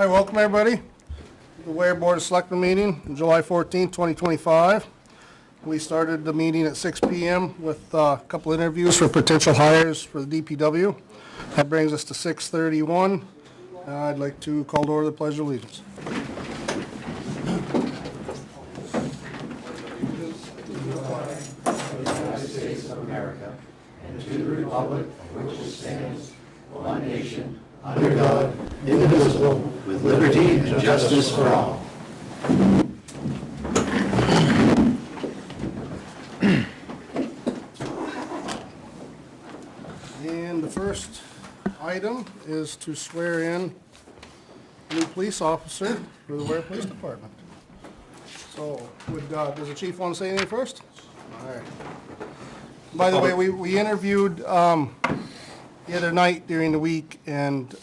Hi, welcome everybody to the Ware Board of Selectmen meeting on July 14, 2025. We started the meeting at 6 p.m. with a couple interviews for potential hires for the DPW. That brings us to 6:31. I'd like to call to order the Pledge of Allegiance. United States of America, and to the republic for which it stands, one nation, under God, indivisible, with liberty and justice for all. And the first item is to swear in a new police officer for the Ware Police Department. So, does the chief want to say anything first? All right. By the way, we interviewed the other night during the week and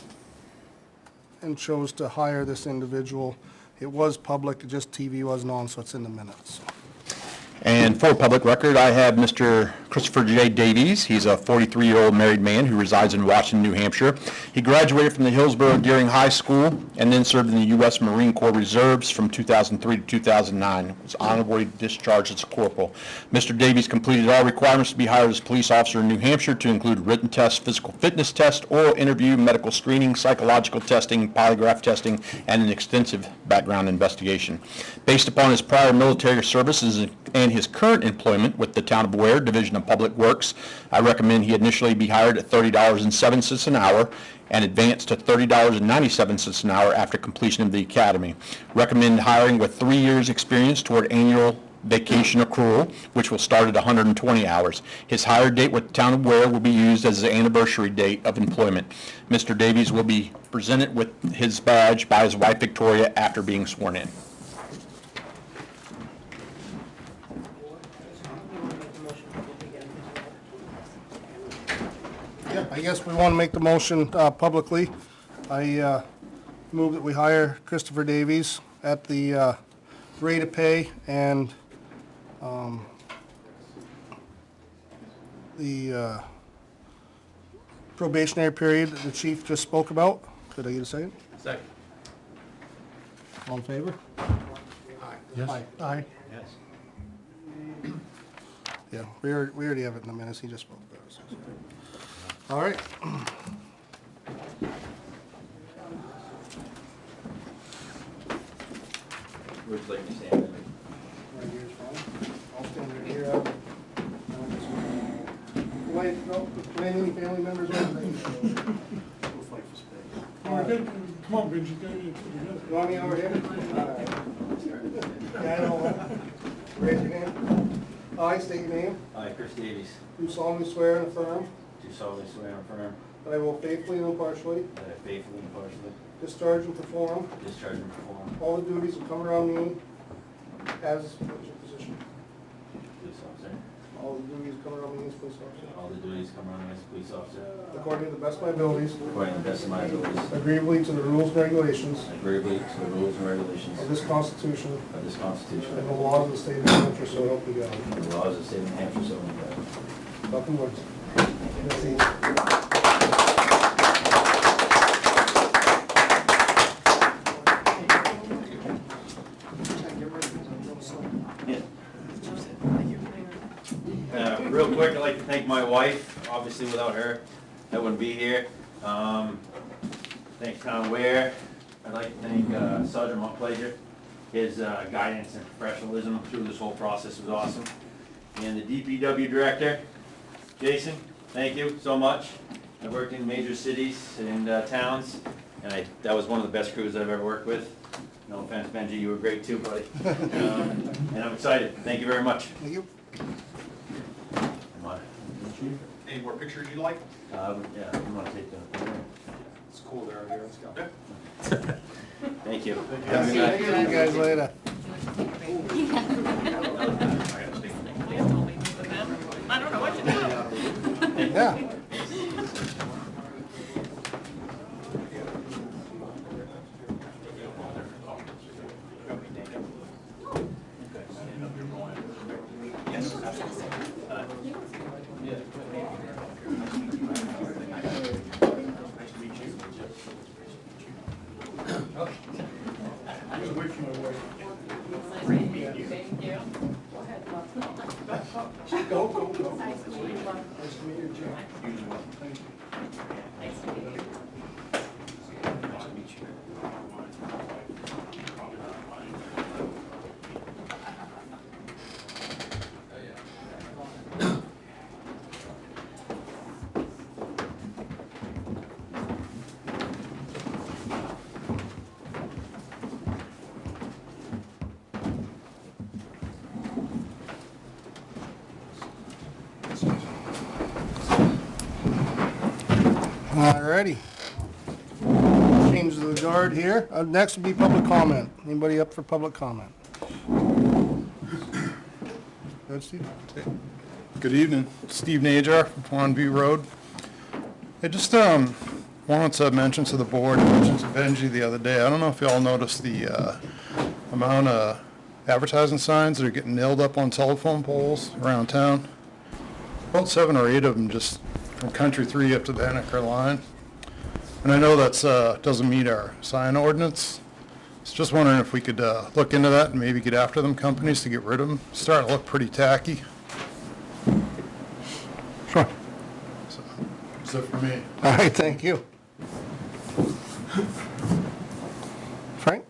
chose to hire this individual. It was public, just TV wasn't on, so it's in the minutes. And for public record, I have Mr. Christopher J. Davies. He's a 43-year-old married man who resides in Washington, New Hampshire. He graduated from the Hillsborough Deering High School and then served in the U.S. Marine Corps Reserves from 2003 to 2009. Was honorably discharged as a corporal. Mr. Davies completed all requirements to be hired as a police officer in New Hampshire, to include written test, physical fitness test, oral interview, medical screening, psychological testing, polygraph testing, and an extensive background investigation. Based upon his prior military services and his current employment with the Town of Ware Division of Public Works, I recommend he initially be hired at $30.07 an hour and advance to $30.97 an hour after completion of the academy. Recommend hiring with 3 years experience toward annual vacation accrual, which will start at 120 hours. His hire date with the Town of Ware will be used as the anniversary date of employment. Mr. Davies will be presented with his badge by his wife Victoria after being sworn in. Yeah, I guess we want to make the motion publicly. I move that we hire Christopher Davies at the rate of pay and the probationary period that the chief just spoke about. Could I get a second? Second. All in favor? Yes. Aye. Aye. Yes. Yeah, we already have it in the minutes. He just spoke about it. So. All right. Would you like to stand? Right here is fine. I'll stand right here. Any family members? Come on, Benji, get it together. You want me over here? Yeah, I know. Raise your hand. I state your name. I, Chris Davies, Do solemnly swear and affirm do solemnly swear and affirm that I will faithfully and impartially that I faithfully and impartially discharge and perform discharge and perform all the duties that come around me as what's your position? police officer, All the duties that come around me as police officer. all the duties come around me as a police officer, According to the best of my abilities, according to the best of my abilities, agreeably to the rules and regulations agreeably to the rules and regulations of this Constitution of this Constitution and the laws of the state of New Hampshire, so help me God. and the laws of the state of New Hampshire, so help me God. Welcome, Lord. Real quick, I'd like to thank my wife. Obviously, without her, I wouldn't be here. Thank Town Ware. I'd like to thank Sergeant Montplaisir. His guidance and professionalism through this whole process was awesome. And the DPW director, Jason, thank you so much. I worked in major cities and towns, and that was one of the best crews I've ever worked with. No offense, Benji, you were great too, buddy. And I'm excited. Thank you very much. Thank you. Any more pictures you'd like? Yeah, you want to take the... It's cool there, here, let's go. Thank you. Yeah, see you guys later. I don't know what to do. Yeah. Okay. Go, go, go. Nice to meet you, Jim. Thank you. Nice to meet you. Alrighty. Change the guard here. Next will be public comment. Anybody up for public comment? Good, Steve? Good evening, Steve Najar from Pondview Road. I just wanted to mention to the board, I mentioned to Benji the other day, I don't know if y'all noticed the amount of advertising signs that are getting nailed up on telephone poles around town. About 7 or 8 of them just from Country 3 up to the Henniker line. And I know that's doesn't meet our sign ordinance. So just wondering if we could look into that and maybe get after them companies to get rid of them. Starting to look pretty tacky. Sure. So, that's it for me. All right, thank you. Frank?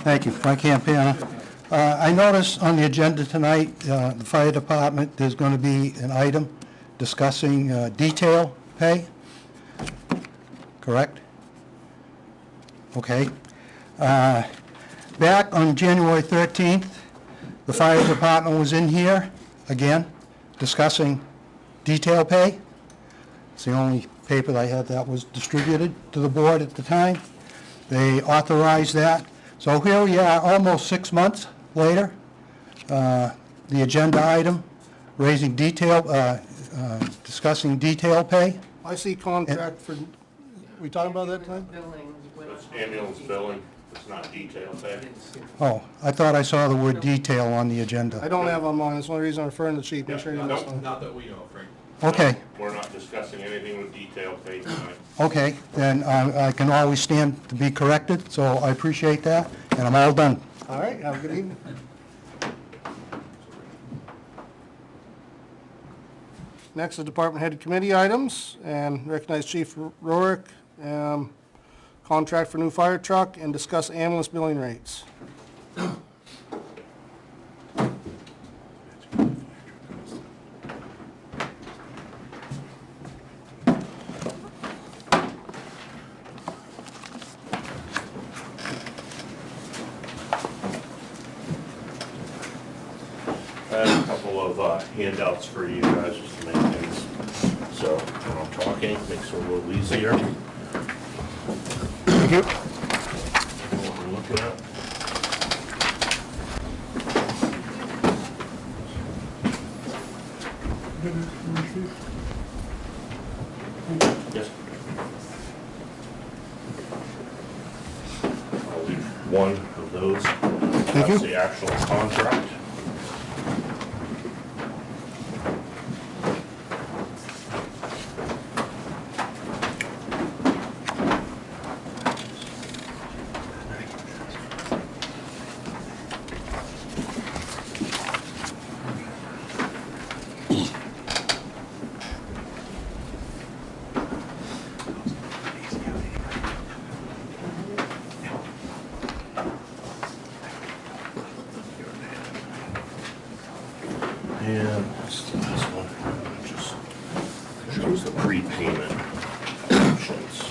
Thank you, Frank Campana. I noticed on the agenda tonight, the fire department, there's going to be an item discussing detail pay, correct? Okay. Back on January 13th, the fire department was in here, again, discussing detail pay. It's the only paper that I had that was distributed to the board at the time. They authorized that. So here we are, almost 6 months later. The agenda item, raising detail, discussing detail pay. I see contract for, we talking about that time? It's ambulance billing, it's not detail pay. Oh, I thought I saw the word detail on the agenda. I don't have on mine, that's the only reason I'm referring to the chief, make sure you Yeah, missed one. Not that we know, Frank. Okay, We're not discussing anything with detail pay tonight. okay, then I can always stand to be corrected, so I appreciate that, and I'm all done. All right, have a good evening. Next is department head committee items, and recognize Chief Rorick, contract for new fire truck, and discuss ambulance billing rates. I have a couple of handouts for you guys just to make things, so when I'm talking, makes it a little easier. Thank you. What we're looking at. Yes. I'll leave one of those. Thank you. That's the actual contract. And that's the last one, just shows the prepayment options.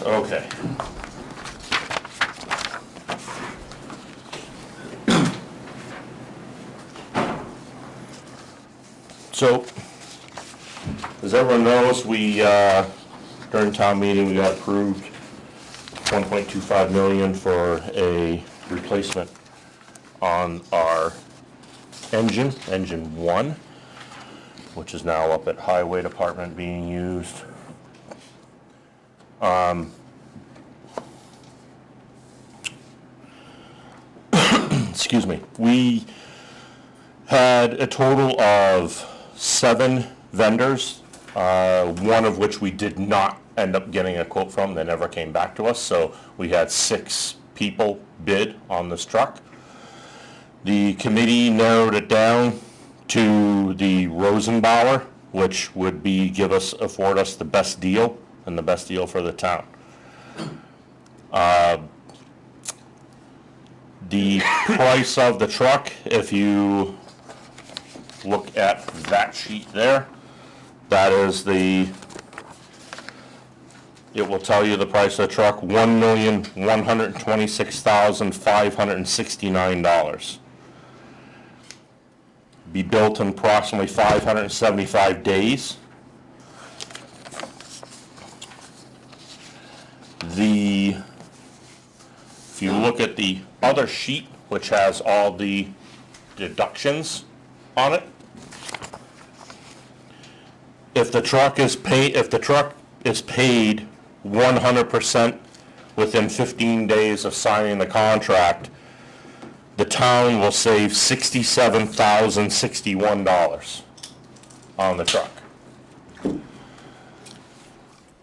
Okay. So, as everyone knows, we, during town meeting, we got approved 1.25 million for a replacement on our engine 1, which is now up at Highway Department being used. excuse me, we had a total of 7 vendors, one of which we did not end up getting a quote from. They never came back to us, so we had 6 people bid on this truck. The committee narrowed it down to the Rosenbauer, which would afford us the best deal and the best deal for the town. The price of the truck, if you look at that sheet there, that is it will tell you the price of the truck, $1,126,569. Be built in approximately 575 days. If you look at the other sheet, which has all the deductions on it, if the truck is paid 100% within 15 days of signing the contract, the town will save $67,061 on the truck.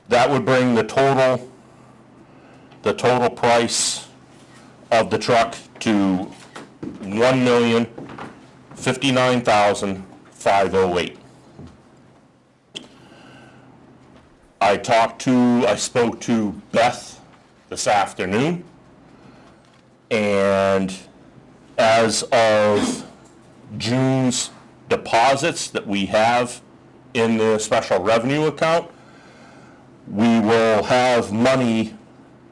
That would bring the total price of the truck to $1,059,508. I spoke to Beth this afternoon, and as of June's deposits that we have in the special revenue account, we will have money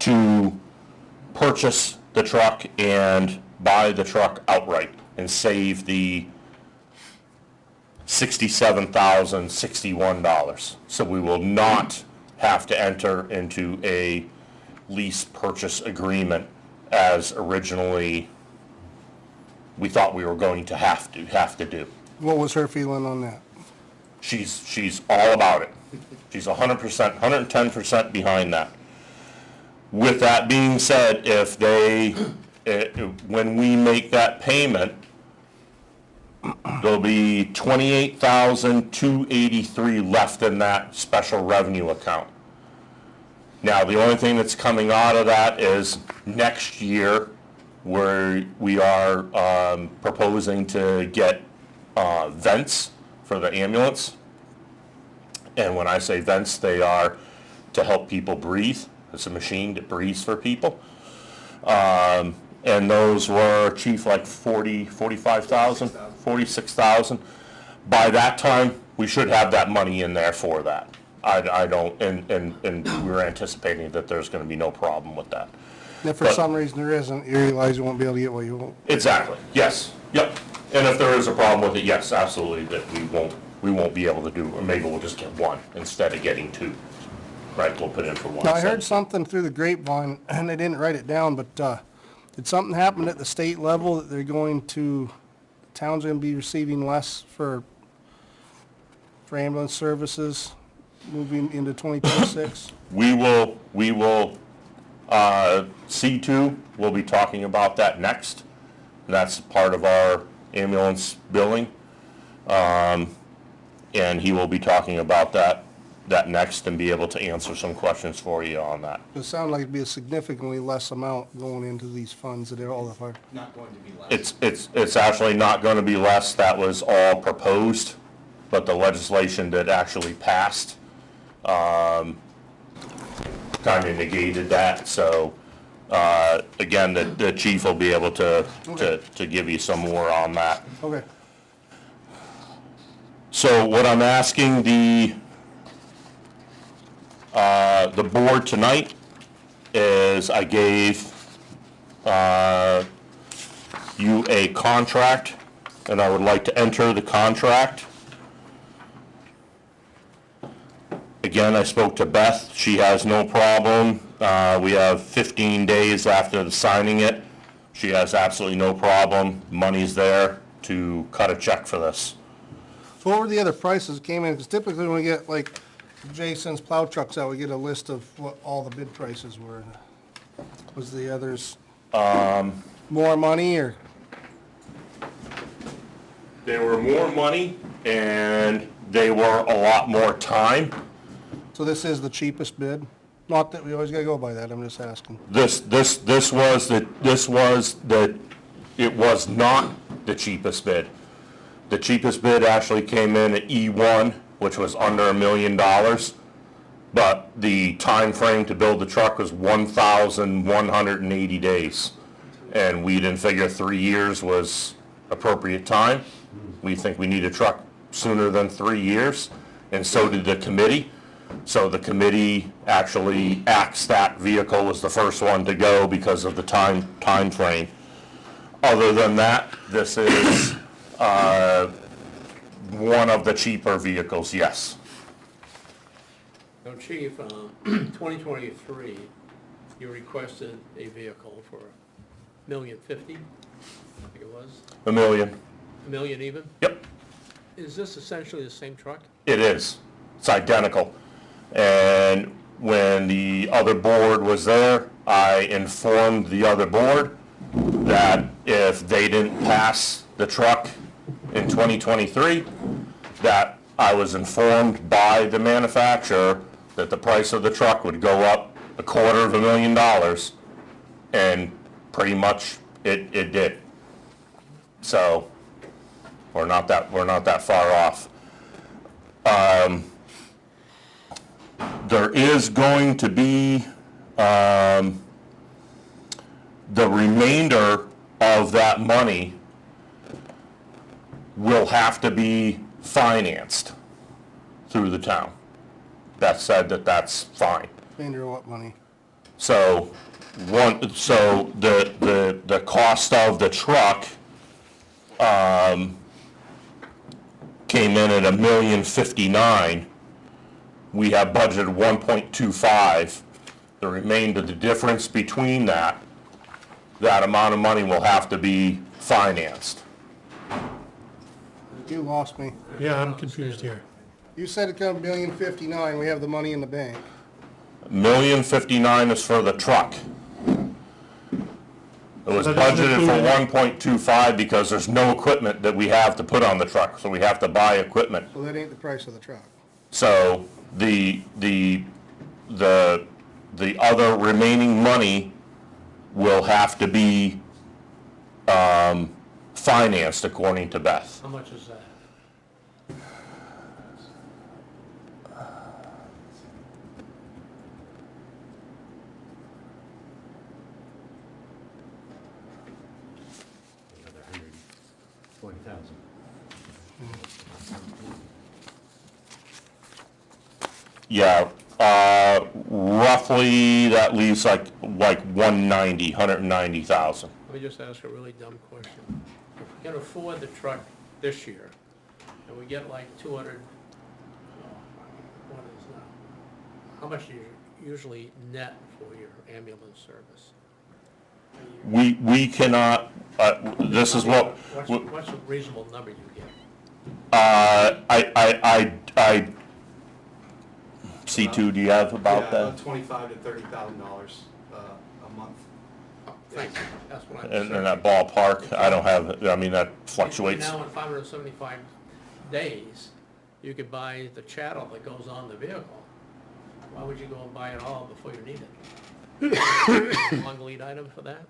to purchase the truck and buy the truck outright and save the $67,061. So we will not have to enter into a lease purchase agreement as originally we thought we were going to have to do. What was her feeling on that? She's all about it. She's 100%, 110% behind that. With that being said, when we make that payment, there'll be $28,283 left in that special revenue account. Now, the only thing that's coming out of that is next year, where we are proposing to get vents for the ambulance. And when I say vents, they are to help people breathe. It's a machine that breathes for people. And those were, Chief, like 45,000, 46,000. By that time, we should have that money in there for that. I don't, and we're anticipating that there's gonna be no problem with that. If for some reason there isn't, you realize you won't be able to get what you want. Exactly, yes, yep. And if there is a problem with it, yes, absolutely, that we won't be able to do, or maybe we'll just get one instead of getting 2. Right, we'll put in for 1. Now, I heard something through the grapevine, and they didn't write it down, but, did something happen at the state level that they're going to, the town's gonna be receiving less for ambulance services moving into 2026? We will, C2, we'll be talking about that next. That's part of our ambulance billing. And he will be talking about that next and be able to answer some questions for you on that. It sounded like it'd be a significantly less amount going into these funds that are all the hard. Not going to be less. It's actually not gonna be less. That was all proposed, but the legislation that actually passed, kind of negated that, so, again, the chief will be able to give you some more on that. Okay. So what I'm asking the board tonight is I gave, you a contract, and I would like to enter the contract. Again, I spoke to Beth, she has no problem. We have 15 days after the signing it. She has absolutely no problem. Money's there to cut a check for this. So what were the other prices that came in? Because typically when we get like Jason's plow trucks out, we get a list of what all the bid prices were. Was the others more money or? They were more money and they were a lot more time. So this is the cheapest bid? Not that we always gotta go by that, I'm just asking. This was it was not the cheapest bid. The cheapest bid actually came in at E1, which was under $1 million. But the time frame to build the truck was 1,180 days. And we didn't figure 3 years was appropriate time. We think we need a truck sooner than 3 years, and so did the committee. So the committee actually axed that vehicle as the first one to go because of the time frame. Other than that, this is one of the cheaper vehicles, yes. Now, Chief, 2023, you requested a vehicle for $1,050,000, I think it was, $1 million. $1 million even? Yep, Is this essentially the same truck? it is. It's identical. And when the other board was there, I informed the other board that if they didn't pass the truck in 2023, that I was informed by the manufacturer that the price of the truck would go up $250,000, and pretty much it did. So we're not that far off. There is going to be the remainder of that money will have to be financed through the town. That said, that's fine. Remainder of what money? So the cost of the truck came in at $1,059,000. We have budgeted 1.25. The remainder, the difference between that amount of money will have to be financed. You lost me. Yeah, I'm confused here. You said it come $1,059,000, we have the money in the bank. $1,059,000 is for the truck. It was That doesn't budgeted for include 1.25 because there's no equipment that we have to put on the truck, so we have to buy equipment. So that ain't the price of the truck. So the other remaining money will have to be financed according to Beth. How much is that? Yeah, roughly that leaves like 190,000. Let me just ask a really dumb question. If we can afford the truck this year, and we get like 200, what is now? How much do you usually net for your ambulance service? We cannot, this is what, What's a reasonable number you get? C2, do you have about that? $25,000 to $30,000 a month. Oh, thanks, that's what I'm In saying. that ballpark, I don't have, I mean, that fluctuates. Now in 575 days, you could buy the chattel that goes on the vehicle. Why would you go and buy it all before you need it? Long lead item for that?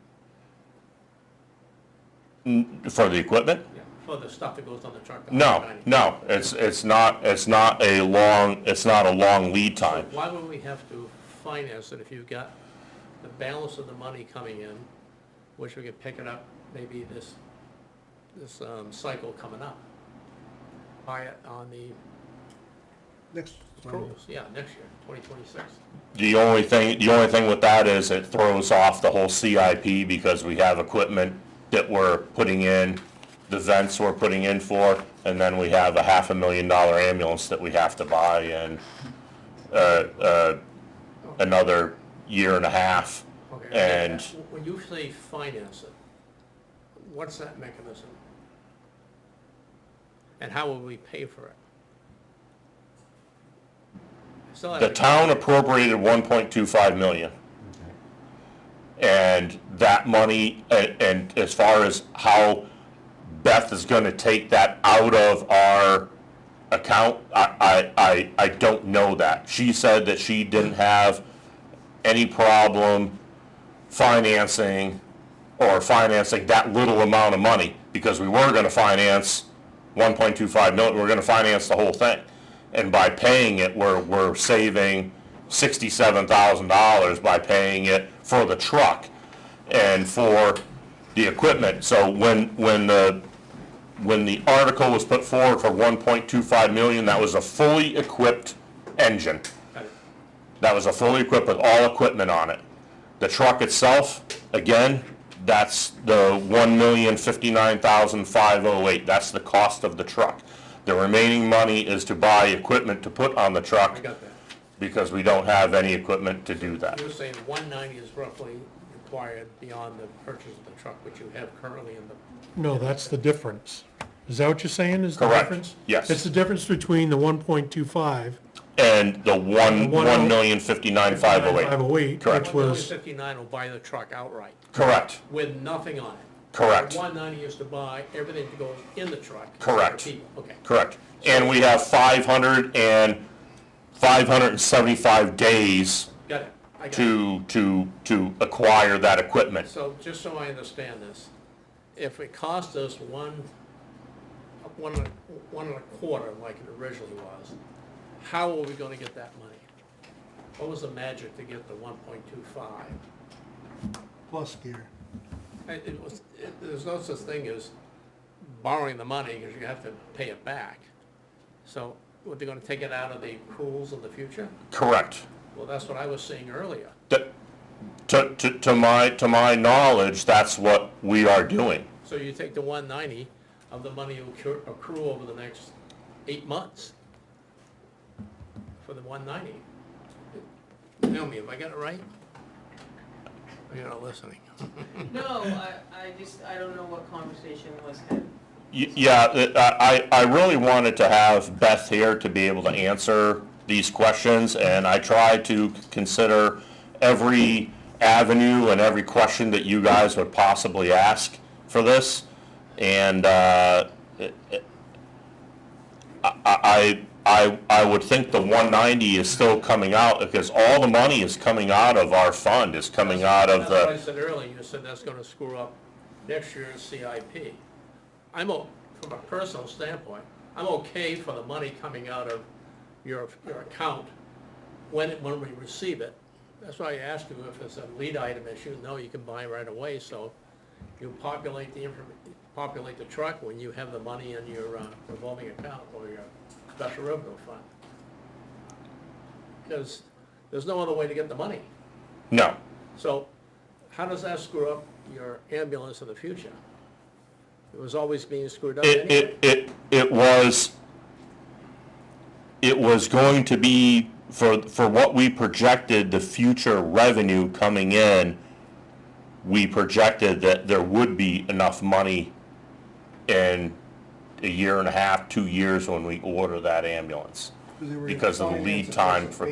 For the equipment? Yeah, for the stuff that goes on the truck. No, it's not a long lead time. Why would we have to finance it if you've got the balance of the money coming in, which we could pick it up maybe this cycle coming up? Buy it on the Next. cruise, yeah, next year, 2026. The only thing with that is it throws off the whole CIP because we have equipment that we're putting in, the vents we're putting in for, and then we have a $500,000 ambulance that we have to buy and another year and a half. Okay. And When you say finance it, what's that mechanism? And how will we pay for it? Still have the to- town appropriated 1.25 million. And that money, and as far as how Beth is gonna take that out of our account, I don't know that. She said that she didn't have any problem financing that little amount of money, because we were gonna finance 1.25 million, we're gonna finance the whole thing. And by paying it, we're saving $67,000 by paying it for the truck and for the equipment. So when the article was put forward for 1.25 million, that was a fully equipped engine. That was a fully equipped with all equipment on it. The truck itself, again, that's the $1,059,508. That's the cost of the truck. The remaining money is to buy equipment to put on the truck, I got that. because we don't have any equipment to do that. You're saying 190 is roughly required beyond the purchase of the truck, which you have currently in the, No, that's the difference. Is that what you're saying is the Correct. difference? Yes. It's the difference between the 1.25 And the $1,059,508. 508, Correct. which was, 1,059 will buy the truck outright, Correct, with nothing on it. correct, 190 is to buy everything that goes in the truck. Correct. For people. Okay. correct. And we have 575 days Got it. I got it. to acquire that equipment. So just so I understand this, if it cost us one and a quarter like it originally was, how are we gonna get that money? What was the magic to get the 1.25? Plus gear. There's no such thing as borrowing the money, because you have to pay it back. So, what, they're gonna take it out of the accruals in the future? Correct. Well, that's what I was saying earlier. To my knowledge, that's what we are doing. So you take the 190 of the money you accrue over the next 8 months for the 190. Tell me, have I got it right? Or you're not listening? No, I don't know what conversation was had. Yeah, I really wanted to have Beth here to be able to answer these questions, and I tried to consider every avenue and every question that you guys would possibly ask for this. And I would think the 190 is still coming out, because all the money is coming out of our fund, is coming out of That's what I the, said earlier, you said that's gonna screw up next year's CIP. From a personal standpoint, I'm okay for the money coming out of your account when we receive it. That's why I asked you if it's a lead item issue. No, you can buy right away, so you populate the truck when you have the money in your revolving account or your special revenue fund. Because there's no other way to get the money. no. So how does that screw up your ambulance in the future? It was always being screwed up anyway. It was going to be, for what we projected, the future revenue coming in, we projected that there would be enough money in a year and a half, 2 years when we order that ambulance. Because of the lead time for,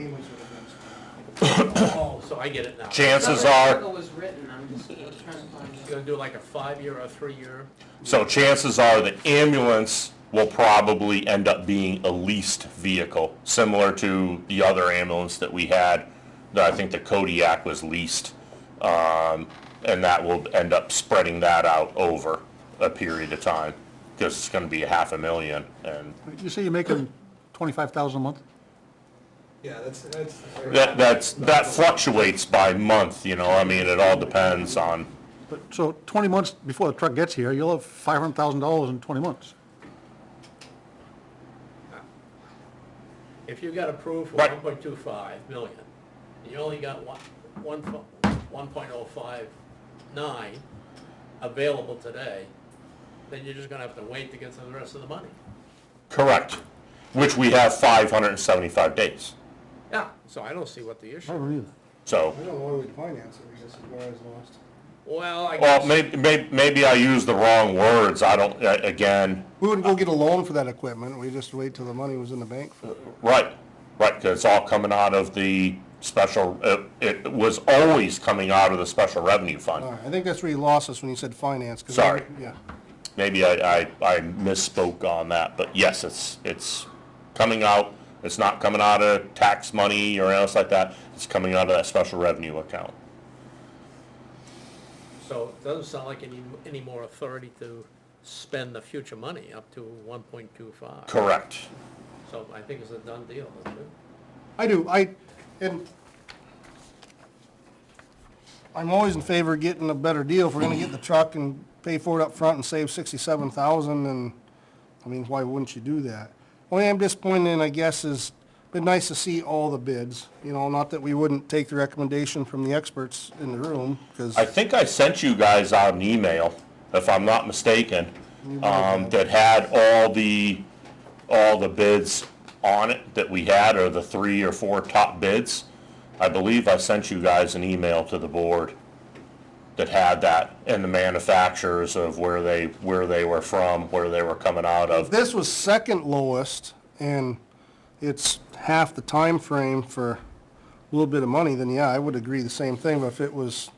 Oh, so I get it now. chances The are, article was written, I was trying to find You're it. gonna do like a 5-year or a 3-year? so chances are the ambulance will probably end up being a leased vehicle, similar to the other ambulance that we had, that I think the Kodiak was leased. And that will end up spreading that out over a period of time, because it's gonna be $500,000, and You say you're making 25,000 a month? Yeah, that's. that fluctuates by month, you know, I mean, it all depends on, But, so 20 months before the truck gets here, you'll have $500,000 in 20 months. If you got approved for Right. 1.25 million, and you only got 1.059 available today, then you're just gonna have to wait to get to the rest of the money. correct, which we have 575 days, Yeah, so I don't see what the issue. I don't either. so. I don't know why we'd finance it, I guess is where I was lost. Well, I Well, guess, maybe I used the wrong words, I don't, again, We wouldn't go get a loan for that equipment, we just wait till the money was in the bank for it. right, because it's all coming out of the special, it was always coming out of the special revenue All fund. right, I think that's where you lost us when you said finance. 'cause Sorry. Yeah. Maybe I misspoke on that, but yes, it's coming out. It's not coming out of tax money or else like that. It's coming out of that special revenue account. So it doesn't sound like any more authority to spend the future money up to 1.25. Correct. So I think it's a done deal, isn't it? I do, and I'm always in favor of getting a better deal. If we're gonna get the truck and pay for it up front and save 67,000, and, I mean, why wouldn't you do that? Only I'm disappointed in, I guess, is, been nice to see all the bids, you know, not that we wouldn't take the recommendation from the experts in the room, because, I think I sent you guys out an email, if I'm not mistaken, that had all the bids on it that we had, or the 3 or 4 top bids. I believe I sent you guys an email to the board that had that, and the manufacturers of where they were from, where they were coming out of. this was second lowest, and it's half the time frame for a little bit of money, then yeah, I would agree the same thing, but if it was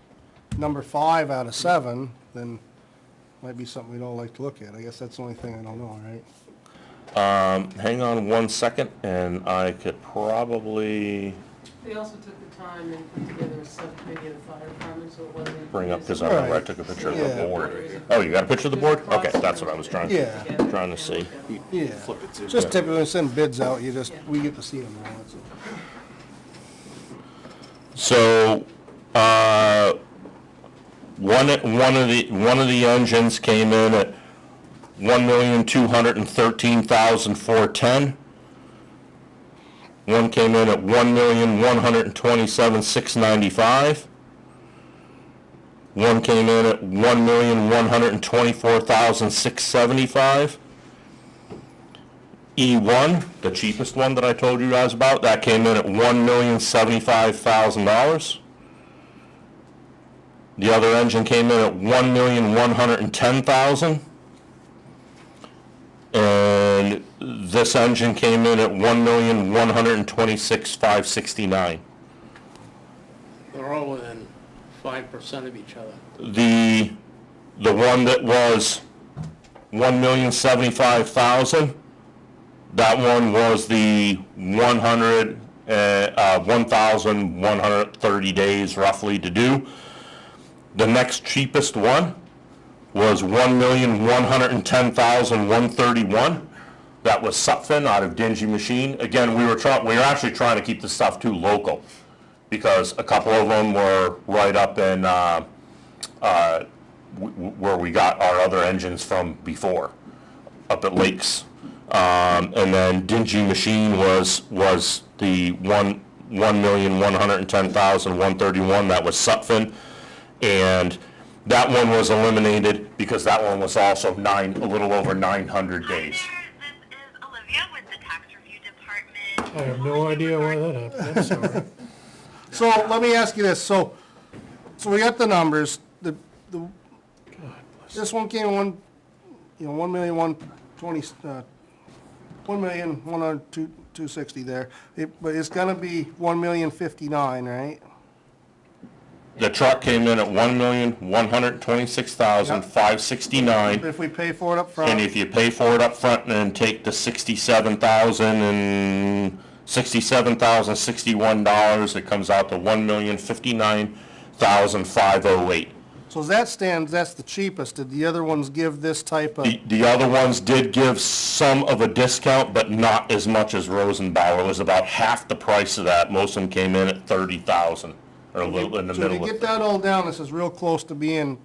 number 5 out of 7, then might be something we'd all like to look at. I guess that's the only thing I don't know, right? Hang on 1 second, and I could probably They also took the time and put together a subcommittee of the fire department, so it wasn't. bring up, because I remember I took a picture of the Yeah. board. Oh, you got a picture of the board? Okay, that's what I was trying Yeah. to see. Yeah. Just typically when we send bids out, we get to see them all, that's all. So, one of the engines came in at $1,213,410. One came in at $1,127,695. One came in at $1,124,675. E1, the cheapest one that I told you guys about, that came in at $1,075,000. The other engine came in at $1,110,000. And this engine came in at $1,126,569. They're all within 5% of each other. The one that was $1,075,000, that one was the 1,130 days roughly to do. The next cheapest one was $1,110,131. That was Sutphen out of Dingy Machine. Again, we were actually trying to keep the stuff too local, because a couple of them were right up in where we got our other engines from before, up at Lakes. And then Dingy Machine was the 1,110,131. That was Sutphen, and that one was eliminated because that one was also a little over 900 days. This is Olivia with the Tax Review Department. I have no idea why that happened, I'm sorry. So let me ask you this, so we got the numbers, this one came in 1,120,260 there, but it's gonna be 1,059,000, right? The truck came in at $1,126,569. If we pay for it up And front, if you pay for it up front and then take the $67,061, it comes out to $1,059,508. so that's the cheapest, did the other ones give this type of, The other ones did give some of a discount, but not as much as Rosenbauer. It was about half the price of that. Most of them came in at $30,000, or a little in the so middle to of get it. that all down, this is real close to being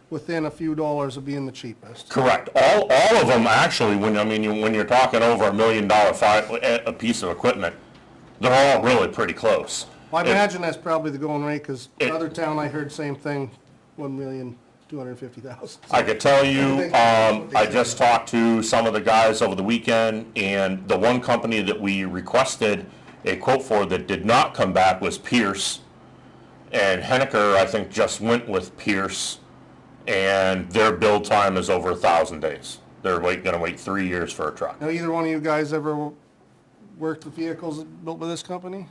within a few dollars of being the cheapest. Correct. All of them, actually, when you're talking over $1 million a piece of equipment, they're all really pretty close. Well, I imagine that's probably the going rate, because It- another town I heard same thing, 1,250,000. I could tell you, I just talked to some of the guys over the weekend, and the one company that we requested a quote for that did not come back was Pierce. And Henniker, I think, just went with Pierce, and their build time is over 1,000 days. They're gonna wait 3 years for a truck. Now, either one of you guys ever worked with vehicles built by this company?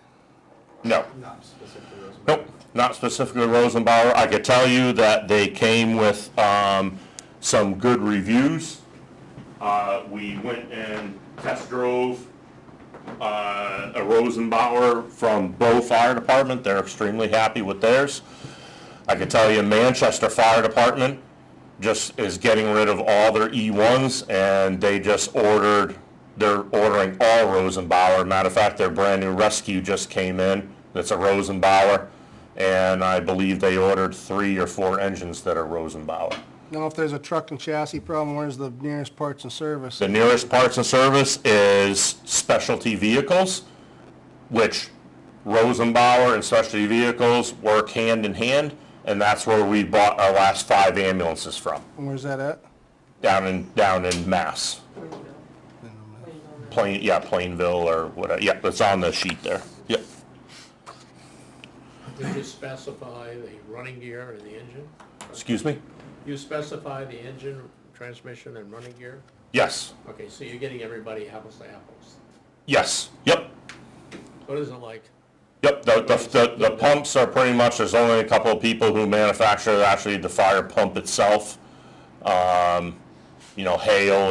No. Nope, not specifically Rosenbauer. I could tell you that they came with, some good reviews. We went and test drove a Rosenbauer from Bow Fire Department. They're extremely happy with theirs. I can tell you Manchester Fire Department just is getting rid of all their E1s, and they're ordering all Rosenbauer. Matter of fact, their brand new rescue just came in. That's a Rosenbauer, and I believe they ordered 3 or 4 engines that are Rosenbauer. Now, if there's a truck and chassis problem, where's the nearest parts and service? The nearest parts and service is specialty vehicles, which Rosenbauer and specialty vehicles work hand in hand, and that's where we bought our last 5 ambulances from, And where's that at? down in Mass. Plainville or whatever, yeah, it's on the sheet there, yep. Did you specify the running gear and the engine? Excuse me? You specify the engine, transmission, and running gear? Yes, Okay, so you're getting everybody apples to apples. yes, yep, What is it like? yep, the pumps are pretty much, there's only a couple of people who manufacture actually the fire pump itself. Hale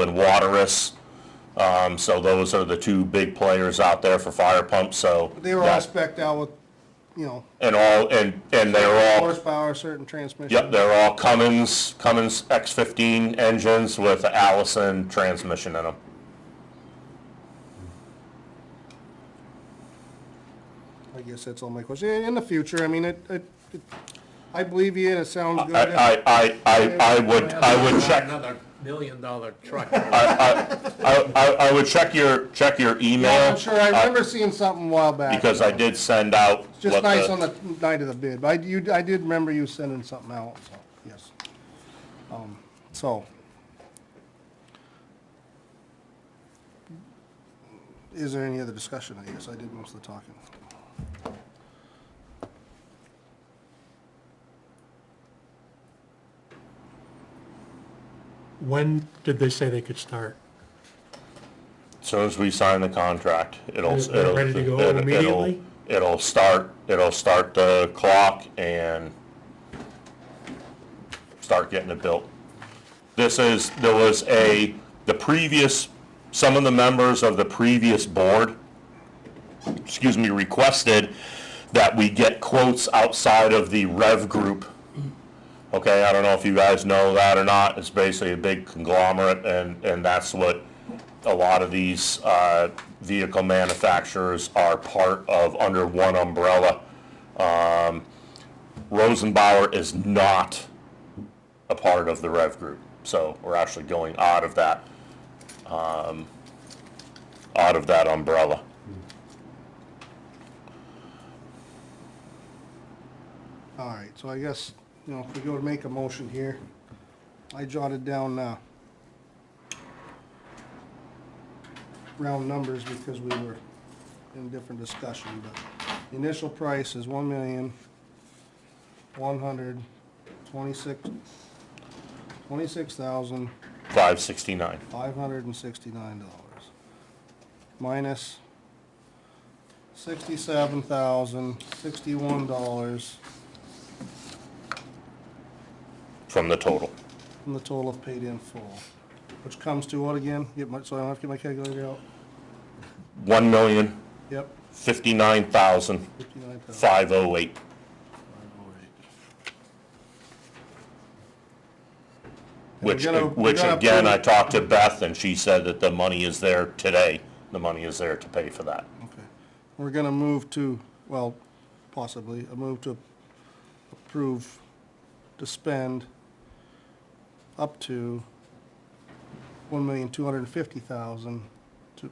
and Waterous, so those are the 2 big players out there for fire pumps, so. They were all spec'd out with, And they're all, horsepower, certain transmission. yep, they're all Cummins X15 engines with Allison transmission in them. I guess that's all my questions. In the future, I mean, I believe you, and it sounds good. I would check, Another $1 million truck. I would check your email. Yeah, I'm sure, I remember seeing something a while back. Because I did send out. It's just what nice on the night of the bid, but I did remember you sending something out, so, yes. Is there any other discussion? I guess I did most of the talking. When did they say they could start? As soon as we sign the contract, it'll. Is it ready to go immediately? It'll start the clock and start getting it built. Some of the members of the previous board, requested that we get quotes outside of the Rev Group. Okay, I don't know if you guys know that or not. It's basically a big conglomerate, and that's what a lot of these vehicle manufacturers are part of under one umbrella. Rosenbauer is not a part of the Rev Group, so we're actually going out of that umbrella. All right, so I guess, if we go to make a motion here, I jotted down, round numbers because we were in different discussion, but the initial price is $1,126,569 $569. minus $67,061 From the total. from the total of paid in full, which comes to what again? So I don't have to get my calculator out? $1,059,508. Yep. 59,000. 59,000. 508. Which again, I talked to Beth, and she said that the money is there today. The money is there to pay for that. Okay. We're gonna move to, possibly, a move to approve to spend up to $1,250,000 to,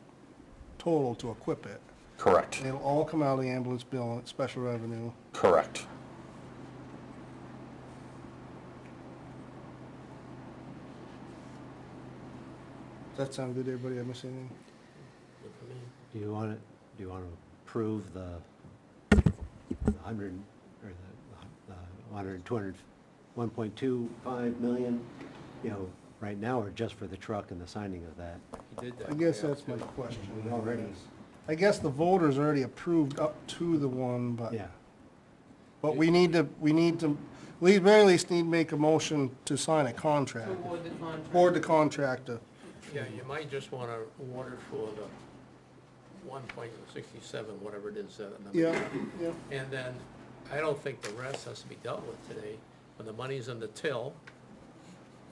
total to equip it. Correct. And it'll all come out of the ambulance bill and special revenue. Correct. Does that sound good to everybody? Am I missing anything? Do you want to approve the 100, or the 1.25 million, right now, or just for the truck and the signing of that? You did that. I guess that's my question. We already, I guess the voters already approved up to the one, but. yeah. But we need to, we at very least need to make a motion to sign a contract. To award the contract. Award the contract to, Yeah, you might just wanna award it for the 1.67, whatever it is, number. yeah, yeah. And then, I don't think the rest has to be dealt with today. When the money's in the till,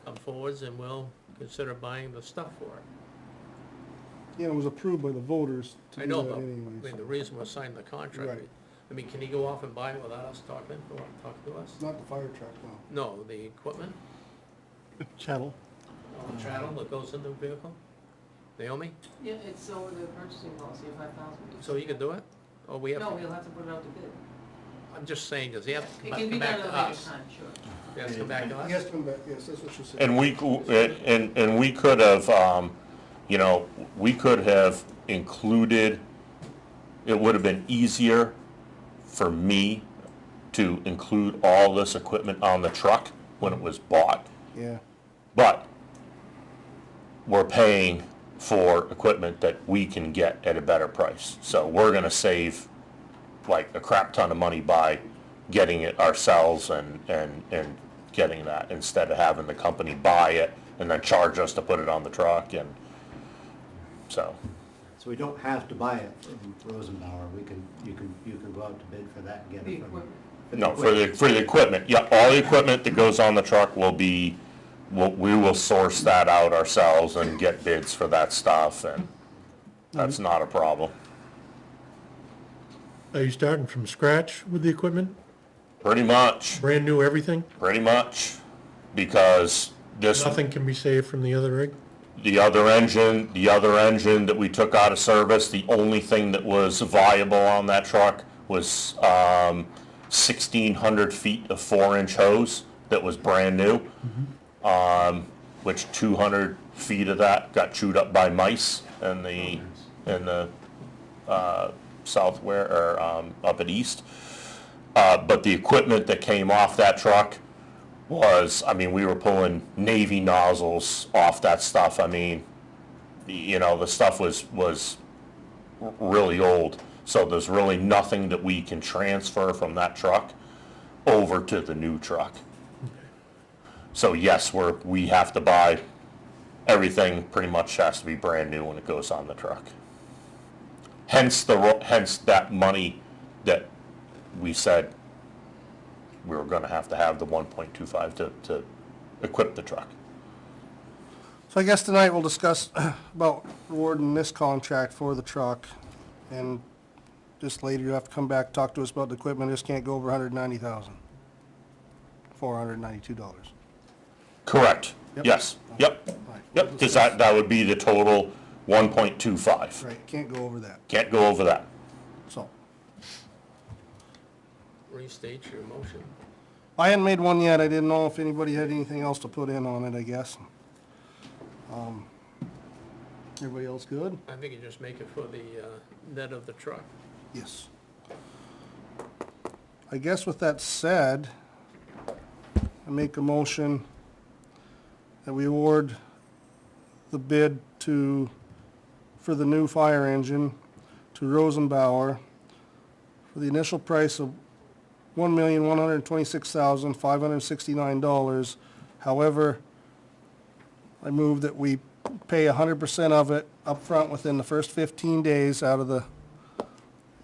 come forwards and we'll consider buying the stuff for it. Yeah, it was approved by the voters to I do know, that but, I anyways. mean, the reason we're signing the contract, Right. I mean, can he go off and buy it without us talking to us? It's not the fire truck, no. No, the equipment, Chattel. the chattel that goes in the vehicle? Naomi? Yeah, it's over the purchasing policy of 5,000. So he can do it? Or we have, No, he'll have to put it out to bid. I'm just saying, does he have to It come can be back done at to a later us? time, sure. He has to come back to He has us? to come back, yes, that's what she said. And we could have, you know, we could have included, it would have been easier for me to include all this equipment on the truck when it was bought. Yeah, But we're paying for equipment that we can get at a better price. So we're gonna save like a crap ton of money by getting it ourselves and getting that instead of having the company buy it and then charge us to put it on the truck and so. So we don't have to buy it from Rosenbauer, you can go out to bid for that and get The it from. equipment. No, for the equipment, yeah, all the equipment that goes on the truck will be, we will source that out ourselves and get bids for that stuff, and that's not a problem. Are you starting from scratch with the equipment? Pretty much, Brand new everything? because this, Nothing can be saved from the other rig? the other engine that we took out of service, the only thing that was viable on that truck was, 1,600 feet of 4-inch hose that was brand new. Which 200 feet of that got chewed up by mice in the southwhere, or up at east. But the equipment that came off that truck was, I mean, we were pulling Navy nozzles off that stuff. I mean, you know, the stuff was really old. So there's really nothing that we can transfer from that truck over to the new truck. So yes, we have to buy, everything pretty much has to be brand new when it goes on the truck. Hence that money that we said we were gonna have the 1.25 to equip the truck. so I guess tonight we'll discuss about awarding this contract for the truck, and just later you have to come back, talk to us about the equipment, just can't go over $190,492. Correct, Yep. yes, yep, because that would be the total 1.25. Right, can't go over that, Can't go over that. so. Restate your motion. I hadn't made one yet, I didn't know if anybody had anything else to put in on it, I guess. Everybody else good? I think you just make it for the net of the truck. Yes. I guess with that said, I make a motion that we award the bid for the new fire engine to Rosenbauer for the initial price of $1,126,569. However, I move that we pay 100% of it upfront within the first 15 days out of the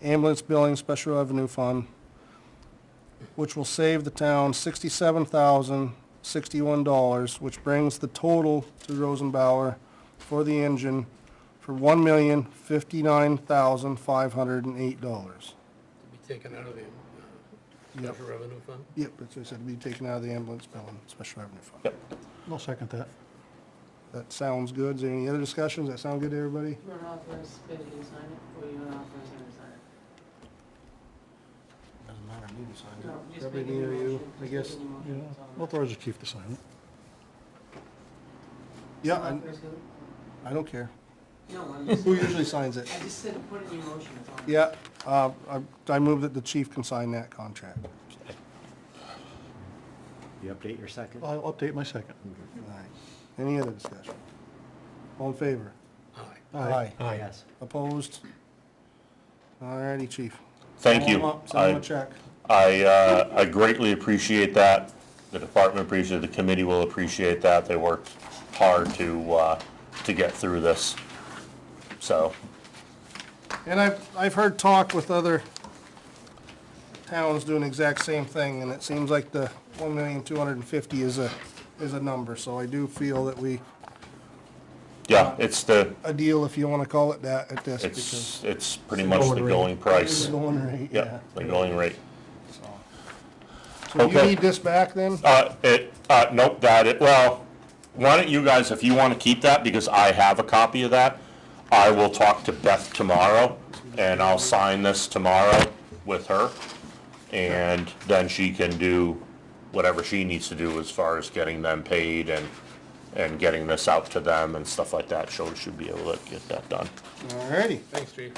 ambulance billing special revenue fund, which will save the town $67,061, which brings the total to Rosenbauer for the engine for $1,059,508. To be taken out of the special revenue fund. Yep, that's what I said, to be taken out of the ambulance billing special revenue fund. Yep. I'll second that. That sounds good. Is there any other discussions? That sound good to everybody? You want to authorize Betty to sign it, or you want to authorize him to sign it? Doesn't matter, me to sign No, it. just Probably making your neither you, motion. I Just guess. making your motion, Yeah, that's all I'm authorize the chief to sign it. Yeah, Authorize who? I don't care. No, I'm just, Who usually signs it? I just said put it in your motion, that's all. Yeah, I move that the chief can sign that contract. You update your second? I'll update my second. All right. Any other discussion? All in favor? Aye. Aye. Yes. Opposed? All righty, chief. Thank Send you. him a check. I greatly appreciate that. The department appreciates it, the committee will appreciate that. They worked hard to get through this. So, And I've heard talk with other towns doing the exact same thing, and it seems like the 1,250,000 is a number, so I do feel that yeah, it's the, a deal, if you wanna call it that, at this, because it's pretty much the going it's price. the going rate, yeah. Yep, the going rate. So you Okay. need this back then? Nope, well, why don't you guys, if you want to keep that, because I have a copy of that, I will talk to Beth tomorrow, and I'll sign this tomorrow with her, and then she can do whatever she needs to do as far as getting them paid and getting this out to them and stuff like that. So we should be able to get that done. Alrighty. Thanks, Chief.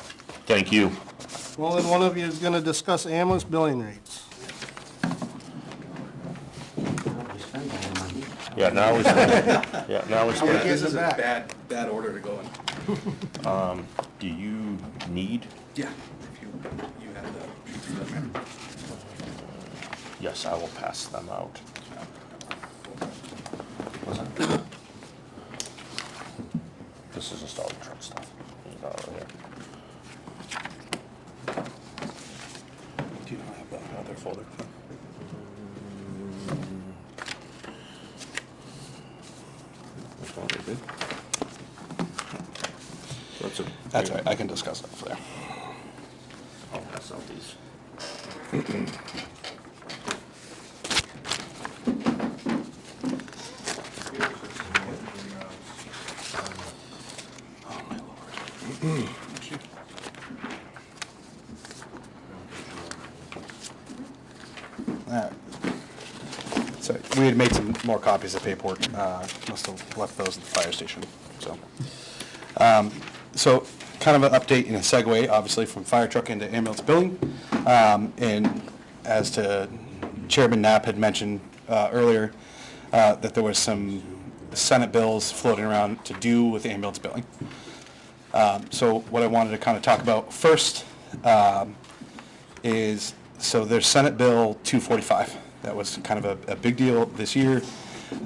Thank you. Well, then one of you is gonna discuss ambulance billing rates. Yeah, now we spend, How we spend. get it back? bad order to go in. Do you need? Yeah, if you have the. Yes, I will pass them out. What's that? This is just all the truck stuff. You got it right here. Do you not have that other folder? Which one is it? That's all right, I can discuss that for there. I'll pass out these. Oh, my lord. Alright. So, we had made some more copies of paperwork, must have left those at the fire station, so. So, kind of an update and a segue, obviously, from fire truck into ambulance billing. And as to Chairman Knapp had mentioned earlier, that there was some Senate bills floating around to do with ambulance billing. So what I wanted to kind of talk about first is, so there's Senate Bill 245. That was kind of a big deal this year.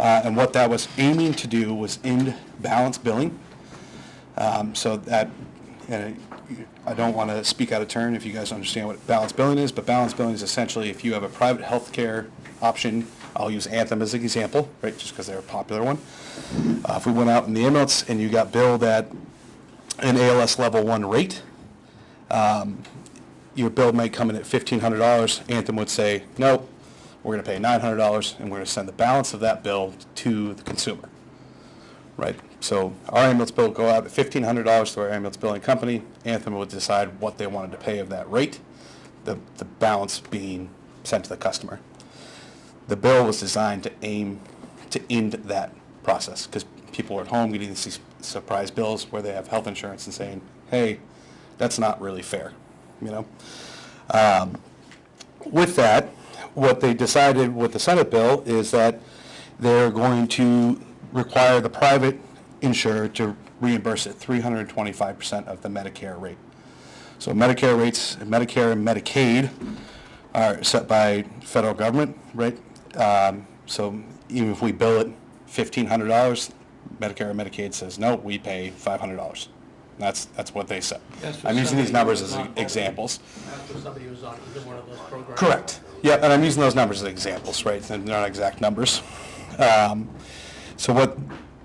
And what that was aiming to do was end balance billing. So that, and I don't want to speak out of turn if you guys understand what balance billing is, but balance billing is essentially if you have a private health care option. I'll use Anthem as an example, right, just because they're a popular one. If we went out in the ambulance and you got billed at an ALS level 1 rate, your bill might come in at $1,500. Anthem would say, no, we're going to pay $900 and we're going to send the balance of that bill to the consumer, right? So our ambulance bill would go out at $1,500 to our ambulance billing company. Anthem would decide what they wanted to pay of that rate, the balance being sent to the customer. The bill was designed to aim to end that process because people are at home getting these surprise bills where they have health insurance and saying, hey, that's not really fair, you know? With that, what they decided with the Senate bill is that they're going to require the private insurer to reimburse it 325% of the Medicare rate. So Medicare rates, Medicare and Medicaid are set by federal government, right? So even if we bill it $1,500, Medicare and Medicaid says, no, we pay $500. That's what they said. I'm using these numbers as examples. That's for somebody who's on either one of those programs. Correct. Yeah, and I'm using those numbers as examples, right? They're not exact numbers. So what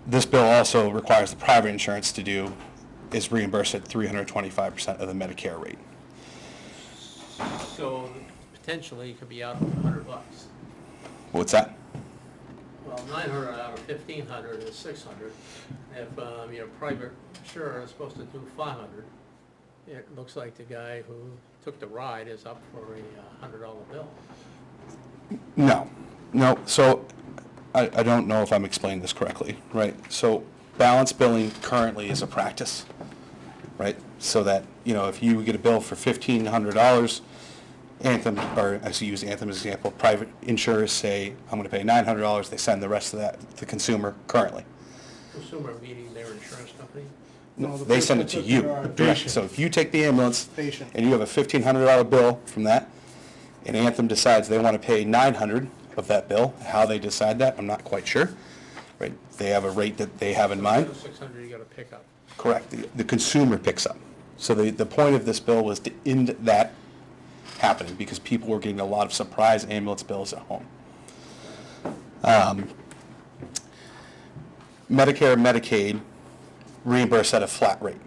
this bill also requires the private insurance to do is reimburse at 325% of the Medicare rate. So potentially it could be out $100. What's that? Well, 900 out of 1,500 is 600. If your private insurer is supposed to do 500, it looks like the guy who took the ride is up for a $100 bill. No. So I don't know if I'm explaining this correctly, right? So balance billing currently is a practice, right? So that, if you get a bill for $1,500, Anthem, or I use Anthem as an example, private insurers say, I'm going to pay $900, they send the rest of that to the consumer currently. Consumer meaning their insurance company? No, they send it to you direct. So if you take the ambulance Patient. and you have a $1,500 bill from that, and Anthem decides they want to pay $900 of that bill. How they decide that, I'm not quite sure. Right? They have a rate that they have in mind. 600 you gotta pick up. Correct. The consumer picks up. So the point of this bill was to end that happening because people were getting a lot of surprise ambulance bills at home. Medicare and Medicaid reimburse at a flat rate.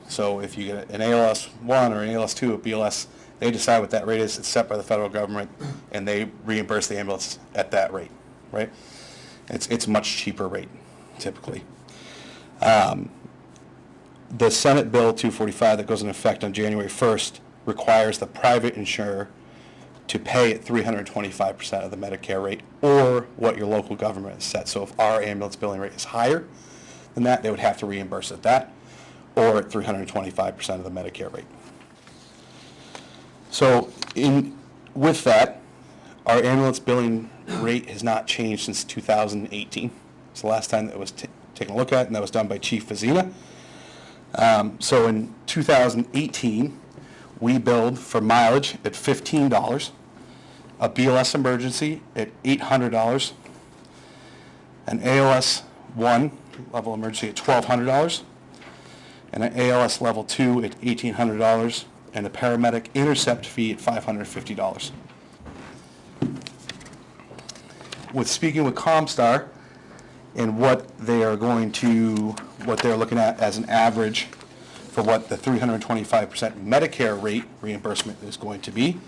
So if you get an ALS 1 or an ALS 2 or BLS, they decide what that rate is. It's set by the federal government, and they reimburse the ambulance at that rate, right? It's a much cheaper rate, typically. The Senate Bill 245 that goes into effect on January 1st requires the private insurer to pay at 325% of the Medicare rate or what your local government has set. So if our ambulance billing rate is higher than that, they would have to reimburse at that or at 325% of the Medicare rate. So with that, our ambulance billing rate has not changed since 2018. It's the last time that it was taken a look at, and that was done by Chief Vazina. So in 2018, we billed for mileage at $15, a BLS emergency at $800, an ALS 1 level emergency at $1,200, and an ALS level 2 at $1,800, and a paramedic intercept fee at $550. With speaking with Comstar and what they're looking at as an average for what the 325% Medicare rate reimbursement is going to be,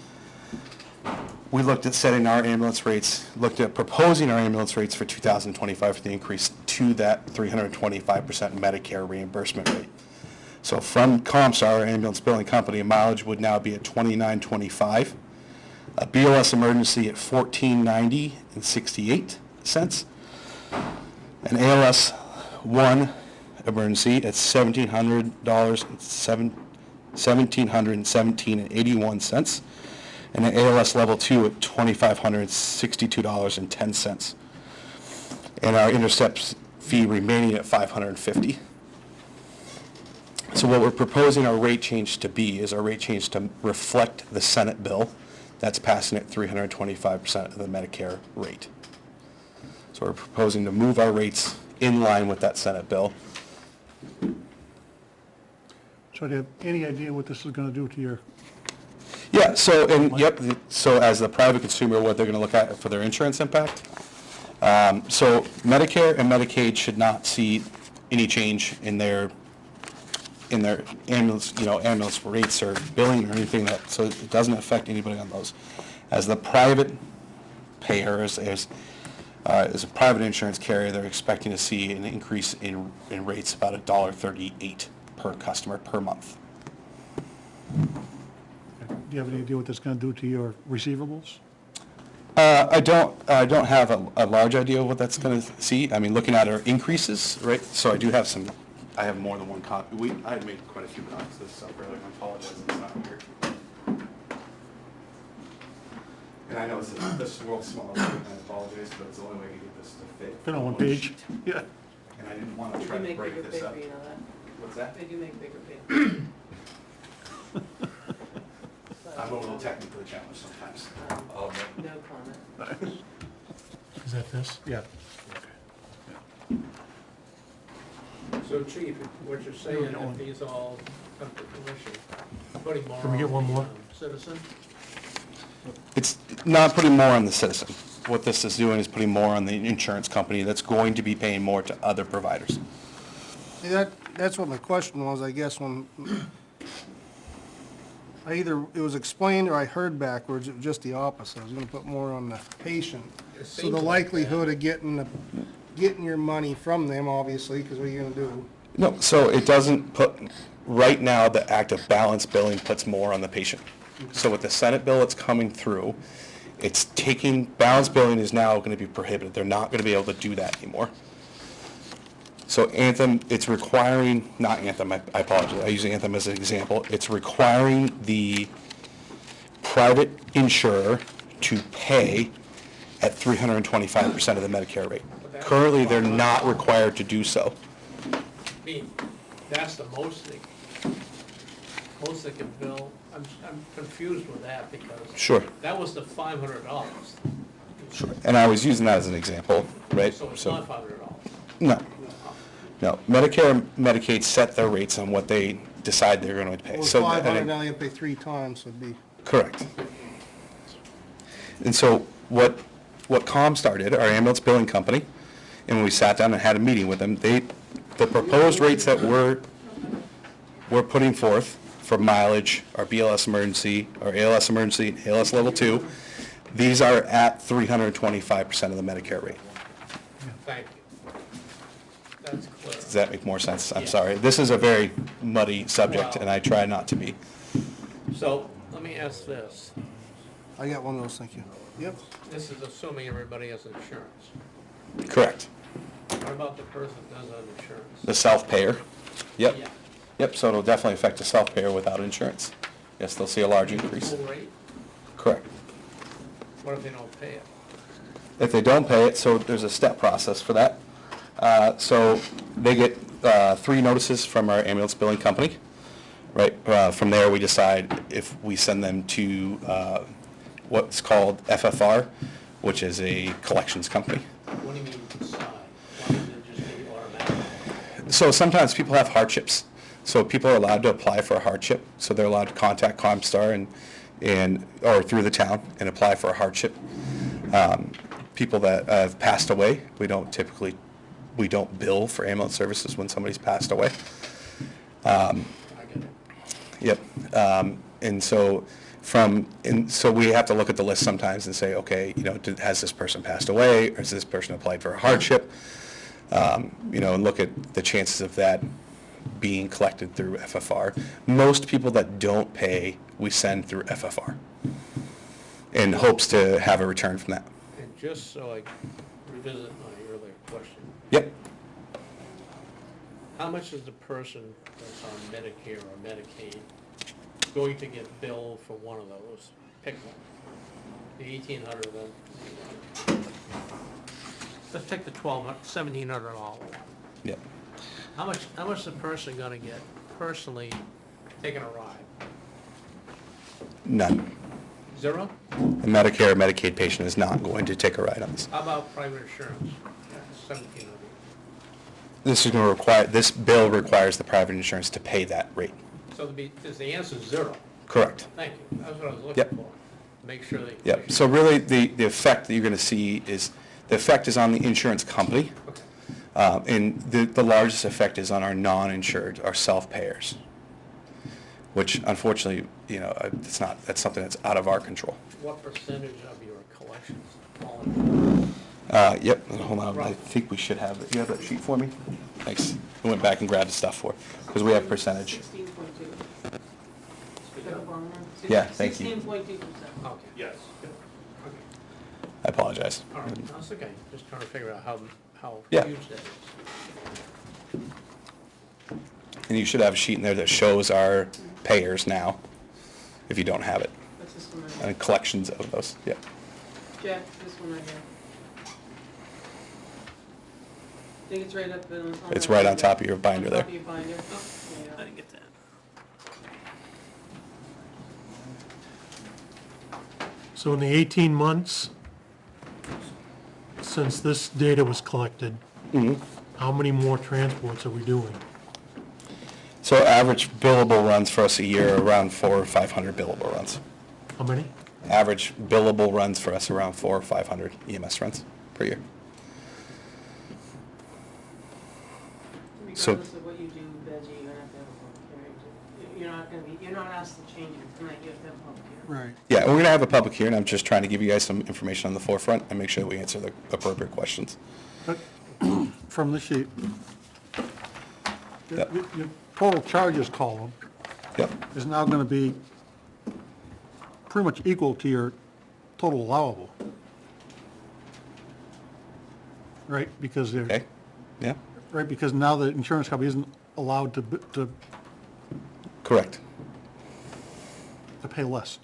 we looked at setting our ambulance rates, looked at proposing our ambulance rates for 2025 for the increase to that 325% Medicare reimbursement rate. So from Comstar, our ambulance billing company, mileage would now be at $29.25, a BLS emergency at $14.90 and 68 cents, an ALS 1 emergency at $1,717.81, and an ALS level 2 at $2,562.10, and our intercept fee remaining at $550. So what we're proposing our rate change to be is our rate change to reflect the Senate bill that's passing at 325% of the Medicare rate. So we're proposing to move our rates in line with that Senate bill. So do you have any idea what this is gonna do to your? Yeah, so as the private consumer, what they're going to look at for their insurance impact. So Medicare and Medicaid should not see any change in their ambulance rates or billing or anything so it doesn't affect anybody on those. As the private payer, as a private insurance carrier, they're expecting to see an increase in rates about $1.38 per customer per month. Do you have any idea what that's gonna do to your receivables? I don't have a large idea of what that's going to see. I mean, looking at our increases, right? So I do have I have more than one copy. I had made quite a few copies of this stuff earlier. I apologize, it's not here. And I know this is world's smallest, and I apologize, but it's the only way to get this to fit. Fit on one page? Yeah. And I didn't want to They try do to make break bigger this up. paper, you know that? What's that? They do make bigger paper. I'm a little technically challenged sometimes. No comment. Is that this? Yeah. So Chief, what you're saying, if these all come to fruition, putting more Can we get on one the, more? citizen? It's not putting more on the citizen. What this is doing is putting more on the insurance company that's going to be paying more to other providers. See, that's what my question was, I guess, when it was explained or I heard backwards, it was just the opposite. I was gonna put more on the patient. It So seems the like likelihood of getting your money from them, obviously, because what are you gonna do? No, so it doesn't put, right now, the active balance billing puts more on the patient. So with the Senate bill that's coming through, it's taking, balance billing is now going to be prohibited. They're not going to be able to do that anymore. So Anthem, it's requiring, not Anthem, I apologize, I use Anthem as an example. It's requiring the private insurer to pay at 325% of the Medicare rate. Currently, they're not required to do so. I mean, that's the most they can bill. I'm confused with that because Sure. that was the $500. And I was using that as an example, right? So it's not $500? No. No, Medicare and Medicaid set their rates on what they decide they're going to pay. It was So, 500, now you pay 3 times, so it'd be, correct. And so what COM started, our ambulance billing company, and when we sat down and had a meeting with them, the proposed rates that we're putting forth for mileage, our BLS emergency, our ALS emergency, ALS level 2, these are at 325% of the Medicare rate. Thank you. That's clear. Does that make more sense? I'm Yeah. sorry. This is a very muddy subject, and I try not to be. So, let me ask this. I got one of those, thank you. Yep. This is assuming everybody has insurance. Correct. What about the person that doesn't have insurance? The self-payer? Yep. Yeah. Yep, so it'll definitely affect the self-payer without insurance. Yes, they'll see a large increase. Full rate? Correct. What if they don't pay it? If they don't pay it, so there's a step process for that. So they get 3 notices from our ambulance billing company, right? From there, we decide if we send them to what's called FFR, which is a collections company. What do you mean decide? Why doesn't it just be automatic? So sometimes people have hardships. So people are allowed to apply for a hardship. So they're allowed to contact Comstar or through the town and apply for a hardship. People that have passed away, we don't bill for ambulance services when somebody's passed away. I get it. Yep. So we have to look at the list sometimes and say, okay, has this person passed away, or has this person applied for a hardship? And look at the chances of that being collected through FFR. Most people that don't pay, we send through FFR in hopes to have a return from that. And just so I revisit my earlier question, Yep. how much is the person that's on Medicare or Medicaid going to get billed for one of those? Pick one. The 1,800 of them. Let's take the $1,700 one. Yep. How much the person gonna get personally taking a ride? None. 0? A Medicare or Medicaid patient is not going to take a ride on this. How about private insurance? 1,700. This bill requires the private insurance to pay that rate. So the answer is 0. Correct. Thank you. That's what I was looking Yep. for. Make sure they. Yep. So really, the effect that you're going to see is, the effect is on the insurance company. Okay. And the largest effect is on our non-insured, our self-payers, which unfortunately, that's something that's out of our control. What percentage of your collections fall into Yep, hold on, I think we should have it. You have that sheet for me? Thanks. I went back and grabbed the stuff for, because we have percentage. 16.2. Yeah, thank you. 16.2%. Okay. Yes. I apologize. All right, that's okay. Just trying to figure out how Yeah. huge that is. And you should have a sheet in there that shows our payers now, if you don't have it, That's this one right here. and collections of those, yeah. Jack, this one right here. I think it's right up in. It's right on top of your binder On there. top of your binder. Oh, yeah. I didn't get that. So in the 18 months since this data was collected, how many more transports are we doing? So average billable runs for us a year are around 400 or 500 billable runs. How many? Average billable runs for us around 400 or 500 EMS runs per year. So- Regardless of what you do, Veggie, you're gonna have to have a public hearing. You're not asked to change it tonight, you have to have a public hearing. right. Yeah, we're going to have a public hearing. I'm just trying to give you guys some information on the forefront and make sure that we answer the appropriate questions. From the sheet. Yep. Your total charges column Yep. is now gonna be pretty much equal to your total allowable. Right, because they're, Okay? Yeah? right, because now the insurance company isn't allowed to Correct. pay less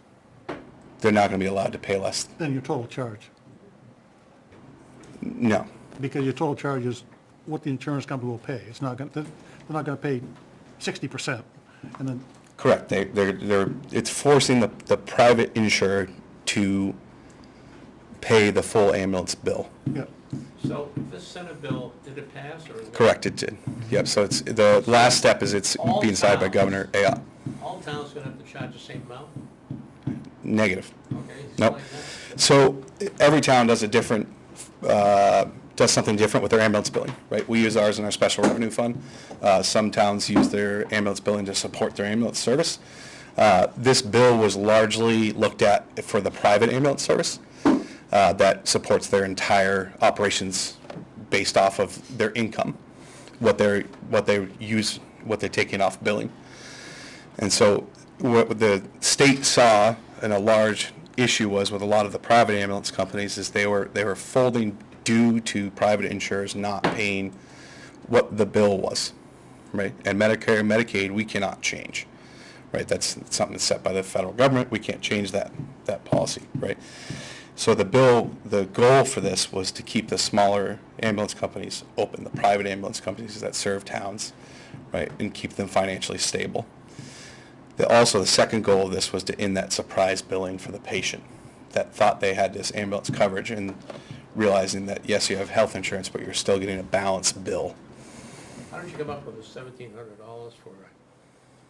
They're not going to be allowed to pay less. than your total charge. No. Because your total charge is what the insurance company will pay. It's not gonna, they're not gonna pay 60%. And then, Correct. It's forcing the private insured to pay the full ambulance bill. Yeah. So this Senate bill, did it pass or? Correct, it did. Yep, so it's, the last step is it's All being signed by towns. Governor Ayotte. All towns gonna have to charge the same amount? Negative. Okay. Nope. explain that. So every town does a different, does something different with their ambulance billing, right? We use ours in our special revenue fund. Some towns use their ambulance billing to support their ambulance service. This bill was largely looked at for the private ambulance service that supports their entire operations based off of their income, what they use, what they take in off billing. And so what the state saw, and a large issue was with a lot of the private ambulance companies, is they were folding due to private insurers not paying what the bill was, right? And Medicare and Medicaid, we cannot change, right? That's something that's set by the federal government. We can't change that policy, right? So the goal for this was to keep the smaller ambulance companies open, the private ambulance companies that serve towns, right, and keep them financially stable. Also, the second goal of this was to end that surprise billing for the patient that thought they had this ambulance coverage and realizing that, yes, you have health insurance, but you're still getting a balanced bill. How did you come up with the $1,700 for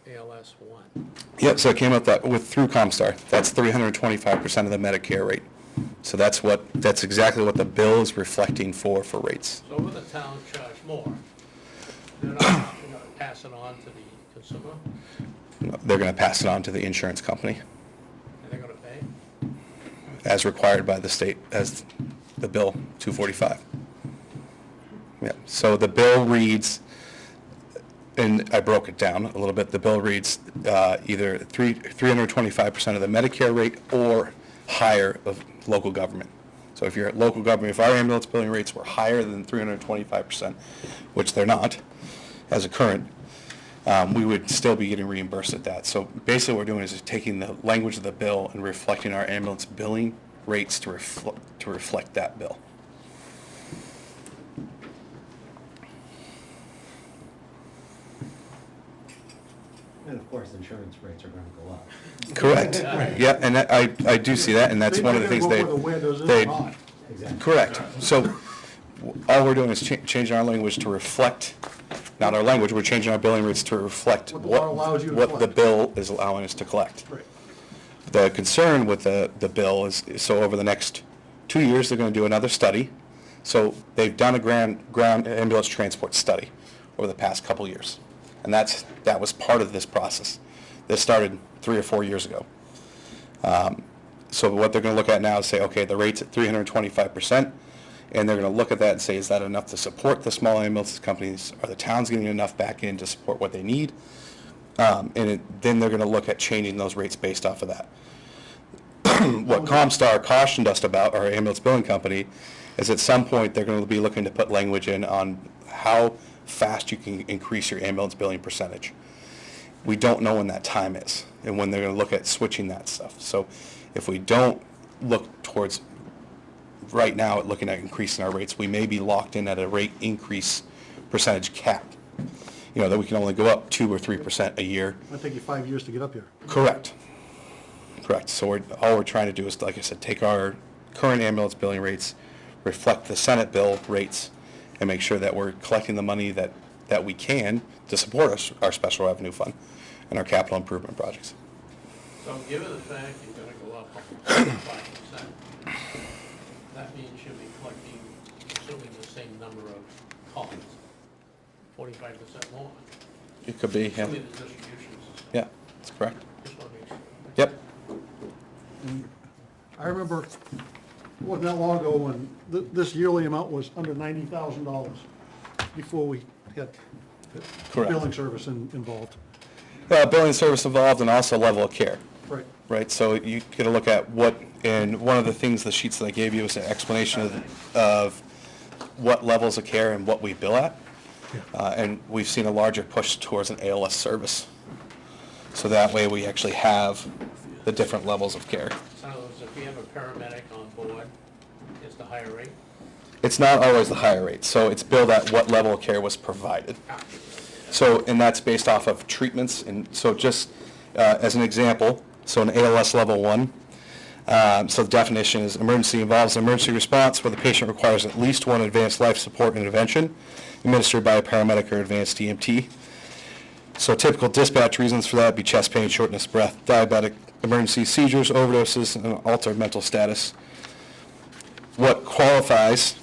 ALS 1? Yep, so it came up through Comstar. That's 325% of the Medicare rate. So that's exactly what the bill is reflecting for rates. So will the town charge more? They're not gonna pass it on to the consumer, They're going to pass it on to the insurance company and they're gonna pay? as required by the state, as the bill 245. Yeah, so the bill reads, and I broke it down a little bit, the bill reads either 325% of the Medicare rate or higher of local government. So if you're at local government, if our ambulance billing rates were higher than 325%, which they're not as a current, we would still be getting reimbursed at that. So basically what we're doing is just taking the language of the bill and reflecting our ambulance billing rates to reflect that bill. And of course, insurance rates are gonna go up. Correct. Yeah, and I do see that, and that's one of the things They're gonna go where the windows they, is not. Exactly. correct. So all we're doing is changing our language to reflect, not our language, we're changing our billing rates to reflect What the law allows you to what the collect. bill is allowing us to collect. Right. The concern with the bill is, so over the next 2 years, they're gonna do another study. So they've done a ground ambulance transport study over the past couple years. And that was part of this process. This started 3 or 4 years ago. So what they're gonna look at now is say, okay, the rate's at 325%, and they're gonna look at that and say, is that enough to support the small ambulance companies? Are the towns getting enough back in to support what they need? Then they're gonna look at changing those rates based off of that. What Comstar cautioned us about, our ambulance billing company, is at some point they're gonna be looking to put language in on how fast you can increase your ambulance billing percentage. We don't know when that time is, and when they're gonna look at switching that stuff. So if we don't look towards, right now, at looking at increasing our rates, we may be locked in at a rate increase percentage cap. You know, that we can only go up 2 or 3% a year. It'll take you 5 years to get up here. Correct. Correct. So all we're trying to do is, like I said, take our current ambulance billing rates, reflect the Senate bill rates, and make sure that we're collecting the money that we can to support our special revenue fund and our capital improvement projects. So given the fact you're gonna go up almost 5%, that means you'll be collecting, assuming the same number of calls, 45% more. It could be, yeah. Assuming the distribution system. Yeah, that's correct. Just wanna make sure. Yep. I remember, it wasn't that long ago when this yearly amount was under $90,000 before we had Correct. billing service involved. Billing service involved and also level of care. Right. Right, so you gotta look at and one of the things, the sheets that I gave you was an explanation of what levels of care and what we bill at. And we've seen a larger push towards an ALS service. So that way we actually have the different levels of care. So in other words, if you have a paramedic on board, it's the higher rate? It's not always the higher rate, so it's billed at what level of care was provided. So, and that's based off of treatments, and so just as an example, so an ALS level 1, So the definition is emergency involves an emergency response where the patient requires at least one advanced life support intervention administered by a paramedic or advanced EMT. So typical dispatch reasons for that would be chest pain, shortness of breath, diabetic emergency seizures, overdoses, and altered mental status. What qualifies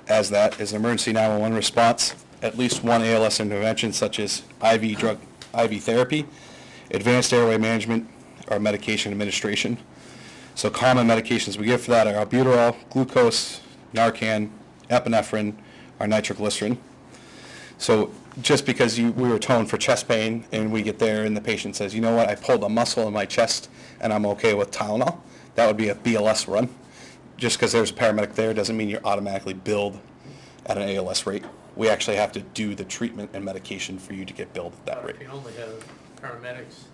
as that is emergency 911 response, at least one ALS intervention such as IV therapy, advanced airway management, or medication administration. So common medications we give for that are albuterol, glucose, Narcan, epinephrine, or nitroglycerin. So just because we were toned for chest pain and we get there and the patient says, you know what, I pulled a muscle in my chest and I'm okay with Tylenol, that would be a BLS run. Just because there's a paramedic there doesn't mean you're automatically billed at an ALS rate. We actually have to do the treatment and medication for you to get billed at that But rate. if you only have paramedics,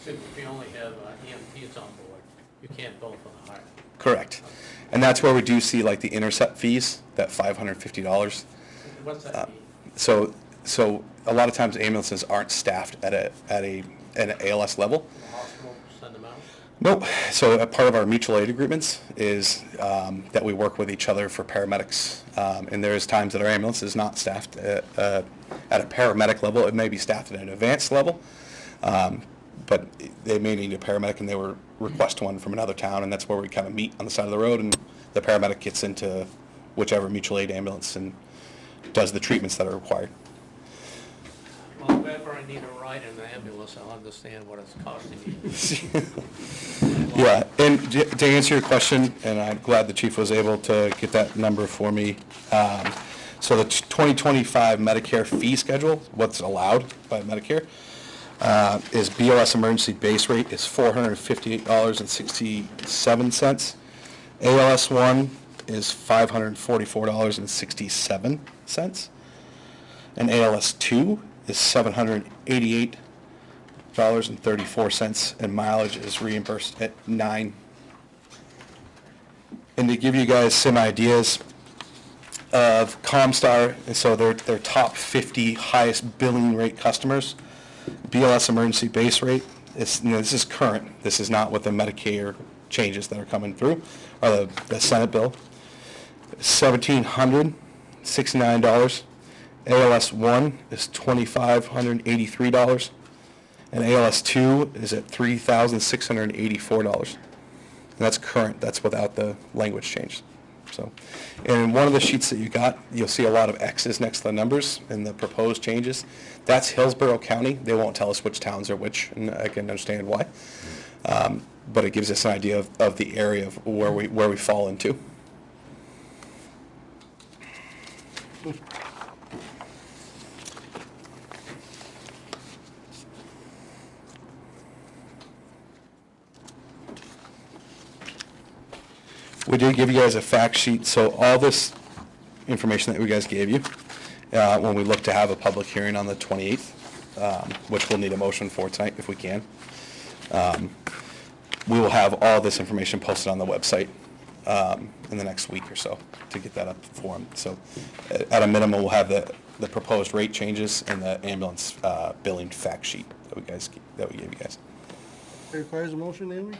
so if you only have EMTs on board, you can't bill for the heart. Correct. And that's where we do see like the intercept fees, that $550. What's that mean? So a lot of times ambulances aren't staffed at an ALS level. The hospital send them out? Nope. So a part of our mutual aid agreements is that we work with each other for paramedics. And there is times that our ambulance is not staffed at a paramedic level. It may be staffed at an advanced level. But they may need a paramedic and they will request one from another town, and that's where we kind of meet on the side of the road, and the paramedic gets into whichever mutual aid ambulance and does the treatments that are required. Well, if ever I need a ride in an ambulance, I'll understand what it's costing me. Yeah, and to answer your question, and I'm glad the chief was able to get that number for me. So the 2025 Medicare fee schedule, what's allowed by Medicare, is BLS emergency base rate is $458.67. ALS 1 is $544.67. And ALS 2 is $788.34, and mileage is reimbursed at 9. And to give you guys some ideas of Comstar, so their top 50 highest billing rate customers, BLS emergency base rate, this is current, this is not what the Medicare changes that are coming through, or the Senate bill, $1,769. ALS 1 is $2,583, and ALS 2 is at $3,684. And that's current, that's without the language change. So, and in one of the sheets that you got, you'll see a lot of X's next to the numbers and the proposed changes. That's Hillsborough County. They won't tell us which towns are which, and I can understand why. But it gives us an idea of the area of where we fall into. We did give you guys a fact sheet, so all this information that we guys gave you, when we look to have a public hearing on the 28th, which we'll need a motion for tonight if we can, we will have all this information posted on the website in the next week or so to get that up for them. So at a minimum, we'll have the proposed rate changes and the ambulance billing fact sheet that we gave you guys. It requires a motion, Amy?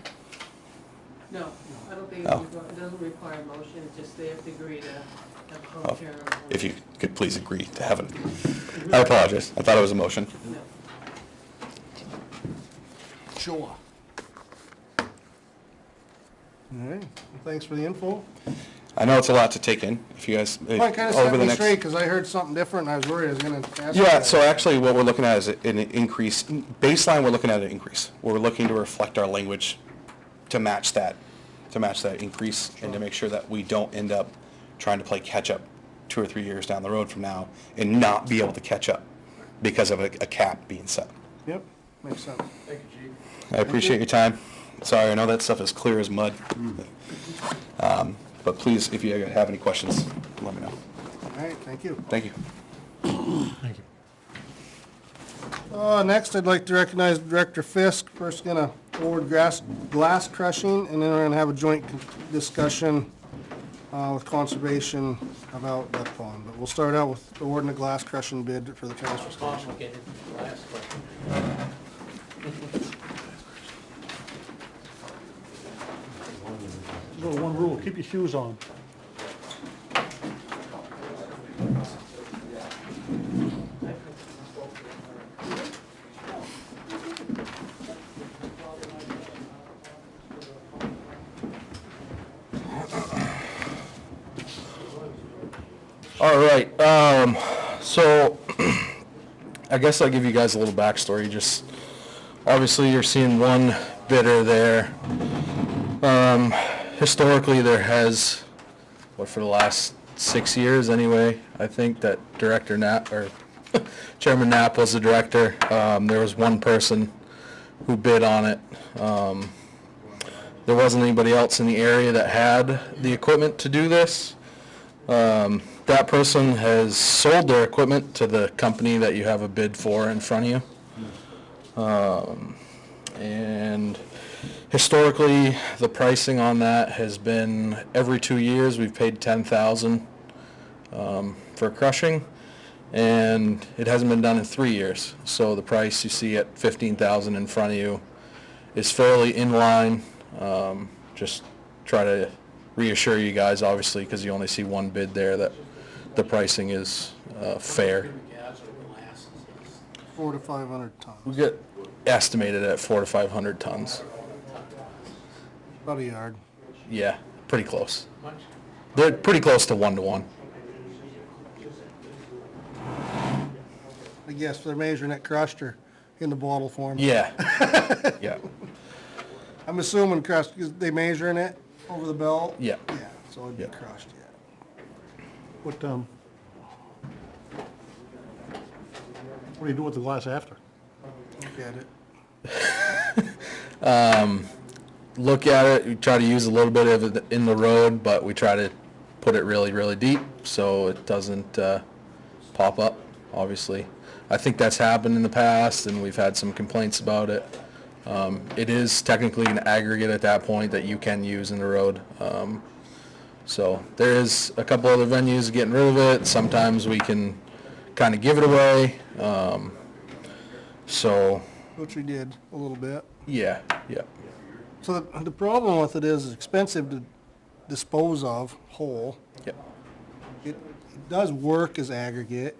No, I don't think Oh. it doesn't require a motion, it's just they have to agree to have a Oh, public hearing. if you could please agree to have it. I apologize. I thought it was a motion. No. Sure. All right, well, thanks for the info. I know it's a lot to take in. If you guys, Well, kind of set me straight, because I heard something different, and I was worried I was gonna ask you Yeah, that. so actually what we're looking at is an increase, baseline, we're looking at an increase. We're looking to reflect our language to match that increase and to make sure that we don't end up trying to play catch up 2 or 3 years down the road from now and not be able to catch up because of a cap being set. Yep, makes sense. Thank you, Chief. I appreciate your time. Sorry, I know that stuff is clear as mud. But please, if you have any questions, let me know. All right, thank you. Thank you. Thank you. Next, I'd like to recognize Director Fisk. First, gonna forward glass crushing, and then we're gonna have a joint discussion with conservation about that pond. But we'll start out with awarding the glass crushing bid for the transfer station. Complicated, last question. Keep your shoes on. All right, so I guess I'll give you guys a little backstory. Just obviously you're seeing one bidder there. Historically, there has, for the last 6 years anyway, I think that Director Knapp, or Chairman Knapp was the director. There was one person who bid on it. There wasn't anybody else in the area that had the equipment to do this. That person has sold their equipment to the company that you have a bid for in front of you. And historically, the pricing on that has been every 2 years, we've paid $10,000 for crushing, and it hasn't been done in 3 years. So the price you see at $15,000 in front of you is fairly in line. Just try to reassure you guys, obviously, because you only see one bid there, that the pricing is fair. 400 to 500 tons, We get estimated at 400 to 500 tons. about a yard. Yeah, pretty close. They're pretty close to 1 to 1. I guess they're measuring it crushed or in the bottle form. Yeah. Yeah. I'm assuming crushed, because they measuring it over the belt? Yeah. Yeah, so it'd be Yeah. crushed, yeah. What do you do with the glass after? Look at it. Look at it, we try to use a little bit of it in the road, but we try to put it really, really deep so it doesn't pop up, obviously. I think that's happened in the past, and we've had some complaints about it. It is technically an aggregate at that point that you can use in the road. So there is a couple other venues getting rid of it. Sometimes we can kind of give it away. So, Which we did a little bit. yeah, yeah. So the problem with it is it's expensive to dispose of whole. Yep. It does work as aggregate.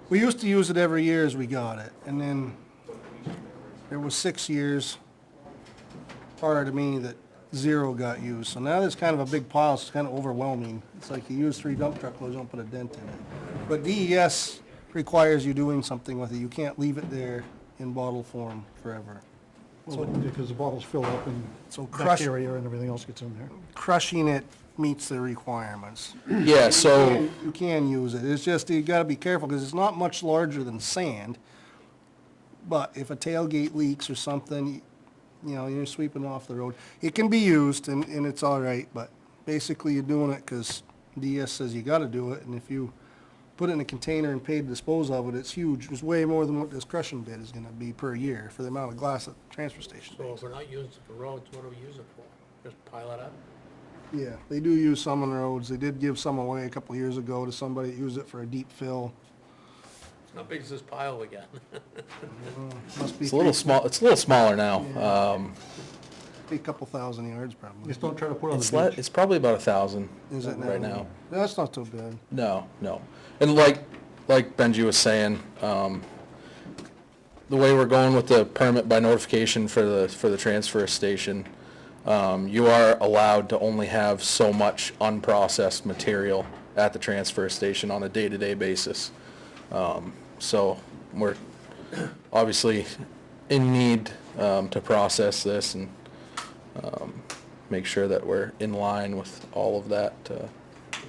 We used to use it every year as we got it, and then there was 6 years prior to me that 0 got used. So now there's kind of a big pile, so it's kind of overwhelming. It's like you use 3 dump truck loads, don't put a dent in it. But DES requires you doing something with it. You can't leave it there in bottle form forever. Well, because the bottles fill up and So crush, bacteria and everything else gets in there. crushing it meets the requirements. Yeah, so, You can use it, it's just, you gotta be careful, because it's not much larger than sand. But if a tailgate leaks or something, you know, you're sweeping off the road, it can be used and it's all right, but basically you're doing it because DS says you gotta do it, and if you put it in a container and pay to dispose of it, it's huge. It's way more than what this crushing bid is gonna be per year for the amount of glass at the transfer station. So if we're not using it for roads, what do we use it for? Just pile it up? Yeah, they do use some on the roads. They did give some away a couple of years ago to somebody that used it for a deep fill. How big is this pile we got? Must be it's a little small, it's a little smaller now. a couple thousand yards probably. Just don't try to put it on It's the beach. it's probably about 1,000 Is it right now. That's not too bad. No, no. And like Benji was saying, the way we're going with the permit by notification for the transfer station, you are allowed to only have so much unprocessed material at the transfer station on a day-to-day basis. So we're obviously in need to process this and make sure that we're in line with all of that.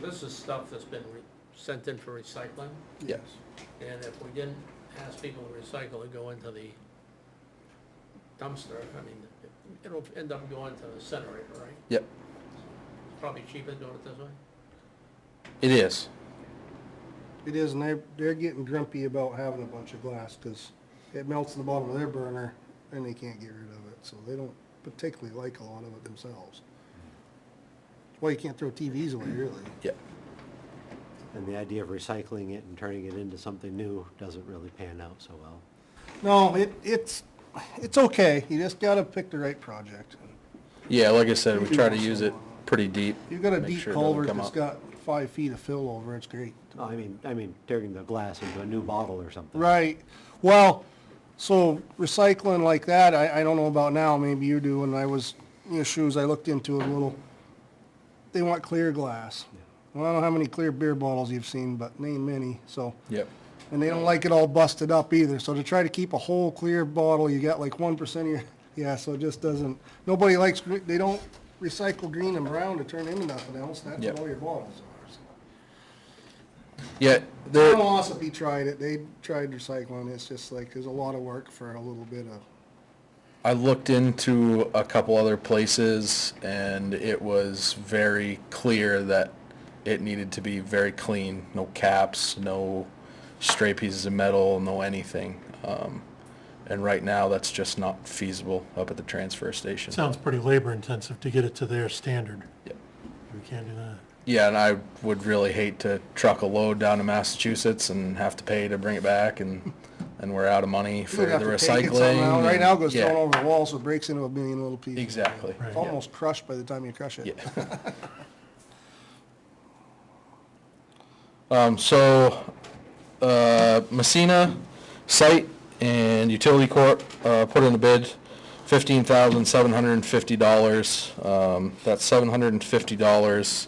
This is stuff that's been sent in for recycling, Yes. and if we didn't ask people to recycle, it go into the dumpster, I mean, it'll end up going to the incinerator, right? Yep, Probably cheaper doing it this way? it is. It is, and they're getting grumpy about having a bunch of glass, because it melts in the bottom of their burner, and they can't get rid of it, so they don't particularly like a lot of it themselves. That's why you can't throw TVs away, really. Yep. And the idea of recycling it and turning it into something new doesn't really pan out so well. No, it's okay, you just gotta pick the right project. Yeah, like I said, we try to use it pretty deep. You got a make deep sure it doesn't culvert come that's up. got 5 feet of fill over, it's great. No, I mean turning the glass into a new bottle or something. Right, well, so recycling like that, I don't know about now, maybe you do, and I was, in your shoes, I looked into it a little. They want clear glass. Well, I don't know how many clear beer bottles you've seen, but ain't many, so. Yep. And they don't like it all busted up either, so to try to keep a whole clear bottle, you got like 1% of your, yeah, so it just doesn't, nobody likes, they don't recycle green and brown to turn into nothing else, that's Yep. what all your bottles are. Yeah, there, Philosophy tried it, they tried recycling, it's just like, there's a lot of work for a little bit of, I looked into a couple other places, and it was very clear that it needed to be very clean. No caps, no stray pieces of metal, no anything. And right now, that's just not feasible up at the transfer station. Sounds pretty labor intensive to get it to their standard. Yep. We can't do that. Yeah, and I would really hate to truck a load down to Massachusetts and have to pay to bring it back, and we're out of money for you the have to take it recycling. somehow. Right now it goes Yeah, thrown over the wall, so it breaks into a million little pieces. exactly. Right. It's almost crushed by the time you crush it. Yeah. Messina Site and Utility Corp. Put in a bid, $15,750. That $750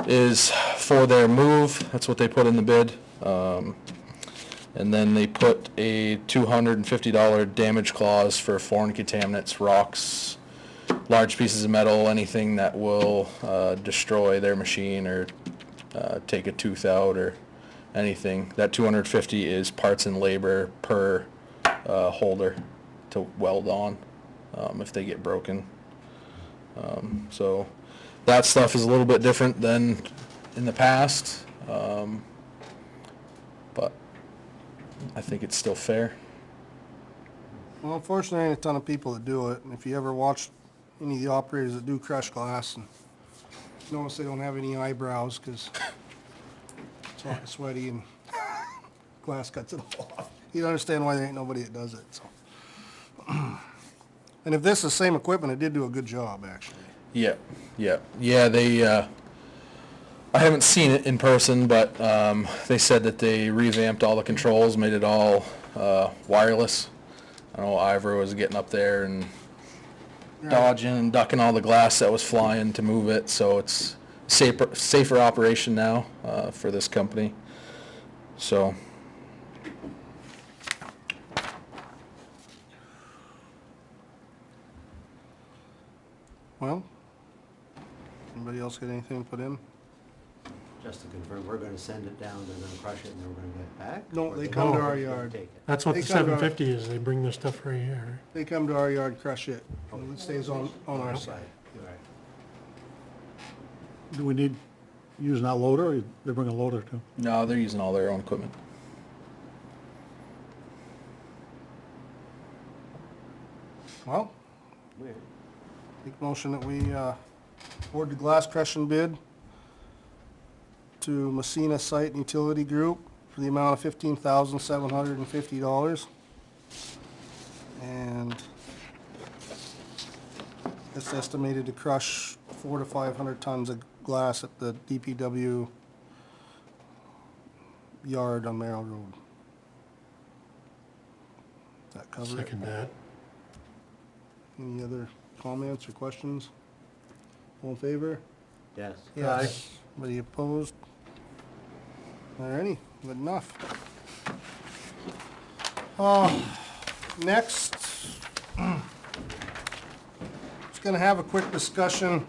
is for their move. That's what they put in the bid. And then they put a $250 damage clause for foreign contaminants, rocks, large pieces of metal, anything that will destroy their machine or take a tooth out or anything. That $250 is parts and labor per holder to weld on if they get broken. So that stuff is a little bit different than in the past, but I think it's still fair. Well, unfortunately, there ain't a ton of people that do it, and if you ever watch any of the operators that do crushed glass, and notice they don't have any eyebrows, because it's all sweaty and glass cuts it all off. You understand why there ain't nobody that does it, so. And if this is the same equipment, it did do a good job, actually. Yeah, they, I haven't seen it in person, but they said that they revamped all the controls, made it all wireless. I know Ivor was getting up there and dodging and ducking all the glass that was flying to move it, so it's safer operation now for this company. So. Well, anybody else got anything to put in? Just to confirm, we're gonna send it down, they're gonna crush it, and then we're gonna get it back? No, Or they they're come to gonna our take yard. it? That's what They the come to our- 750 is, they bring their stuff right here. They come to our yard, crush it, and it stays on our Okay, side. all right. Do we need, using that loader, or they bring a loader too? No, they're using all their own equipment. Well, Weird. make motion that we award the glass crushing bid to Messina Site and Utility Group for the amount of $15,750. And it's estimated to crush 400 to 500 tons of glass at the DPW yard on Merrill Road. That cover it? Second that. Any other comments or questions? All in favor? Yes. Yes. Anybody opposed? Alrighty, good enough. Next, just gonna have a quick discussion,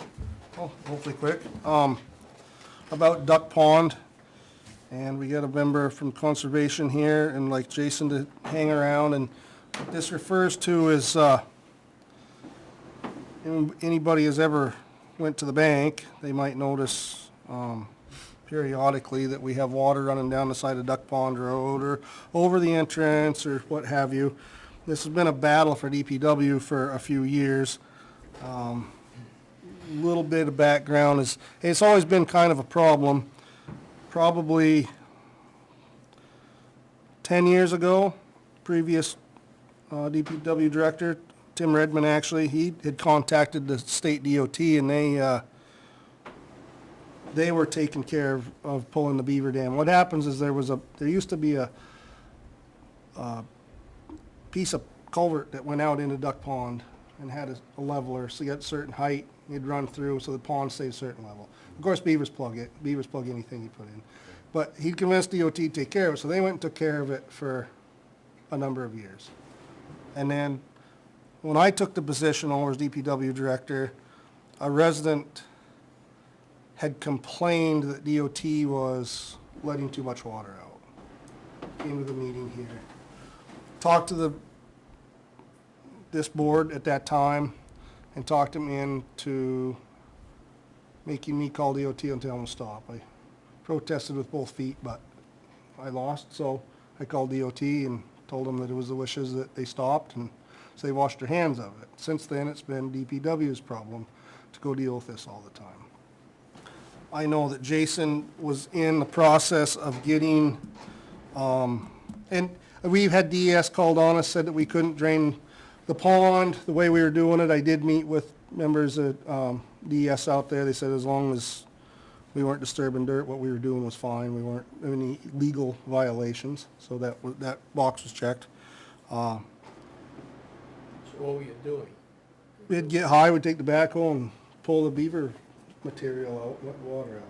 hopefully quick, about Duck Pond. And we got a member from Conservation here and like Jason to hang around, and what this refers to is, anybody has ever went to the bank, they might notice periodically that we have water running down the side of Duck Pond Road or over the entrance or what have you. This has been a battle for DPW for a few years. Little bit of background is, it's always been kind of a problem. Probably 10 years ago, previous DPW director Tim Redmond actually, he had contacted the state DOT and they were taking care of pulling the beaver dam. What happens is there used to be a piece of culvert that went out into Duck Pond and had a leveler, so you got a certain height, you'd run through so the pond stayed a certain level. Of course, beavers plug anything you put in. But he convinced DOT to take care of it, so they went and took care of it for a number of years. And then, when I took the position over as DPW director, a resident had complained that DOT was letting too much water out. Came to the meeting here. Talked to this board at that time and talked him into making me call DOT and tell him to stop. I protested with both feet, but I lost, so I called DOT and told them that it was the wishes that they stopped, and so they washed their hands of it. Since then, it's been DPW's problem to go deal with this all the time. I know that Jason was in the process of getting, and we've had DES called on us, said that we couldn't drain the pond the way we were doing it. I did meet with members of DES out there. They said as long as we weren't disturbing dirt, what we were doing was fine. We weren't any legal violations, so that box was checked. So what were you doing? We'd get high, we'd take the backhoe and pull the beaver material out, let water out.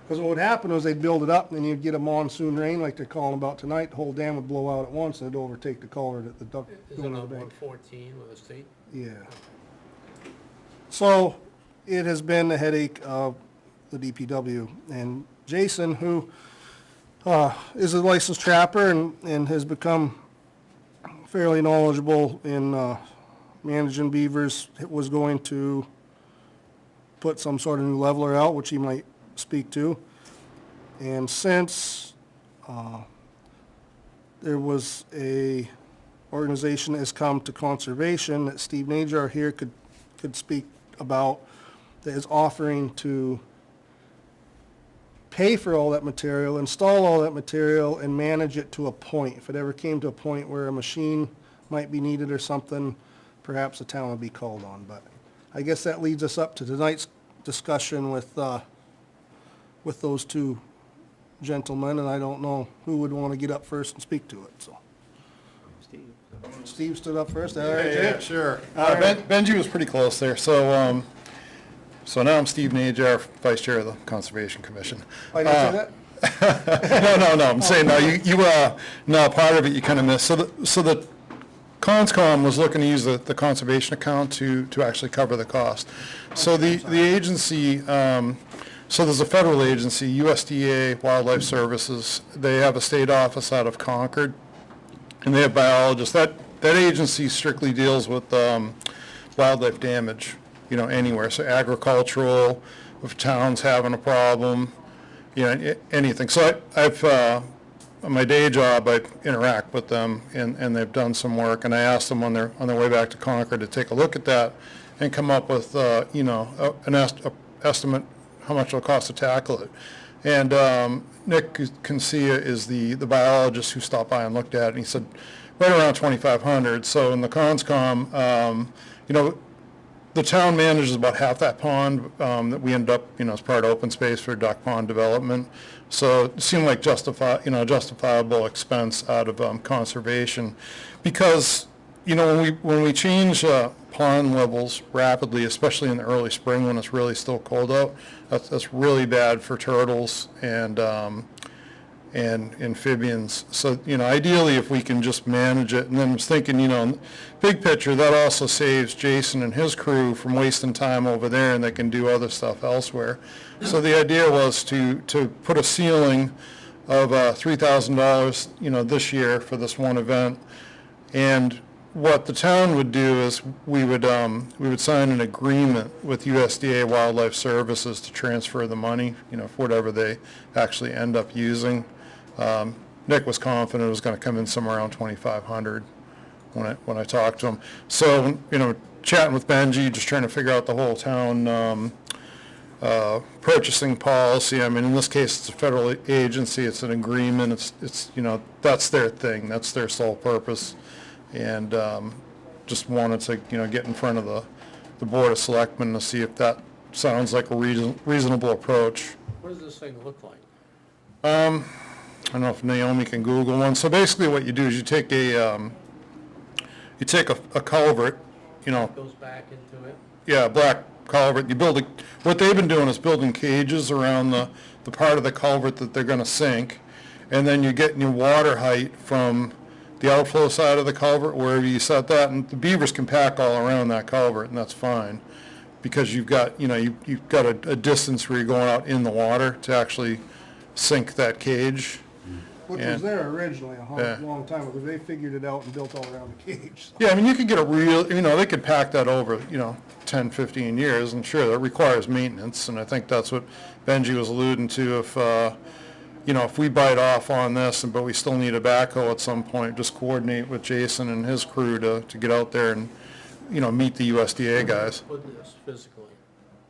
Because what would happen was they'd build it up, and then you'd get a monsoon rain like they're calling about tonight. The whole dam would blow out at once, and it'd overtake the culvert at the duck. Is it going on to the bank. 114 with the state? Yeah. So it has been the headache of the DPW. And Jason, who is a licensed trapper and has become fairly knowledgeable in managing beavers, was going to put some sort of new leveler out, which he might speak to. And since there was a organization that has come to conservation that Steve Najar here could speak about, that is offering to pay for all that material, install all that material, and manage it to a point. If it ever came to a point where a machine might be needed or something, perhaps the town would be called on. But I guess that leads us up to tonight's discussion with those two gentlemen, and I don't know who would want to get up first and speak to it, so. Steve stood up first, all right, Jay? Yeah, sure. Benji was pretty close there, so, so now I'm Steve Najar, Vice Chair of the Conservation Commission. I didn't say that? No, I'm saying, no, part of it you kind of missed. So the Conscom was looking to use the conservation account to actually cover the cost. So the agency, so there's a federal agency, USDA Wildlife Services. They have a state office out of Concord, and they have biologists. That agency strictly deals with wildlife damage, anywhere. So agricultural, if towns having a problem, anything. So I've on my day job, I interact with them, and they've done some work. And I asked them on their way back to Concord to take a look at that and come up with an estimate how much it'll cost to tackle it. And Nick Consia is the biologist who stopped by and looked at it, and he said right around $2,500. So in the Conscom, the town manages about half that pond that we end up, as part of open space for duck pond development. So it seemed like justifiable expense out of conservation, because when we change pond levels rapidly, especially in the early spring when it's really still cold out, that's really bad for turtles and amphibians. So, ideally if we can just manage it, and then I was thinking, big picture, that also saves Jason and his crew from wasting time over there, and they can do other stuff elsewhere. So the idea was to put a ceiling of $3,000, this year for this one event. And what the town would do is we would sign an agreement with USDA Wildlife Services to transfer the money, for whatever they actually end up using. Nick was confident it was going to come in somewhere around $2,500 when I talked to him. So, chatting with Benji, just trying to figure out the whole town purchasing policy. I mean, in this case, it's a federal agency. It's an agreement. It's that's their thing. That's their sole purpose. And just wanted to, get in front of the Board of Selectmen to see if that sounds like a reasonable approach. What does this thing look like? I don't know if Naomi can Google one. So basically what you do is you take a culvert, It goes back into it? yeah, black culvert, what they've been doing is building cages around the part of the culvert that they're gonna sink, and then you're getting your water height from the outflow side of the culvert, wherever you set that, and the beavers can pack all around that culvert, and that's fine, because you've got, you've got a distance where you're going out in the water to actually sink that cage. Which Yeah. was there originally Yeah. long time ago. They figured it out and built all around the cage. So. Yeah, I mean, you could get a real, they could pack that over, 10, 15 years, and sure, that requires maintenance, and I think that's what Benji was alluding to. If we bite off on this, but we still need a backhoe at some point, just coordinate with Jason and his crew to get out there and, meet the USDA guys. Put this physically,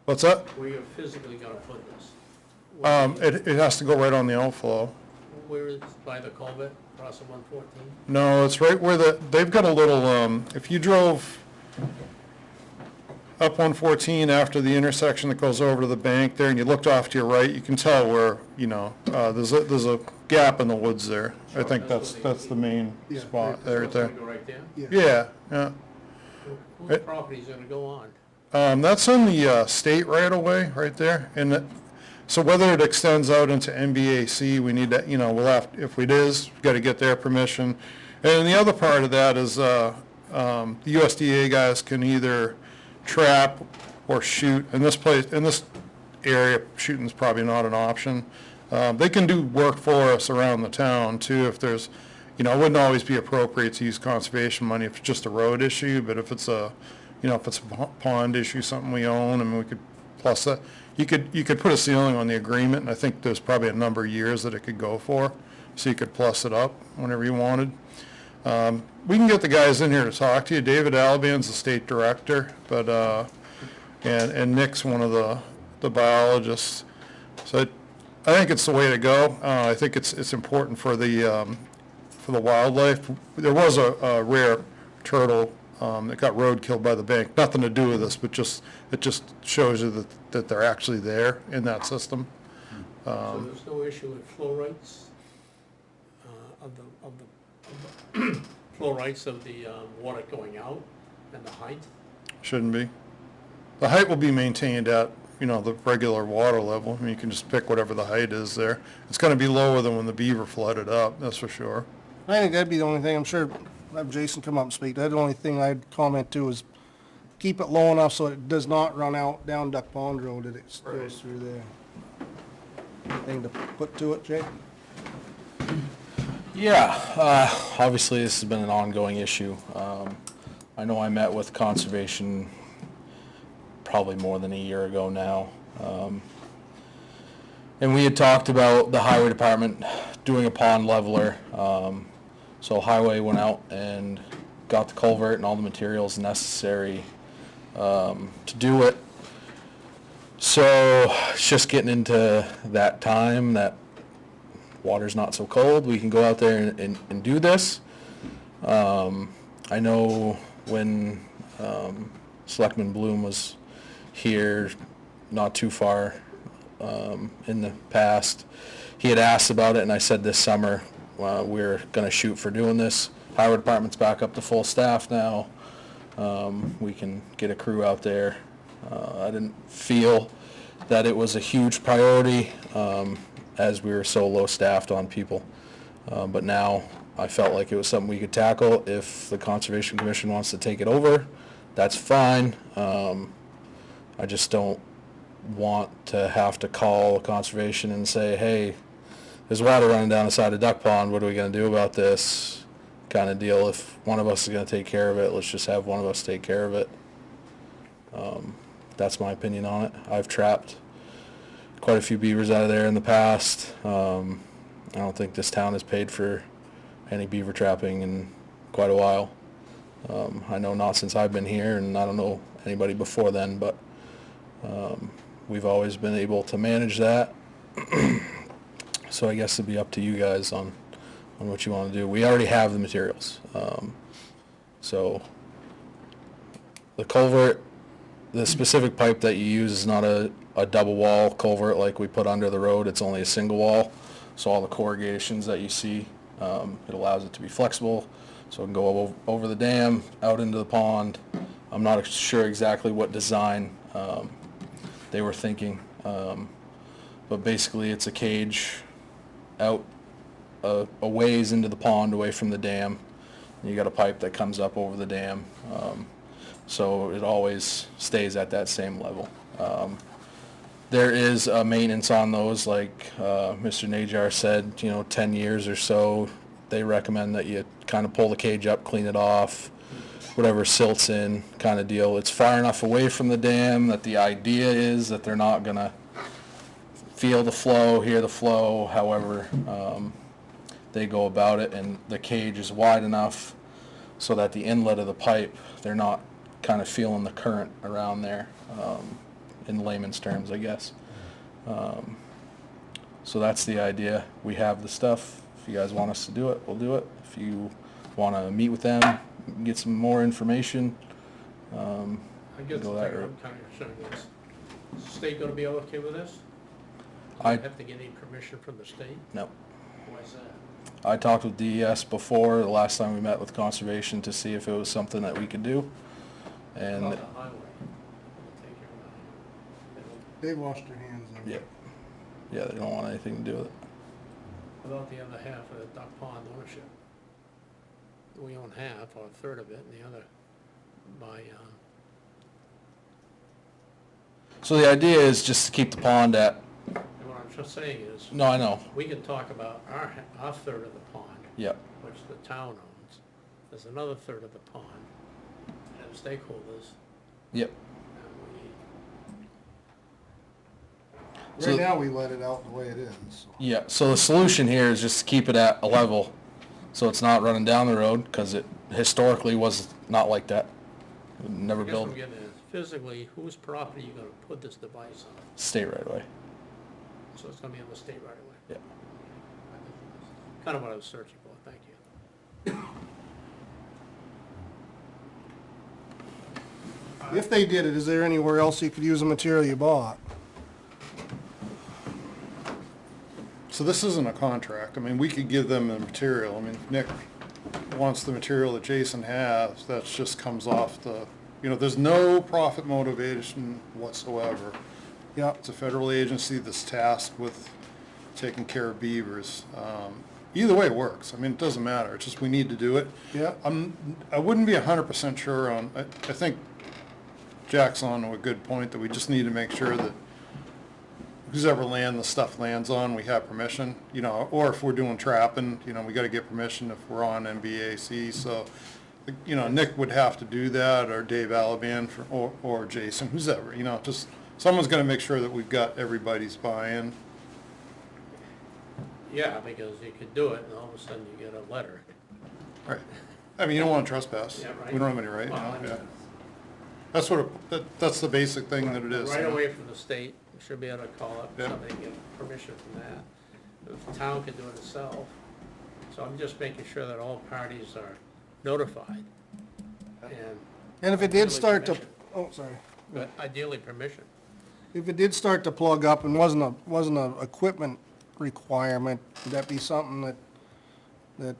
What's that? where you're physically gonna put this? It has to go right on the outflow. Where is, by the culvert, across of 114? No, it's right where they've got a little, if you drove up 114 after the intersection that goes over to the bank there, and you looked off to your right, you can tell where, there's a gap in the woods there. I think that's the main spot there, right It's gonna there. go right there? Yeah. Whose property's gonna go on? That's in the state right away, right there, and so whether it extends out into MBAC, we need to, we'll have, if it is, we've got to get their permission. And the other part of that is, the USDA guys can either trap or shoot. In this area, shooting's probably not an option. They can do work for us around the town too, if there's, it wouldn't always be appropriate to use conservation money if it's just a road issue, but if it's a pond issue, something we own, we could plus that. You could put a ceiling on the agreement, and I think there's probably a number of years that it could go for, so you could plus it up whenever you wanted. We can get the guys in here to talk to you. David Alban's the state director, but and Nick's one of the biologists. So I think it's the way to go. I think it's important for the wildlife. There was a rare turtle that got roadkill by the bank. Nothing to do with this, but it just shows you that they're actually there in that system. So there's no issue with flow rates of the flow rates of the water going out and the height? Shouldn't be. The height will be maintained at, the regular water level. You can just pick whatever the height is there. It's gonna be lower than when the beaver flooded up, that's for sure. I think that'd be the only thing. I'm sure. Have Jason come up and speak. That's the only thing I'd comment to is keep it low enough so it does not run out down Duck Pond Road that it goes through there. Anything to put to it, Jay? Yeah, obviously this has been an ongoing issue. I know I met with Conservation probably more than a year ago now. And we had talked about the Highway Department doing a pond leveler. So Highway went out and got the culvert and all the materials necessary to do it. So it's just getting into that time that water's not so cold. We can go out there and do this. I know when Selectman Bloom was here not too far in the past, he had asked about it, and I said this summer we're going to shoot for doing this. Highway Department's back up to full staff now. We can get a crew out there. I didn't feel that it was a huge priority as we were so low staffed on people. But now I felt like it was something we could tackle. If the Conservation Commission wants to take it over, that's fine. I just don't want to have to call Conservation and say, hey, there's water running down the side of Duck Pond, what are we going to do about this kind of deal. If one of us is going to take care of it, let's just have one of us take care of it. That's my opinion on it. I've trapped quite a few beavers out of there in the past. I don't think this town has paid for any beaver trapping in quite a while. I know not since I've been here, and I don't know anybody before then, but we've always been able to manage that. So I guess it'd be up to you guys on what you want to do. We already have the materials. So the culvert, the specific pipe that you use is not a double wall culvert like we put under the road. It's only a single wall. So all the corrugations that you see, it allows it to be flexible. So it can go over the dam, out into the pond. I'm not sure exactly what design they were thinking. But basically it's a cage out a ways into the pond away from the dam. And you got a pipe that comes up over the dam. So it always stays at that same level. There is maintenance on those, like Mr. Najar said, 10 years or so. They recommend that you kind of pull the cage up, clean it off, whatever silts in kind of deal. It's far enough away from the dam that the idea is that they're not going to feel the flow, hear the flow, however they go about it. And the cage is wide enough so that the inlet of the pipe, they're not kind of feeling the current around there, in layman's terms, I guess. So that's the idea. We have the stuff. If you guys want us to do it, we'll do it. If you want to meet with them, get some more information, I guess the go thing that route. I'm kind of concerned is the state gonna be okay with this? I Have to get any permission from the state? no. Why is that? I talked with DES before, the last time we met with Conservation, to see if it was something that we could do. And, About the highway. They'll take care of that. They washed their hands of yeah, it. yeah, they don't want anything to do with it. About the other half of the duck pond ownership. We own half or a third of it and the other by, So the idea is just to keep the pond at, and what I'm just saying is, no, I know, we can talk about our third of the pond, yeah. which the town owns. There's another third of the pond, and stakeholders, Yep. and So- Right now, we let it out the way it is, so. Yeah, so the solution here is just to keep it at a level, so it's not running down the road, because it historically was not like that. Never I guess what I'm built getting at is physically, whose property you gonna put this device on? state right away. So it's gonna be on the state right away. Yeah. Kind of what I was searching for, thank you. If they did it, is there anywhere else you could use the material you bought? So this isn't a contract. I mean, we could give them the material. I mean, if Nick wants the material that Jason has, that just comes off the, there's no profit motivation whatsoever. Yep. It's a federal agency that's tasked with taking care of beavers. Either way it works. I mean, it doesn't matter. It's just we need to do it. Yeah. I wouldn't be 100% sure on, I think Jack's on to a good point that we just need to make sure that whoever land the stuff lands on, we have permission, or if we're doing trapping, we gotta get permission if we're on MBAC, so, Nick would have to do that, or Dave Alaban, or Jason, who's ever, just, someone's gonna make sure that we've got everybody's buy-in. Yeah, because you could do it and all of a sudden you get a letter. Right. I mean, you don't want to trespass. Yeah, right. We don't have any right, Well, I mean, yeah. That's that's the basic thing that it is. Right away from the state, you should be able to call up Yeah. somebody and get permission from that. If the town can do it itself. So I'm just making sure that all parties are notified. And if it did start to, Permission. oh, sorry. But ideally permission. If it did start to plug up and wasn't a equipment requirement, would that be something that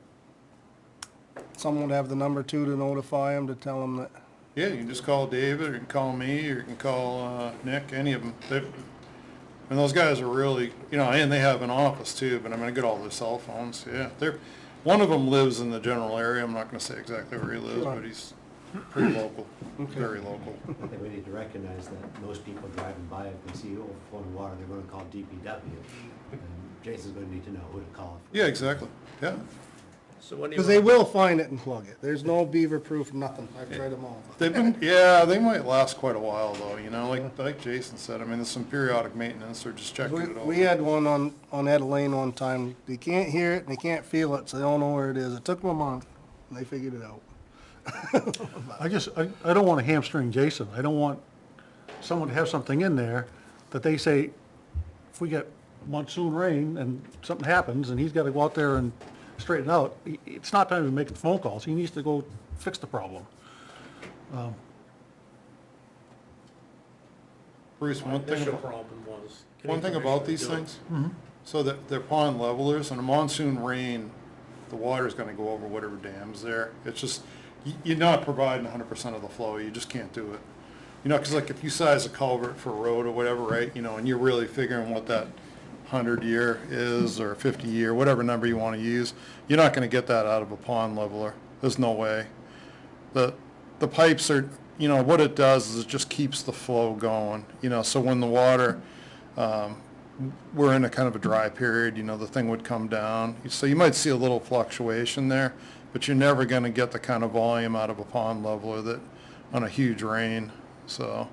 someone would have the number to notify them, to tell them that? Yeah, you can just call David, or you can call me, or you can call Nick, any of them. And those guys are really, and they have an office too, but I'm gonna get all their cell phones, yeah. One of them lives in the general area, I'm not gonna say exactly where he lives, but he's pretty local, very local. I think we need to recognize that most people driving by, if they see overflowing water, they're gonna call DPW. And Jason's gonna need to know who to call. Yeah, exactly, yeah. So when do you? Because they will find it and plug it. There's no beaver-proof nothing. I've tried them all. They've been, yeah, they might last quite a while though, like Jason said, I mean, there's some periodic maintenance, or just checking it over. We had one on Ed Lane one time. They can't hear it and they can't feel it, so they don't know where it is. It took them a month and they figured it out. I don't want to hamstring Jason. I don't want someone to have something in there that they say, if we get monsoon rain and something happens and he's got to go out there and straighten out, it's not time to make phone calls. He needs to go fix the problem. Bruce, My one thing initial about, problem was. one thing getting about permission these to do it. things, so that they're pond levelers, and a monsoon rain, the water's gonna go over whatever dam's there. It's just, you're not providing 100% of the flow, you just can't do it. You know, 'cause like if you size a culvert for a road or whatever, right, you know, and you're really figuring what that 100-year is, or 50-year, whatever number you wanna use, you're not gonna get that out of a pond leveler. There's no way. The pipes are, you know, what it does is it just keeps the flow going, you know, so when the water, we're in a kind of a dry period, you know, the thing would come down. So you might see a little fluctuation there, but you're never gonna get the kind of volume out of a pond leveler that, on a huge rain, so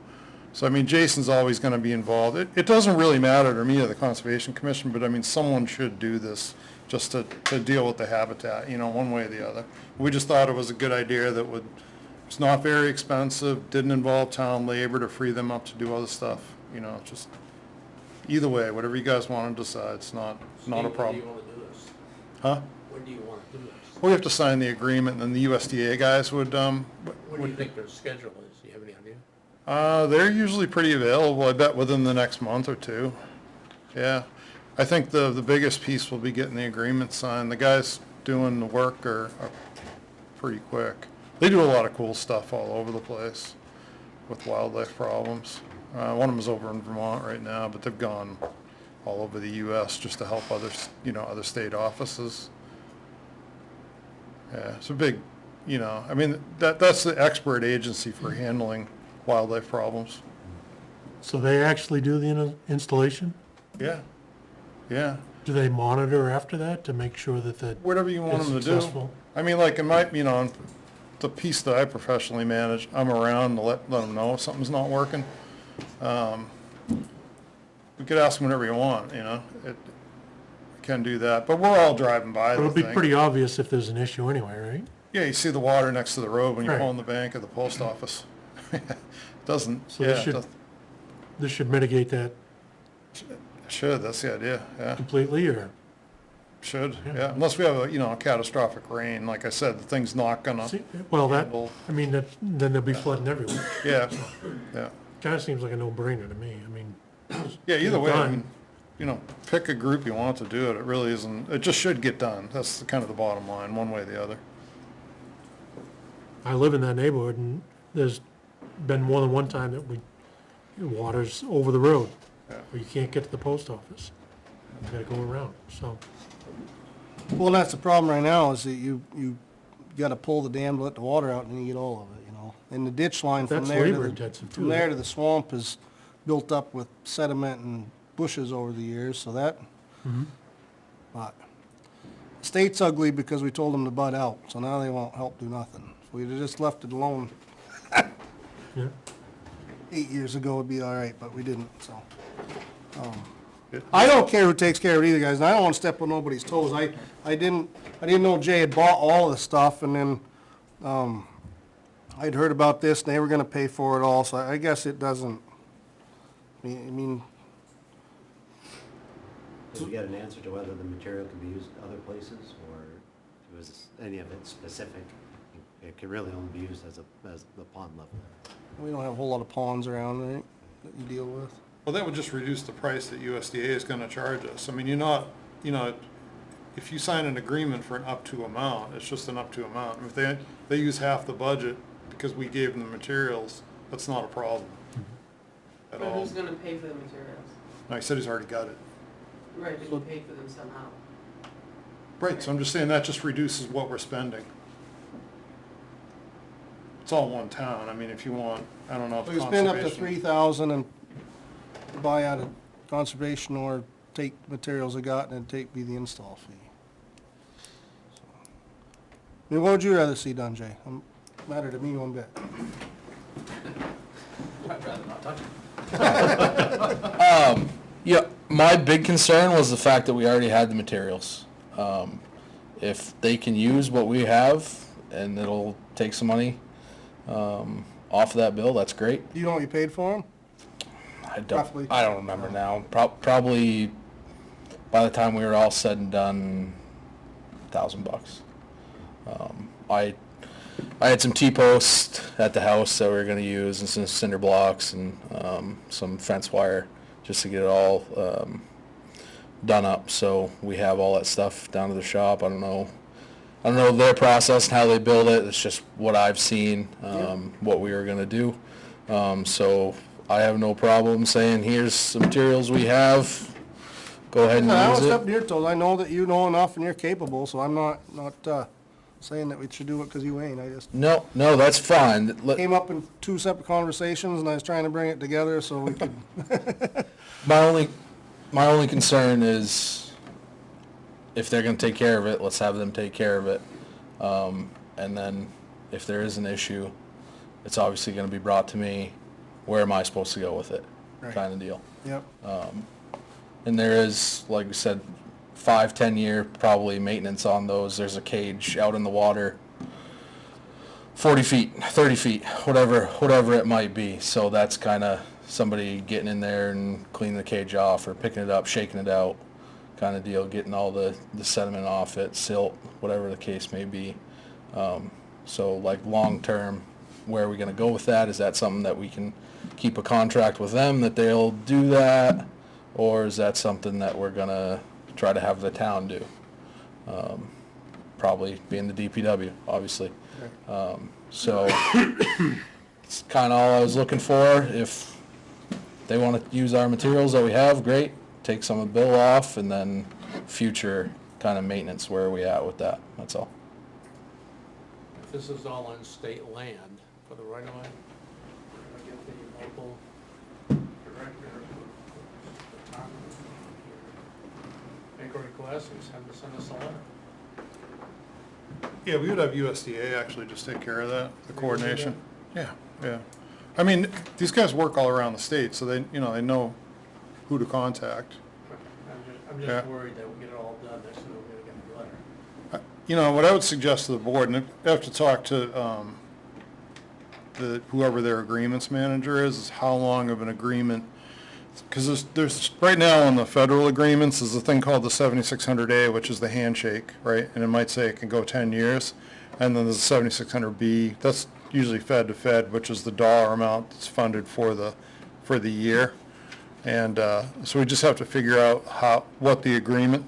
I mean, Jason's always gonna be involved. It doesn't really matter to me or the Conservation Commission, but I mean, someone should do this just to deal with the habitat, you know, one way or the other. We just thought it was a good idea that would, it's not very expensive, didn't involve town labor to free them up to do other stuff, you know, just, either way, whatever you guys want to decide, it's not a Steve, when do problem. you wanna do this? Huh? When do you wanna do this? We have to sign the agreement, and then the USDA guys would, What do you think their schedule is? Do you have any idea? they're usually pretty available, I bet within the next month or two. Yeah. I think the biggest piece will be getting the agreement signed. The guys doing the work are pretty quick. They do a lot of cool stuff all over the place with wildlife problems. One of them is over in Vermont right now, but they've gone all over the US just to help others, you know, other state offices. Yeah, it's a big, you know, I mean, that's the expert agency for handling wildlife problems. So they actually do the installation? Yeah, yeah. Do they monitor after that to make sure that Whatever you want is them to successful? do. I mean, like in my, you know, the piece that I professionally manage, I'm around to let them know if something's not working. We could ask them whatever you want, you know, can do that, but we're all driving by the It'll be thing. pretty obvious if there's an issue anyway, right? Yeah, you see the water next to the road when you're Right. pulling the bank of the post office. Doesn't, So yeah, this it should, does- this should mitigate that should, that's the idea, yeah. completely, or? Should, yeah, unless we have a, you know, a catastrophic rain, like I said, the thing's not gonna See, well, that, handle, I mean, then there'll be flooding everywhere. yeah, yeah. Kinda seems like a no-brainer to me, I mean. Yeah, either way, I done. mean, you know, pick a group you want to do it, it really isn't, it just should get done, that's kind of the bottom line, one way or the other. I live in that neighborhood, and there's been more than one time that water's over the road, Yeah. where you can't get to the post office. You gotta go around, so. Well, that's the problem right now, is that you gotta pull the dam to let the water out, and then you get all of it, you know? And the ditch line from That's there to labor the, intensive, too. from there to the swamp is built up with sediment and bushes over the years, so that, but the state's ugly because we told them to bud out, so now they won't help do nothing. If we'd have just left it alone Yeah. 8 years ago, it'd be all right, but we didn't, so. I don't care who takes care of it either, guys, and I don't wanna step on nobody's toes. I didn't know Jay had bought all the stuff, and then, I'd heard about this, and they were gonna pay for it all, so I guess it doesn't, I mean, Did we get an answer to whether the material could be used other places, or was any of it specific? It could really only be used as the pond level. we don't have a whole lot of ponds around, right, that you deal with. Well, that would just reduce the price that USDA is gonna charge us. I mean, you're not, you know, if you sign an agreement for an up to amount, it's just an up to amount. If they use half the budget because we gave them the materials, that's not a problem at But all. who's gonna pay for the materials? No, he said he's already got it. Right, but you pay for them somehow. Right, so I'm just saying that just reduces what we're spending. It's all one town. I mean, if you want, I don't know if So you spend up to conservation. 3,000 and buy out of conservation or take materials I got and then be the install fee. I mean, what would you rather see done, Jay? Matter to me one bit. I'd rather not touch it. Yeah, my big concern was the fact that we already had the materials. If they can use what we have and it'll take some money off of that bill, that's great. Do you know what you paid for them? Roughly. I don't remember now. Probably by the time we were all said and done, $1,000. I had some T-posts at the house that we were gonna use and some cinder blocks and, some fence wire just to get it all, done up. So we have all that stuff down to the shop. I don't know their process and how they build it. It's just what I've seen, what we were gonna do. So I have no problem saying, here's the materials we have. Go ahead and I use was it. stepping to your toes. I know that you know enough and you're capable, so I'm not saying that we should do it because you ain't. I just No, that's fine. came up in two separate conversations and I was trying to bring it together so we could. My only concern is if they're gonna take care of it, let's have them take care of it. And then if there is an issue, it's obviously gonna be brought to me. Where am I supposed to go with it? Right. Kind of deal. Yep. And there is, like I said, 5-10 year probably maintenance on those. There's a cage out in the water, 40 feet, 30 feet, whatever it might be. So that's kind of somebody getting in there and cleaning the cage off or picking it up, shaking it out, kind of deal, getting all the sediment off it, silt, whatever the case may be. So like long term, where are we going to go with that? Is that something that we can keep a contract with them that they'll do that? Or is that something that we're gonna try to have the town do? Probably being the DPW, obviously. So it's kinda all I was looking for. If they wanna use our materials that we have, great. Take some of the bill off and then future kinda maintenance, where are we at with that? That's all. If this is all on state land for the right of way, we're gonna get the local director, department here, make a request and send us a letter. Yeah, we would have USDA actually just take care of that, the coordination. Yeah. I mean, these guys work all around the state, so they know who to contact. I'm Yeah. just worried that we get it all done, next thing we're gonna get a letter. What I would suggest to the board, and I have to talk to whoever their agreements manager is how long of an agreement, because there's right now on the federal agreements, there's a thing called the 7600A, which is the handshake, right? And it might say it can go 10 years. And then there's the 7600B, that's usually Fed to Fed, which is the dollar amount that's funded for the year. And so we just have to figure out what the agreement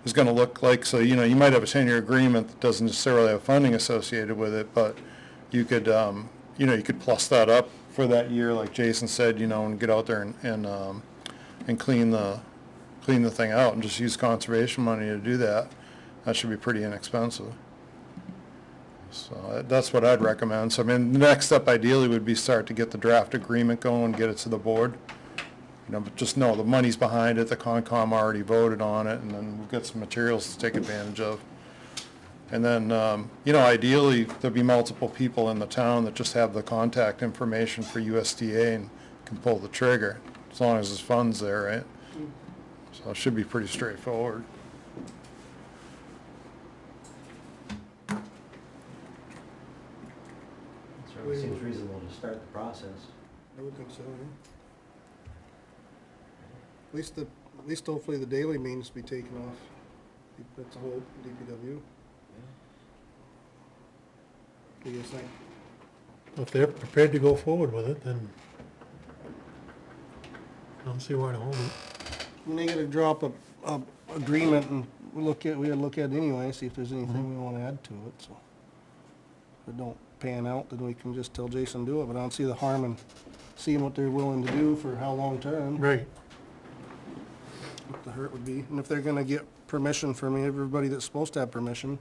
is going to look like. So, you might have a 10-year agreement that doesn't necessarily have funding associated with it, but you could, you could plus that up for that year, like Jason said, and get out there and clean the thing out and just use conservation money to do that. That should be pretty inexpensive. So that's what I'd recommend. So, I mean, the next step ideally would be start to get the draft agreement going, get it to the board. But just know the money's behind it, the Concom already voted on it, and then we'll get some materials to take advantage of. And then, ideally, there'll be multiple people in the town that just have the contact information for USDA and can pull the trigger, as long as there's funds there, right? So it should be pretty straightforward. Certainly seems reasonable to start the process. I would think so, yeah. At least hopefully the daily means to be taken off. That's a whole DPW. What do you think? If they're prepared to go forward with it, then I don't see why to hold it. When they gotta drop a agreement and we gotta look at it anyway, see if there's anything we wanna add to it, so. If it don't pan out, then we can just tell Jason to do it, but I don't see the harm in seeing what they're willing to do for how long term. Right. What the hurt would be, and if they're gonna get permission from everybody that's supposed to have permission,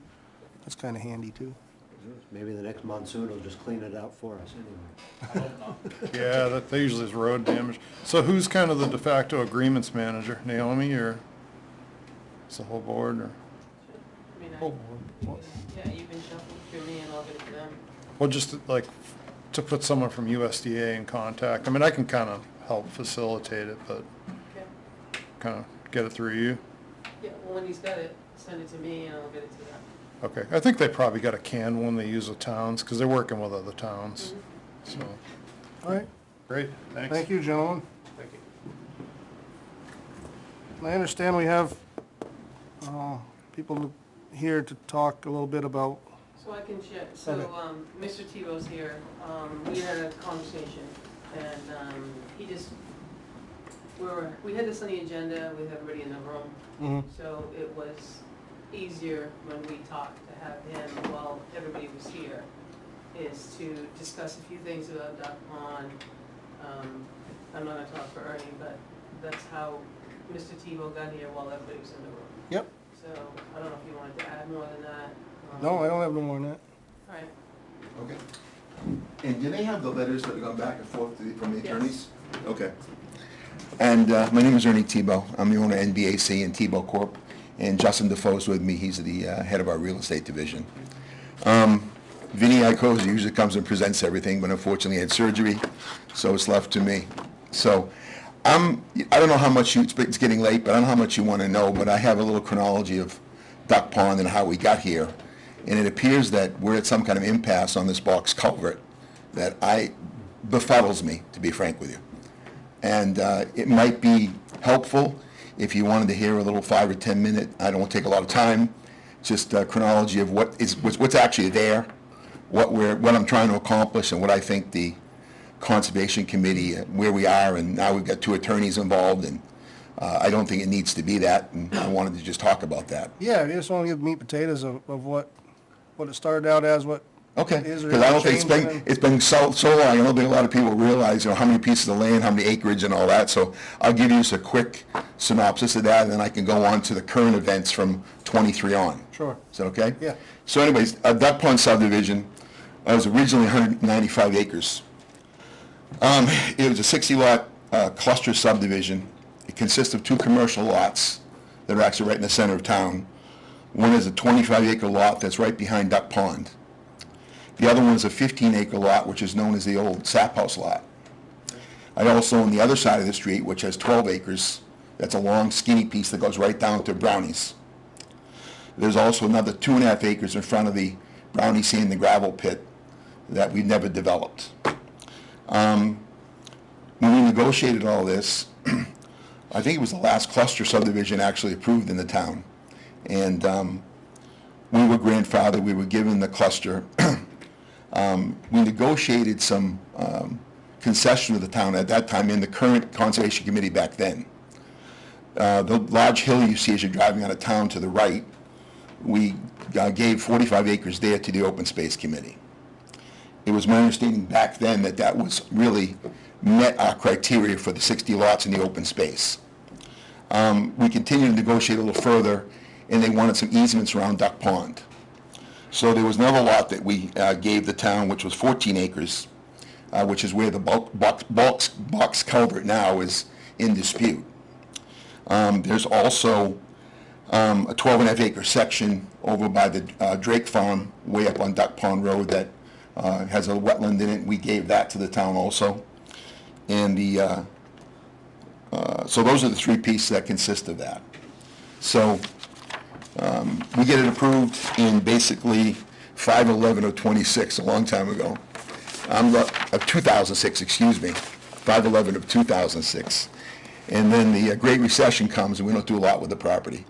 that's kinda handy too. Maybe the next monsoon will just clean it out for us anyway. Yeah, that usually is road damage. So who's kind of the de facto agreements manager? Naomi, or it's the whole board, or? I mean, Oh, yeah, you can shuffle through me and I'll get it to them. Well, just like to put someone from USDA in contact. I mean, I can kind of help facilitate it, but Okay. kind of get it through you. Yeah, well, when he's got it, send it to me and I'll get it to them. Okay, I think they probably got a canned one they use with towns, because they're working with other towns, so, All right, great, thanks. thank you, gentlemen. Thank you. I understand we have people here to talk a little bit about So I can share, so, Okay. Mr. Tebow's here, we had a conversation, and, he just, we had this on the agenda with everybody in the room, Mhm. so it was easier when we talked to have him while everybody was here, is to discuss a few things about Duck Pond. I'm not gonna talk for Ernie, but that's how Mr. Tebow got here while everybody was in the room. Yep. So, I don't know if you wanted to add more than that. No, I don't have no more than that. All right. Okay. And do they have the letters that have gone back and forth from the attorneys? Okay. And my name is Ernie Tebow. I'm the owner of NBAC and Tebow Corp. And Justin Defoe's with me. He's the head of our real estate division. Vinny Iacozzi usually comes and presents everything, but unfortunately had surgery, so it's left to me. So I don't know how much it's getting late, but I don't know how much you want to know, but I have a little chronology of Duck Pond and how we got here. And it appears that we're at some kind of impasse on this box culvert that befuddles me, to be frank with you. And it might be helpful if you wanted to hear a little 5 or 10 minute, I don't want to take a lot of time, just a chronology of what's actually there, what I'm trying to accomplish, and what I think the Conservation Committee, where we are, and now we've got 2 attorneys involved, and I don't think it needs to be that, and I wanted to just talk about that. Yeah, I just want to give meat and potatoes of what it started out as, what Okay, it is or because I don't think isn't it's been so long, I don't think a lot of people realize, how many pieces of land, how many acreage and all that, so I'll give you just a quick synopsis of that, and then I can go on to the current events from 23 on. Sure. Is that okay? Yeah. So anyways, Duck Pond subdivision was originally 195 acres. It was a 60-lot cluster subdivision. It consists of 2 commercial lots that are actually right in the center of town. One is a 25-acre lot that's right behind Duck Pond. The other one is a 15-acre lot, which is known as the old Sap House lot. I also own the other side of the street, which has 12 acres. That's a long, skinny piece that goes right down to Brownies. There's also another 2.5 acres in front of the Brownie Sand and Gravel pit that we never developed. When we negotiated all this, I think it was the last cluster subdivision actually approved in the town. And we were grandfathered, we were given the cluster. We negotiated some concession to the town at that time in the current Conservation Committee back then. The large hill you see as you're driving out of town to the right, we gave 45 acres there to the Open Space Committee. It was my understanding back then that that was really met our criteria for the 60 lots in the open space. We continued to negotiate a little further, and they wanted some easements around Duck Pond. So there was another lot that we gave the town, which was 14 acres, which is where the box culvert now is in dispute. There's also a 12.5 acre section over by the Drake Farm, way up on Duck Pond Road, that has a wetland in it. We gave that to the town also. And so those are the 3 pieces that consist of that. So we get it approved in basically 5/11 of 26, a long time ago. 2006, excuse me, 5/11 of 2006. And then the Great Recession comes, and we don't do a lot with the property.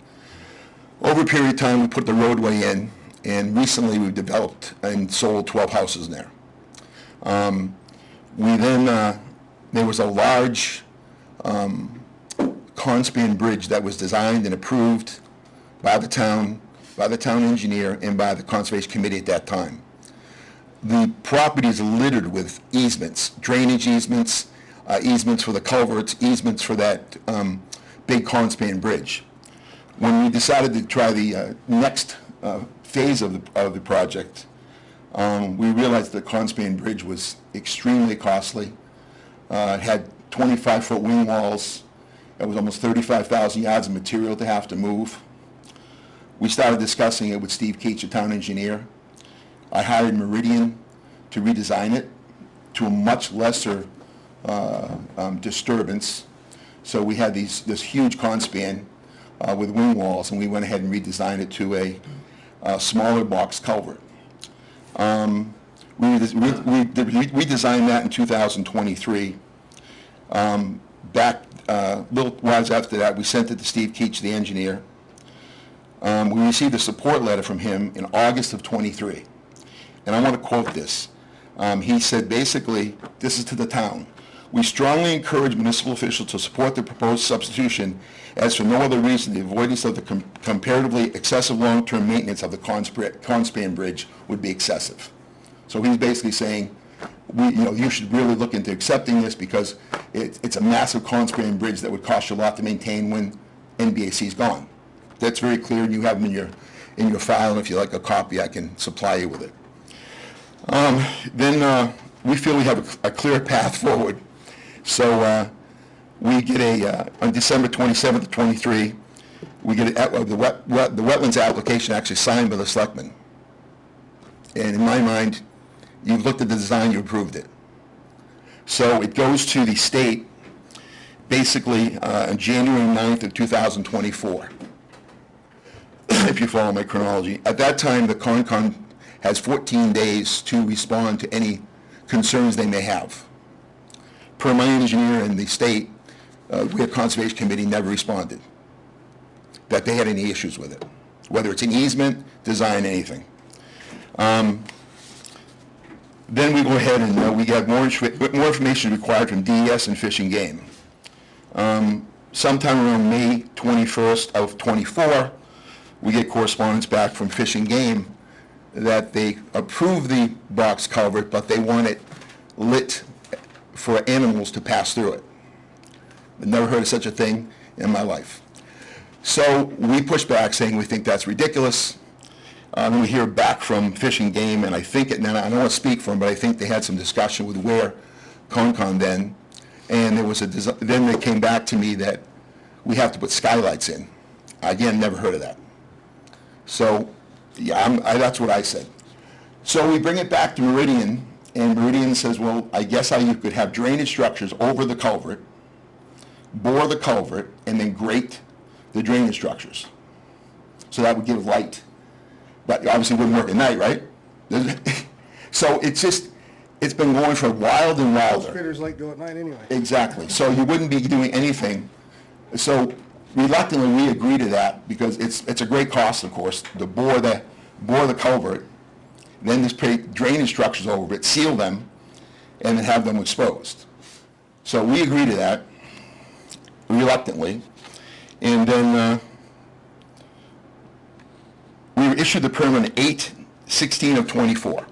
Over a period of time, we put the roadway in, and recently we've developed and sold 12 houses there. There was a large conspan bridge that was designed and approved by the town engineer, and by the Conservation Committee at that time. The property is littered with easements, drainage easements, easements for the culverts, easements for that big conspan bridge. When we decided to try the next phase of the project, we realized the conspan bridge was extremely costly. It had 25-foot wing walls. It was almost 35,000 yards of material to have to move. We started discussing it with Steve Keach, the town engineer. I hired Meridian to redesign it to a much lesser disturbance. So we had this huge conspan with wing walls, and we went ahead and redesigned it to a smaller box culvert. We redesigned that in 2023. Little while after that, we sent it to Steve Keach, the engineer. We received a support letter from him in August of 23. and I want to quote this. He said, basically, this is to the town. We strongly encourage municipal officials to support the proposed substitution as for no other reason the avoidance of the comparatively excessive long-term maintenance of the Conspan Bridge would be excessive. So he's basically saying, you should really look into accepting this because it's a massive Conspan Bridge that would cost you a lot to maintain when NBAC is gone. That's very clear, and you have them in your file, and if you like a copy, I can supply you with it. Then we feel we have a clear path forward. So we get on December 27th of 23, we get the wetlands application actually signed by the Selectmen. And in my mind, you've looked at the design, you approved it. So it goes to the state basically on January 9th of 2024, if you follow my chronology. At that time, the Concon has 14 days to respond to any concerns they may have. Per my engineer in the state, we at Conservation Committee never responded that they had any issues with it, whether it's an easement, design, anything. Then we go ahead and we get more information required from DES and Fish and Game. Sometime around May 21st of 24, we get correspondence back from Fish and Game that they approve the box culvert, but they want it lit for animals to pass through it. I've never heard of such a thing in my life. So we push back saying we think that's ridiculous. We hear back from Fish and Game, and I think, and I don't want to speak for them, but I think they had some discussion with Ware Concon then, and there was then they came back to me that we have to put skylights in. Again, never heard of that. So, yeah, that's what I said. So we bring it back to Meridian, and Meridian says, well, I guess how you could have drainage structures over the culvert, bore the culvert, and then grate the drainage structures. So that would give light. But obviously it wouldn't work at night, right? So it's been going for wild and wilder. Critters like do at night anyway. Exactly. So you wouldn't be doing anything. So reluctantly, we agree to that because it's a great cost, of course, to bore the culvert, then just create drainage structures over it, seal them, and then have them exposed. So we agree to that reluctantly, and then we were issued the permit on 8/16 of 24.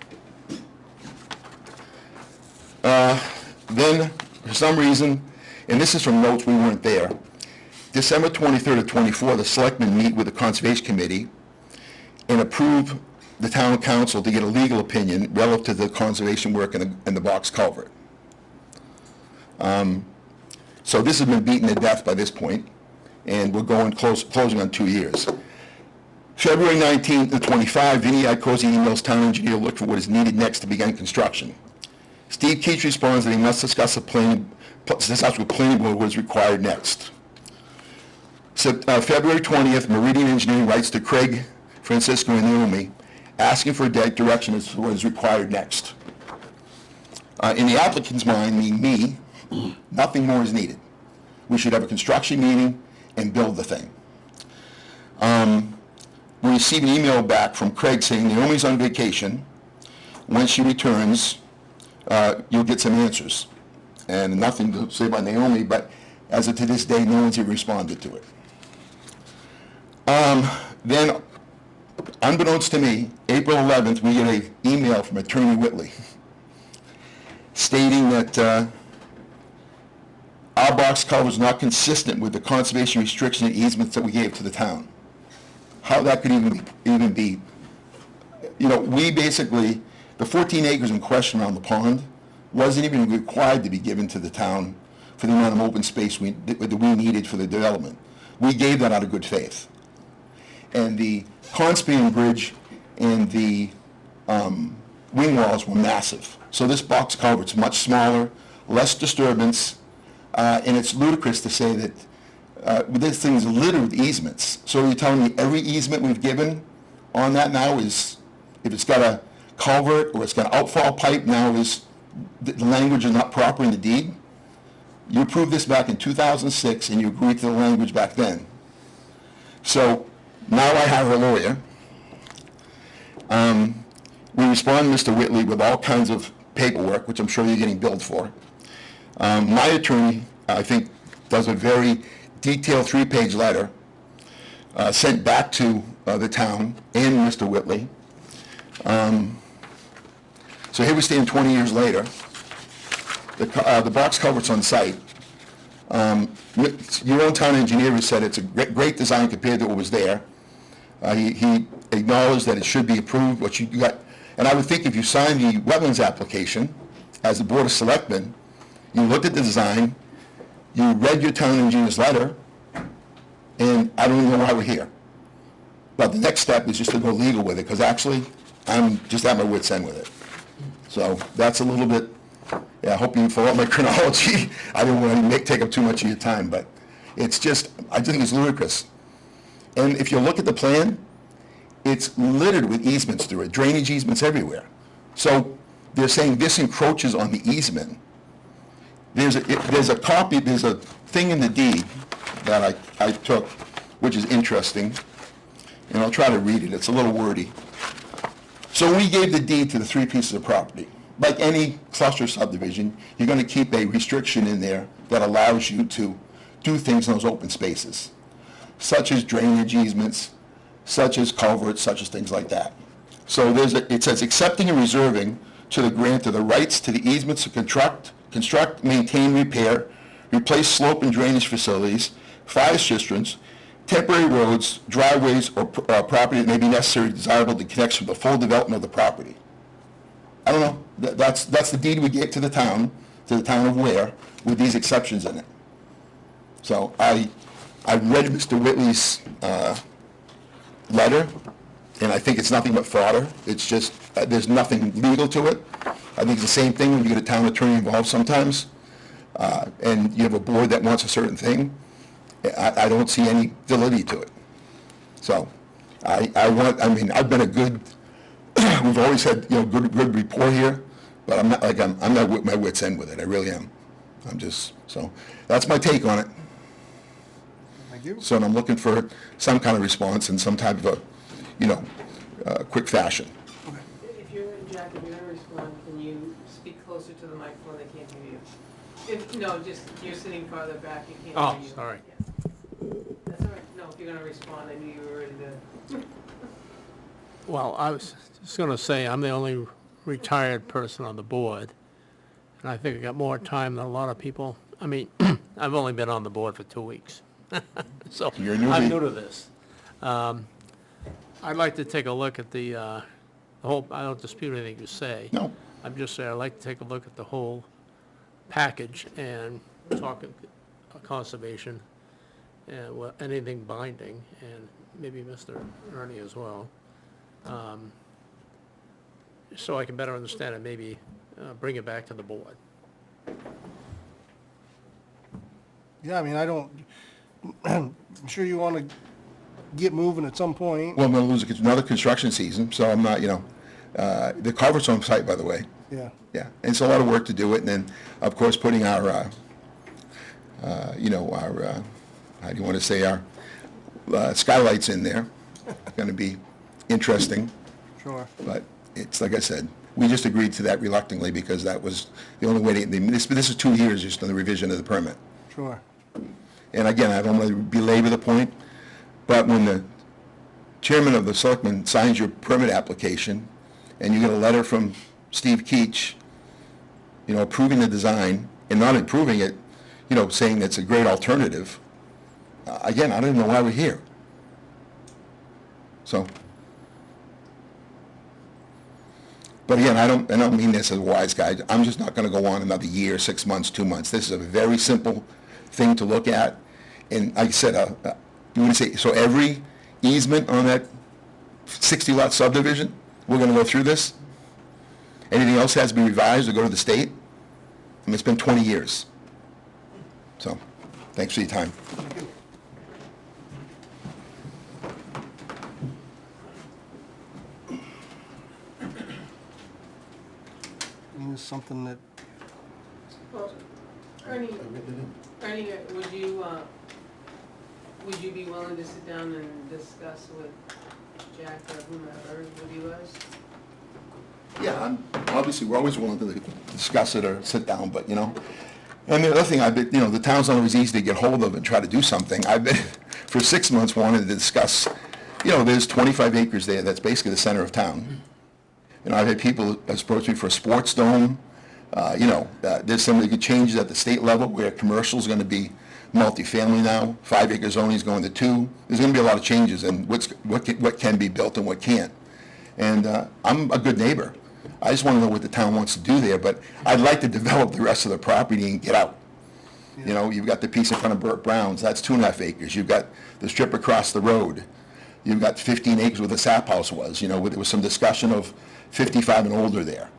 Then, for some reason, and this is from notes, we weren't there, December 23rd of 24, the Selectmen meet with the Conservation Committee and approve the town council to get a legal opinion relative to the conservation work in the box culvert. So this has been beaten to death by this point, and we're going closing on 2 years. February 19th to 25, Vinnie Iacozzi emails town engineer look for what is needed next to begin construction. Steve Keach responds that he must discuss with planning board what is required next. So, February 20th, Meridian Engineering writes to Craig, Francisco, and Naomi, asking for direction as to what is required next. In the applicant's mind, meaning me, nothing more is needed. We should have a construction meeting and build the thing. We received an email back from Craig saying Naomi's on vacation. When she returns, you'll get some answers. And nothing to say about Naomi, but as of to this day, no one's even responded to it. Then, unbeknownst to me, April 11th, we get an email from Attorney Whitley stating that our box culvert is not consistent with the conservation restriction and easements that we gave to the town. How that could even be, we basically, the 14 acres in question around the pond wasn't even required to be given to the town for the amount of open space that we needed for the development. We gave that out of good faith. And the Conspan Bridge and the wing walls were massive. So this box culvert's much smaller, less disturbance, and it's ludicrous to say that this thing is littered with easements. So you're telling me every easement we've given on that now is, if it's got a culvert or it's got an outfall pipe, now is the language is not proper in the deed? You approved this back in 2006 and you agreed to the language back then. So now I have a lawyer. We respond to Mr. Whitley with all kinds of paperwork, which I'm sure you're getting billed for. My attorney, I think, does a very detailed 3-page letter sent back to the town and Mr. Whitley. So here we stand 20 years later. The box culvert's on site. Your own town engineer has said it's a great design compared to what was there. He acknowledged that it should be approved, what you got. And I would think if you signed the wetlands application as the Board of Selectmen, you looked at the design, you read your town engineer's letter, and I don't know why we're here. But the next step is just to go legal with it, because actually, I'm just at my wit's end with it. So that's a little bit, yeah, I hope you follow my chronology. I don't want to take up too much of your time, but it's just, I think it's ludicrous. And if you look at the plan, it's littered with easements through it, drainage easements everywhere. So they're saying this encroaches on the easement. There's a copy, there's a thing in the deed that I took, which is interesting, and I'll try to read it. It's a little wordy. So we gave the deed to the 3 pieces of property. Like any cluster subdivision, you're going to keep a restriction in there that allows you to do things in those open spaces, such as drainage easements, such as culverts, such as things like that. So it says accepting and reserving to the grant of the rights to the easements to construct, maintain, repair, replace slope and drainage facilities, fire cisterns, temporary roads, driveways, or property that may be necessary or desirable to connect with the full development of the property. I don't know. That's the deed we gave to the town of Ware, with these exceptions in it. So I read Mr. Whitley's letter, and I think it's nothing but fodder. It's just, there's nothing legal to it. I think it's the same thing when you get a town attorney involved sometimes, and you have a board that wants a certain thing. I don't see any validity to it. So I've been a good, we've always had, good rapport here, but I'm not at my wit's end with it. I really am. So that's my take on it. Thank you. So I'm looking for some kind of response in some type of a, quick fashion. If you're, Jack, if you're gonna respond, can you speak closer to the microphone? They can't hear you. No, just, you're sitting farther back, you can't Oh, hear you. sorry. Yeah. That's all right. No, if you're gonna respond, I knew you were ready to. Well, I was just gonna say, I'm the only retired person on the board, and I think I got more time than a lot of people. I mean, I've only been on the board for 2 weeks, so You're a newbie. I'm new to this. I'd like to take a look at the whole, I don't dispute anything you say. No. I'm just saying, I'd like to take a look at the whole package and talk conservation and anything binding, and maybe Mr. Ernie as well. So I can better understand it, maybe bring it back to the board. Yeah, I mean, I'm sure you want to get moving at some point. Well, I'm going to lose another construction season, so I'm not, the culvert's on site, by the way. Yeah. Yeah, and it's a lot of work to do it, and then, of course, putting our, how do you want to say, our skylights in there. Going to be interesting, Sure. but it's, like I said, we just agreed to that reluctantly because that was the only way to, this is 2 years just on the revision of the permit. Sure. And again, I don't want to belabor the point, but when the chairman of the Selectmen signs your permit application, and you get a letter from Steve Keach, approving the design, and not improving it, saying it's a great alternative, again, I don't even know why we're here. So, but again, I don't mean this as a wise guy. I'm just not going to go on another year, 6 months, 2 months. This is a very simple thing to look at. And like I said, you want to say, so every easement on that 60-lot subdivision, we're going to go through this? Anything else has to be revised or go to the state? I mean, it's been 20 years. So, thanks for your time. I mean, it's something that, Well, Ernie, would you be willing to sit down and discuss with Jack or whomever with you guys? Yeah, obviously, we're always willing to discuss it or sit down, but, And the other thing, the town's not always easy to get hold of and try to do something. I've been, for 6 months, wanted to discuss, there's 25 acres there, that's basically the center of town. I've had people approach me for a sports dome. There's some good changes at the state level where commercial's gonna be multifamily now, 5 acre zoning is going to 2. There's gonna be a lot of changes in what can be built and what can't. And I'm a good neighbor. I just want to know what the town wants to do there, but I'd like to develop the rest of the property and get out. You've got the piece in front of Burt Brown's, that's 2.5 acres. You've got the strip across the road. You've got 15 acres where the sap house was, there was some discussion of 55 and older there,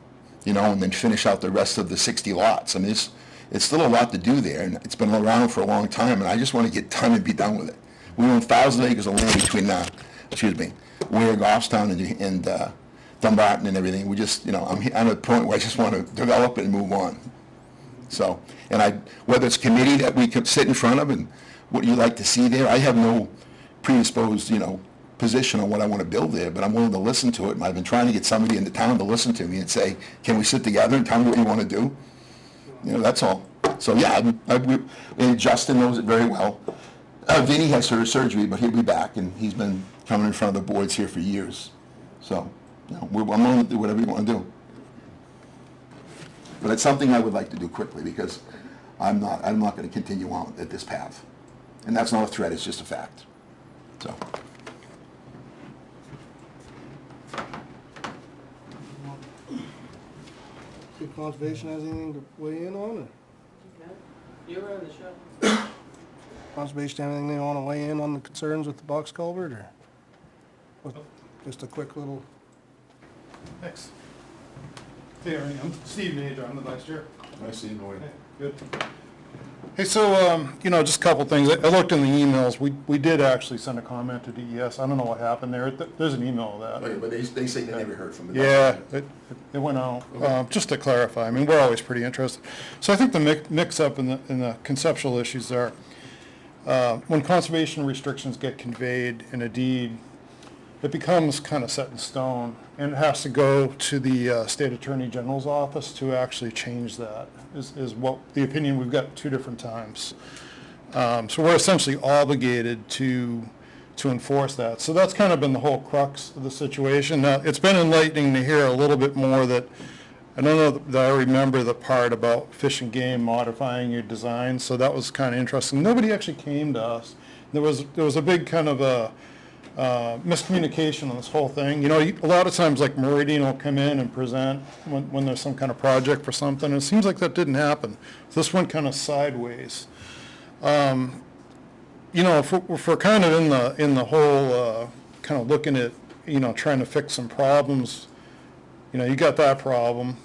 and then finish out the rest of the 60 lots. I mean, it's still a lot to do there, and it's been around for a long time, and I just want to get done and be done with it. We own 1,000 acres of land between, Ware, Goffstown, and Dumbarton and everything. We just, I'm at a point where I just want to develop it and move on. So, whether it's committee that we could sit in front of and what you like to see there, I have no predisposed, position on what I want to build there, but I'm willing to listen to it. And I've been trying to get somebody in the town to listen to me and say, can we sit together and tell me what you want to do? That's all. So, yeah, and Justin knows it very well. Vinny has surgery, but he'll be back, and he's been coming in front of the boards here for years. So, I'm willing to do whatever you want to do. But it's something I would like to do quickly, because I'm not going to continue on at this path. And that's not a threat, it's just a fact. So. If conservation has anything to weigh in on, or You're on the show. conservation have anything they want to weigh in on the concerns with the box culvert, or just a quick little? Thanks. Hey, I'm Steve Major, I'm the vice chair. I see, no way. Hey, good. Hey, so, just a couple things. I looked in the emails. We did actually send a comment to DES. I don't know what happened there. There's an email of that. Okay, but they say they never heard from the Yeah, government. it went out. Just to clarify, I mean, we're always pretty interested. So I think the mix-up in the conceptual issues are, when conservation restrictions get conveyed in a deed, it becomes kind of set in stone, and it has to go to the State Attorney General's office to actually change that, is what the opinion we've got 2 different times. So we're essentially obligated to enforce that. So that's kind of been the whole crux of the situation. Now, it's been enlightening to hear a little bit more that, I don't know that I remember the part about Fish and Game modifying your design, so that was kind of interesting. Nobody actually came to us. There was a big kind of a miscommunication on this whole thing. A lot of times, like, Meridian will come in and present when there's some kind of project for something, and it seems like that didn't happen. This went kind of sideways. If we're kind of in the whole kind of looking at, trying to fix some problems, you got that problem.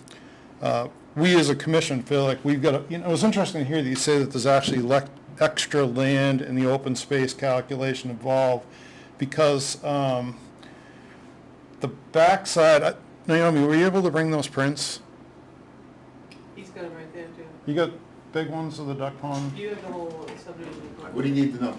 We as a commission feel like we've got to, it was interesting to hear that you say that there's actually extra land in the open space calculation involved, because the backside, Naomi, were you able to bring those prints? He's got them right there too. You got big ones of the duck pond? You have the whole subdivision. What do you need to know?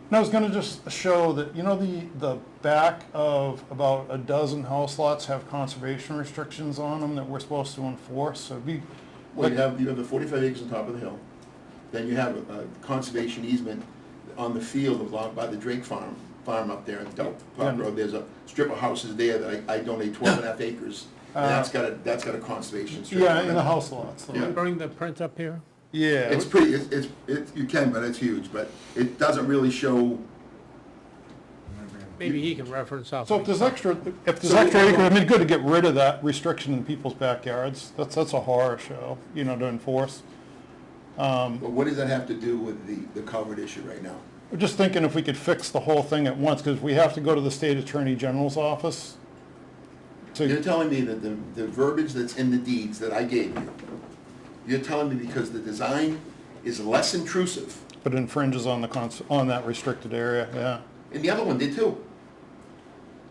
No, I was gonna just show that, the back of about a dozen house lots have conservation restrictions on them that we're supposed to enforce, so it'd be. Well, you have the 45 acres on top of the hill. Then you have a conservation easement on the field along by the Drake farm up there in Park Road. There's a strip of houses there that I donate 12.5 acres. And that's got a conservation strip. Yeah, on in it. the house lots. Can you bring the print up here? Yeah. It's pretty, you can, but it's huge, but it doesn't really show. Maybe he can reference off. So if there's extra acre, I mean, good to get rid of that restriction in people's backyards. That's a horror show, to enforce. But what does that have to do with the culvert issue right now? We're just thinking if we could fix the whole thing at once, because we have to go to the State Attorney General's office. You're telling me that the verbiage that's in the deeds that I gave you, you're telling me because the design is less intrusive. But infringes on that restricted area, yeah. And the other one did too.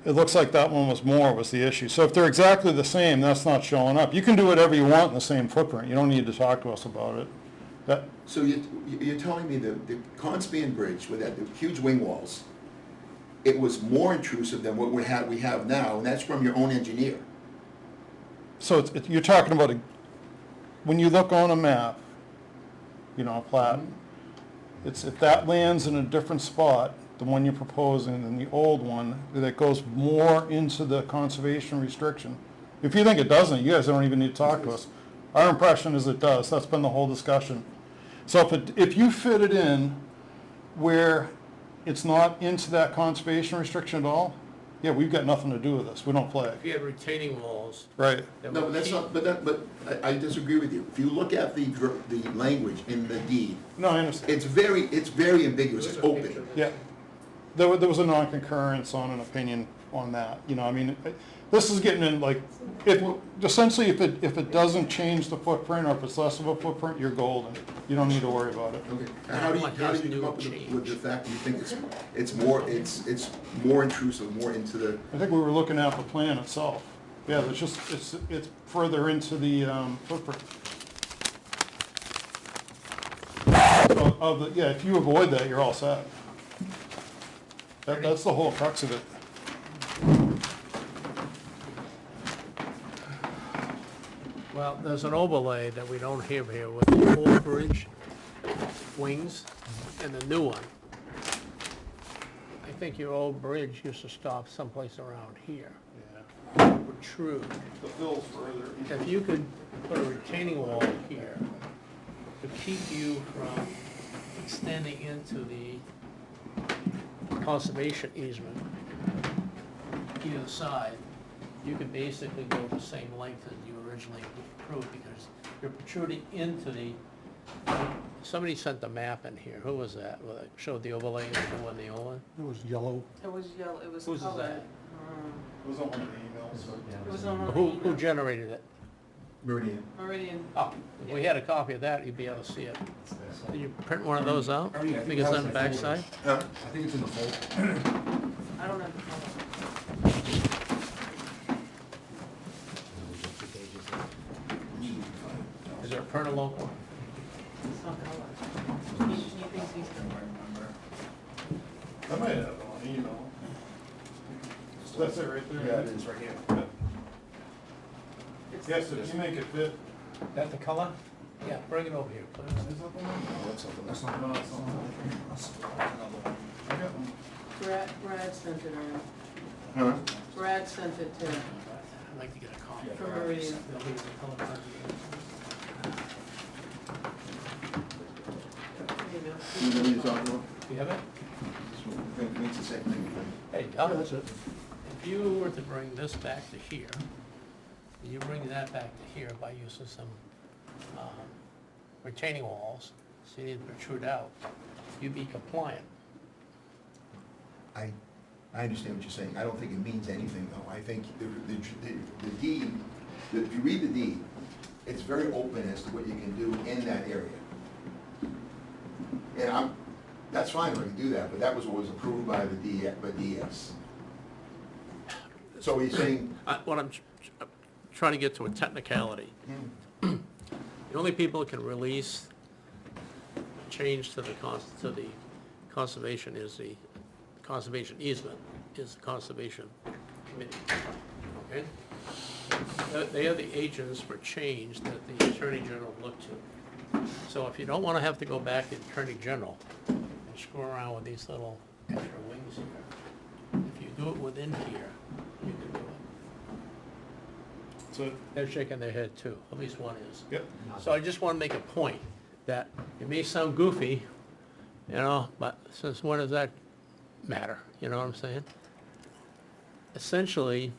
It looks like that one was the issue. So if they're exactly the same, that's not showing up. You can do whatever you want in the same footprint. You don't need to talk to us about it. So you're telling me the Conspan Bridge with the huge wing walls, it was more intrusive than what we have now, and that's from your own engineer. so you're talking about, when you look on a map, you know, a plat, it's, if that lands in a different spot, the one you're proposing, than the old one, that goes more into the conservation restriction. If you think it doesn't, you guys don't even need to talk to us. Our impression is it does, that's been the whole discussion. So if you fit it in where it's not into that conservation restriction at all, yeah, we've got nothing to do with this, we don't play. If you had retaining walls. Right. that No, would but that's keep- not, but I disagree with you. If you look at the language in the deed, No, I understand. it's very ambiguous, it's open. Yeah. There was a non-concurrence on an opinion on that, you know, I mean, this is getting in like, essentially if it doesn't change the footprint, or if it's less of a footprint, you're golden. You don't need to worry about it. Okay. And how do you come up with the fact that you think it's more intrusive, more into the, I think we were looking at the plan itself. Yeah, it's further into the footprint. Yeah, if you avoid that, you're all set. That's the whole crux of it. Well, there's an overlay that we don't have here with the old bridge wings and the new one. I think your old bridge used to stop someplace around here. Protrude. The fill's further. If you could put a retaining wall here to keep you from extending into the conservation easement, either side, you could basically go the same length as you originally approved, because you're protruding into the, somebody sent the map in here, who was that? Well, it showed the overlay, the new one, the old one? It was yellow. It was yellow, it was Whose is colored. that? It was on one of the emails. It was on one of the Who emails. generated it? Meridian. Meridian. Oh, if we had a copy of that, you'd be able to see it. Did you print one of those out? I think it's on the backside. I think it's in the folder. I don't have the color. Is there a print local? It's not color. He thinks he's gonna. I might have it on email. That's it right there. Yeah, it is right here. It's- Yes, if you make it fit. That the color? Yeah, bring it over here, please. That's not the one. I got one. Brad sent it around. Huh? Brad sent it to, I'd like to get a copy. from Meridian. There'll be the color print. There you go. You know what you're talking about? You have it? It makes the same thing. Hey, Doug, if you were to bring this back to here, and you bring that back to here by using some retaining walls, so you didn't protrude out, you'd be compliant. I understand what you're saying. I don't think it means anything, though. I think the deed, if you read the deed, it's very open as to what you can do in that area. And that's fine, I can do that, but that was what was approved by by DS. So he's saying, What I'm trying to get to a technicality. The only people who can release change to the conservation is the conservation easement, is the conservation committee, okay? They are the agents for change that the Attorney General looked to. So if you don't want to have to go back to the Attorney General and screw around with these little extra wings here, if you do it within here, you can do it. So, They're shaking their head too, at least one is. yep. So I just want to make a point that it may sound goofy, you know, but since when does that matter? You know what I'm saying? Essentially,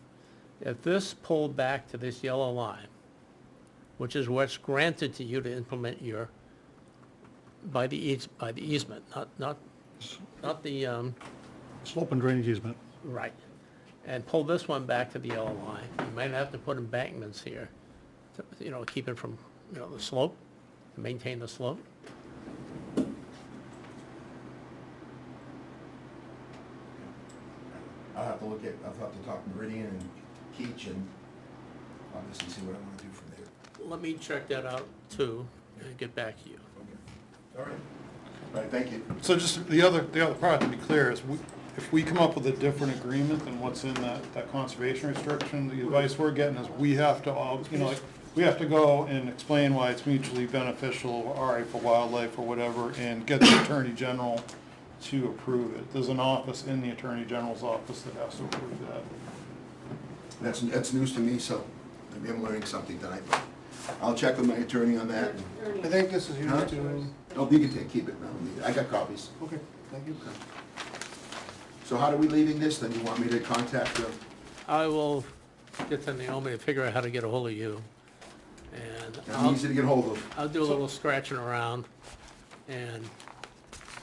if this pulled back to this yellow line, which is what's granted to you to implement your, by the easement, not the, Slope and drainage easement. right. And pull this one back to the yellow line. You might have to put embankments here, to, you know, keep it from, you know, the slope, maintain the slope. I'll have to talk to Meridian and Keach and obviously see what I want to do from there. Let me check that out too, and get back to you. All right. All right, thank you. So just the other part to be clear is, if we come up with a different agreement than what's in that conservation restriction, the advice we're getting is we have to all, like, we have to go and explain why it's mutually beneficial, all right, for wildlife or whatever, and get the Attorney General to approve it. There's an office in the Attorney General's office that has to approve that. That's news to me, so maybe I'm learning something tonight. I'll check with my attorney on that. I think this is Huh? used to, Oh, you can keep it, I don't need it. I got copies. okay, thank you. So how are we leaving this, then? You want me to contact the, I will get to Naomi to figure out how to get a hold of you. And I'm easy to get hold of. I'll do a little scratching around and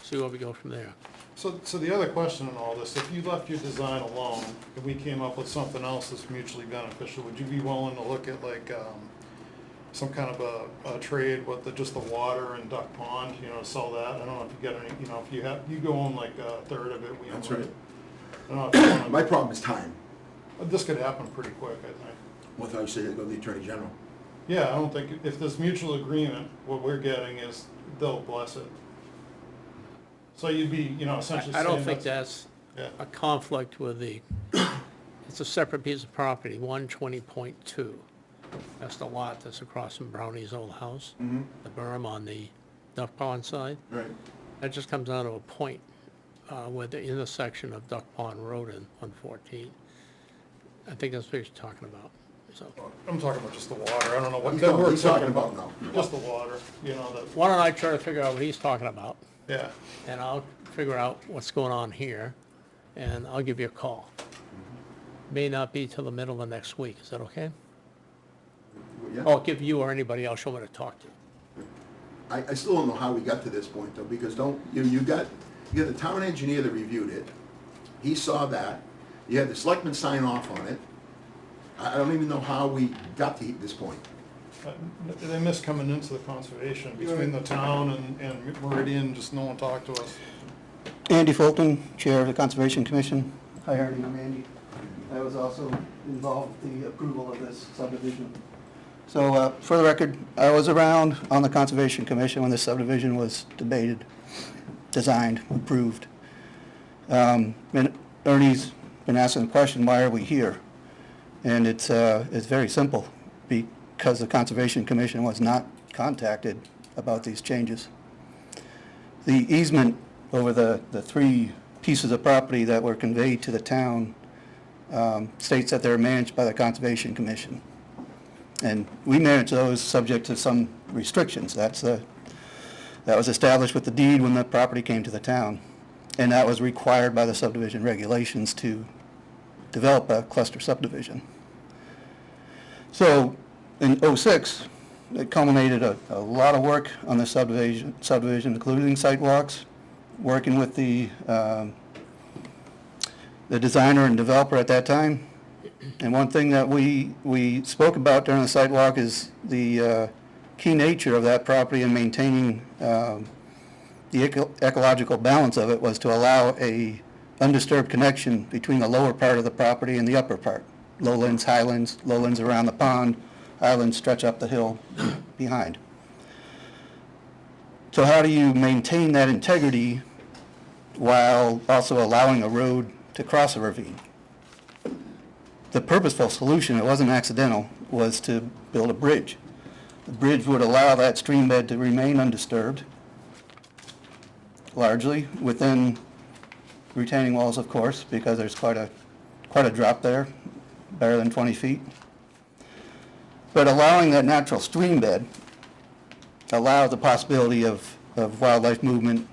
see where we go from there. So the other question in all this, if you left your design alone, and we came up with something else that's mutually beneficial, would you be willing to look at like, some kind of a trade with just the water and Duck Pond, sell that? I don't know if you got any, if you go on like a third of it, we own it. That's right. I don't know if you wanna- My problem is time. This could happen pretty quick, I think. What I say, go to the Attorney General. Yeah, I don't think, if there's mutual agreement, what we're getting is they'll bless it. So you'd be, essentially I saying don't think that's yeah. a conflict with it's a separate piece of property, 120.2. That's the lot that's across from Brownie's old house, the berm on the Duck Pond side. Right. That just comes down to a point where the intersection of Duck Pond Road and 114. I think that's what you're talking about, so. I'm talking about just the water, I don't know what. He's that talking- we're he's talking about now. Just the water, that, Why don't I try to figure out what he's talking about, yeah. and I'll figure out what's going on here, and I'll give you a call. May not be till the middle of next week, is that okay? Yeah. I'll give you or anybody else you want me to talk to. I still don't know how we got to this point, though, because you got the town engineer that reviewed it. He saw that. You had the selectmen sign off on it. I don't even know how we got to this point. They missed coming into the conservation between the town and Meridian, just no one talked to us. Andy Fulton, Chair of the Conservation Commission. Hi, Artie, I'm Andy. I was also involved with the approval of this subdivision. So, for the record, I was around on the Conservation Commission when this subdivision was debated, designed, approved. And Ernie's been asking the question, why are we here? And it's very simple, because the Conservation Commission was not contacted about these changes. The easement over the three pieces of property that were conveyed to the town states that they're managed by the Conservation Commission. And we manage those subject to some restrictions. That was established with the deed when the property came to the town. And that was required by the subdivision regulations to develop a cluster subdivision. So in '06, it culminated a lot of work on the subdivision, including site walks, working with the designer and developer at that time. And one thing that we spoke about during the site walk is the key nature of that property and maintaining the ecological balance of it was to allow a undisturbed connection between the lower part of the property and the upper part. Lowlands, highlands, lowlands around the pond, highlands stretch up the hill behind. So how do you maintain that integrity while also allowing a road to cross a ravine? The purposeful solution, it wasn't accidental, was to build a bridge. The bridge would allow that stream bed to remain undisturbed, largely within retaining walls, of course, because there's quite a drop there, better than 20 feet. But allowing that natural stream bed allows the possibility of wildlife movement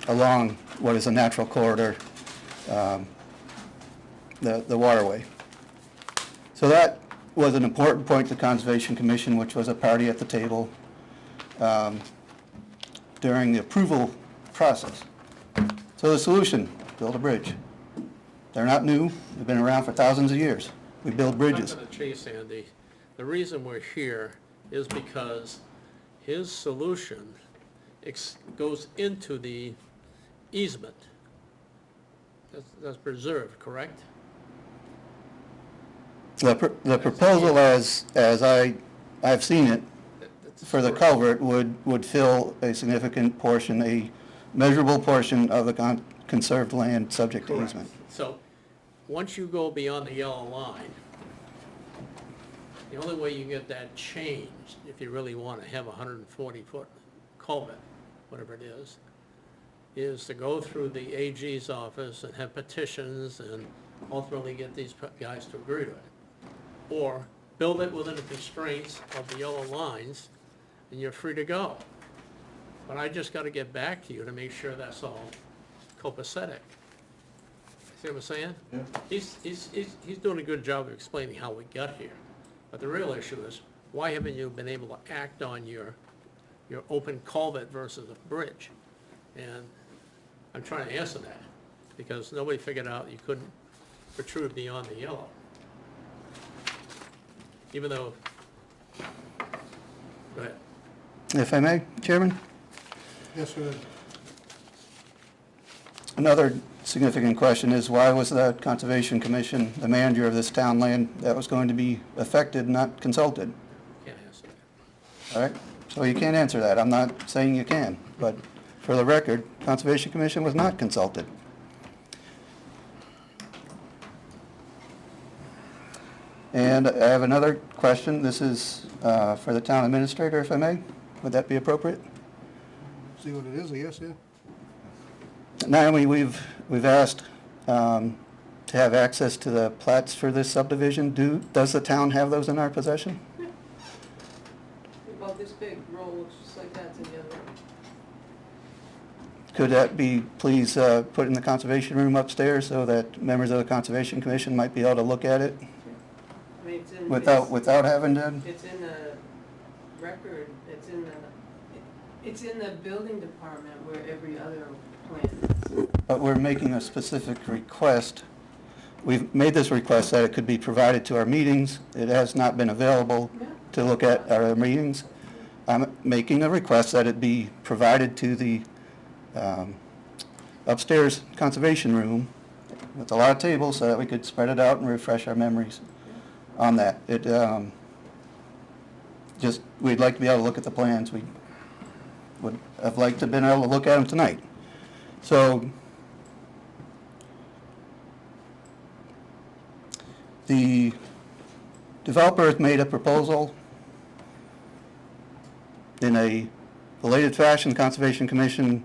along what is a natural corridor, the waterway. So that was an important point to the Conservation Commission, which was a party at the table during the approval process. So the solution, build a bridge. They're not new, they've been around for thousands of years. We build bridges. I'm not going to chase Andy. The reason we're here is because his solution goes into the easement. That's preserved, correct? The proposal as I've seen it, for the culvert would fill a significant portion, a measurable portion of the conserved land subject to easement. So, once you go beyond the yellow line, the only way you get that changed, if you really want to have a 140-foot culvert, whatever it is to go through the AG's office and have petitions and ultimately get these guys to agree to it. Or build it within the constraints of the yellow lines, and you're free to go. But I just got to get back to you to make sure that's all copacetic. See what I'm saying? Yeah. He's doing a good job of explaining how we got here. But the real issue is, why haven't you been able to act on your open culvert versus a bridge? And I'm trying to answer that, because nobody figured out you couldn't protrude beyond the yellow. Even though, go ahead. If I may, Chairman? Yes, sir. Another significant question is, why was the Conservation Commission, the manager of this town land that was going to be affected, not consulted? Can't answer that. All right, so you can't answer that. I'm not saying you can, but for the record, Conservation Commission was not consulted. And I have another question. This is for the town administrator, if I may. Would that be appropriate? See what it is, I guess, yeah. Naomi, we've asked to have access to the plats for this subdivision. Does the town have those in our possession? About this big roll looks just like that to the other one. Could that be, please, put in the conservation room upstairs so that members of the Conservation Commission might be able to look at it I mean, it's in. without having to? It's in the record, it's in the building department where every other plan is. But we're making a specific request. We've made this request that it could be provided to our meetings. It has not been available to look at our meetings. I'm making a request that it be provided to the upstairs conservation room with a lot of tables so that we could spread it out and refresh our memories on that. We'd like to be able to look at the plans. We would have liked to have been able to look at them tonight. So the developer has made a proposal in a related fashion. Conservation Commission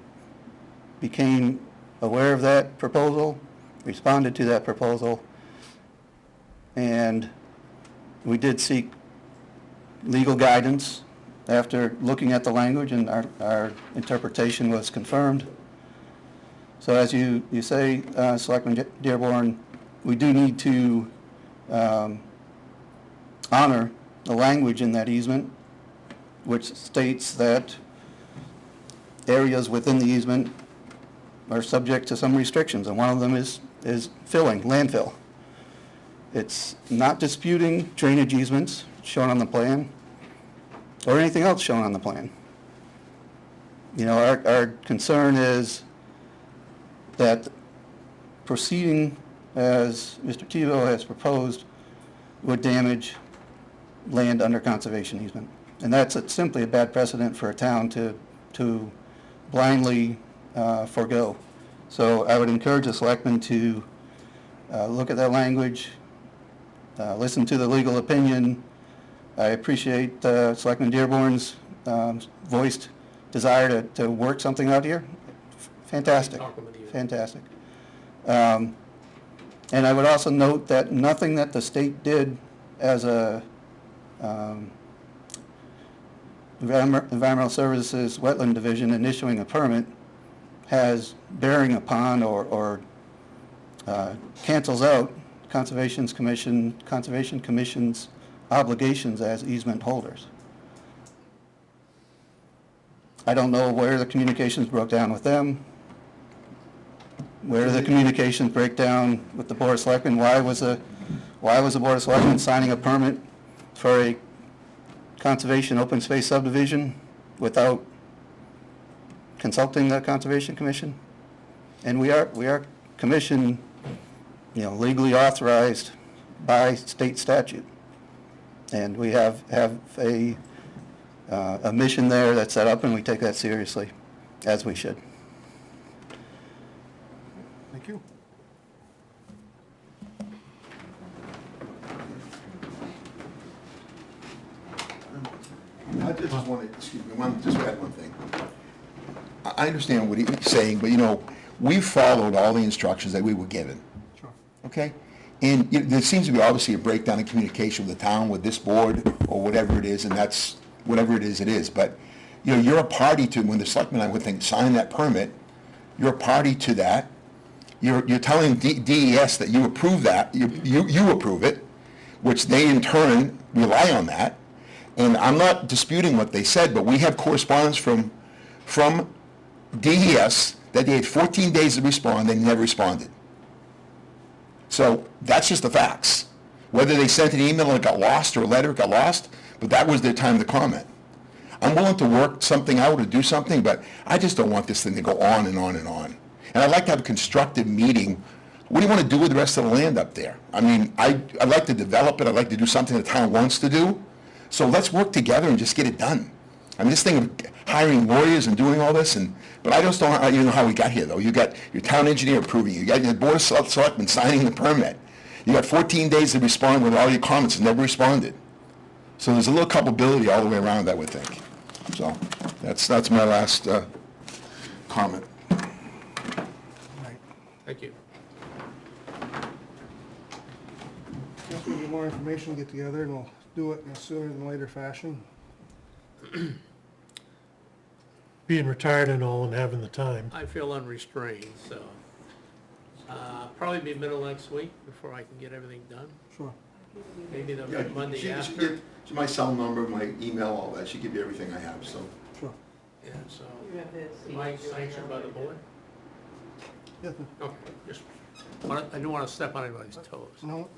became aware of that proposal, responded to that proposal, and we did seek legal guidance after looking at the language, and our interpretation was confirmed. So as you say, Selectman Dearborn, we do need to honor the language in that easement, which states that areas within the easement are subject to some restrictions, and one of them is filling, landfill. It's not disputing drainage easements shown on the plan or anything else shown on the plan. You know, our concern is that proceeding as Mr. Tebow has proposed would damage land under conservation easement. And that's simply a bad precedent for a town to blindly forego. So I would encourage the selectmen to look at that language, listen to the legal opinion. I appreciate Selectman Dearborn's voiced desire to work something out here. Fantastic, fantastic. And I would also note that nothing that the state did as a Environmental Services Wetland Division in issuing a permit has bearing upon or cancels out Conservation Commission's obligations as easement holders. I don't know where the communications broke down with them. Where did the communications break down with the Board of Selectmen? Why was the Board of Selectmen signing a permit for a conservation open space subdivision without consulting the Conservation Commission? And we are commission, you know, legally authorized by state statute. And we have a mission there that's set up, and we take that seriously, as we should. Thank you. I just want to, excuse me, just add one thing. I understand what he's saying, but you know, we followed all the instructions that we were given. Sure. Okay? And there seems to be obviously a breakdown in communication with the town, with this board, or whatever it is, and that's, whatever it is. But, you know, you're a party to, when the selectmen, I would think, sign that permit, you're a party to that. You're telling DES that you approve that, you approve it, which they in turn rely on that. And I'm not disputing what they said, but we have correspondence from DES that they had 14 days to respond, they never responded. So that's just the facts. Whether they sent an email and it got lost or a letter got lost, but that was their time to comment. I'm willing to work something out or do something, but I just don't want this thing to go on and on and on. And I'd like to have a constructive meeting. What do you want to do with the rest of the land up there? I mean, I'd like to develop it, I'd like to do something the town wants to do. So let's work together and just get it done. I mean, this thing of hiring lawyers and doing all this, but I just don't know how we got here, though. You got your town engineer approving it. You got your board of selectmen signing the permit. You got 14 days to respond with all your comments and never responded. So there's a little culpability all the way around, I would think. So that's my last comment. Thank you. Guess we'll get more information, get together, and we'll do it in a sooner than later fashion. Being retired and all and having the time. I feel unrestrained, so, probably be middle next week before I can get everything done. Sure. Maybe the Yeah, Monday she after. give my cell number, my email, all that. She give you everything I have, so. Sure. Yeah, so, You have his. am I sanctioned by the board? Yeah, Okay, just, I didn't want to step on anybody's toes. no,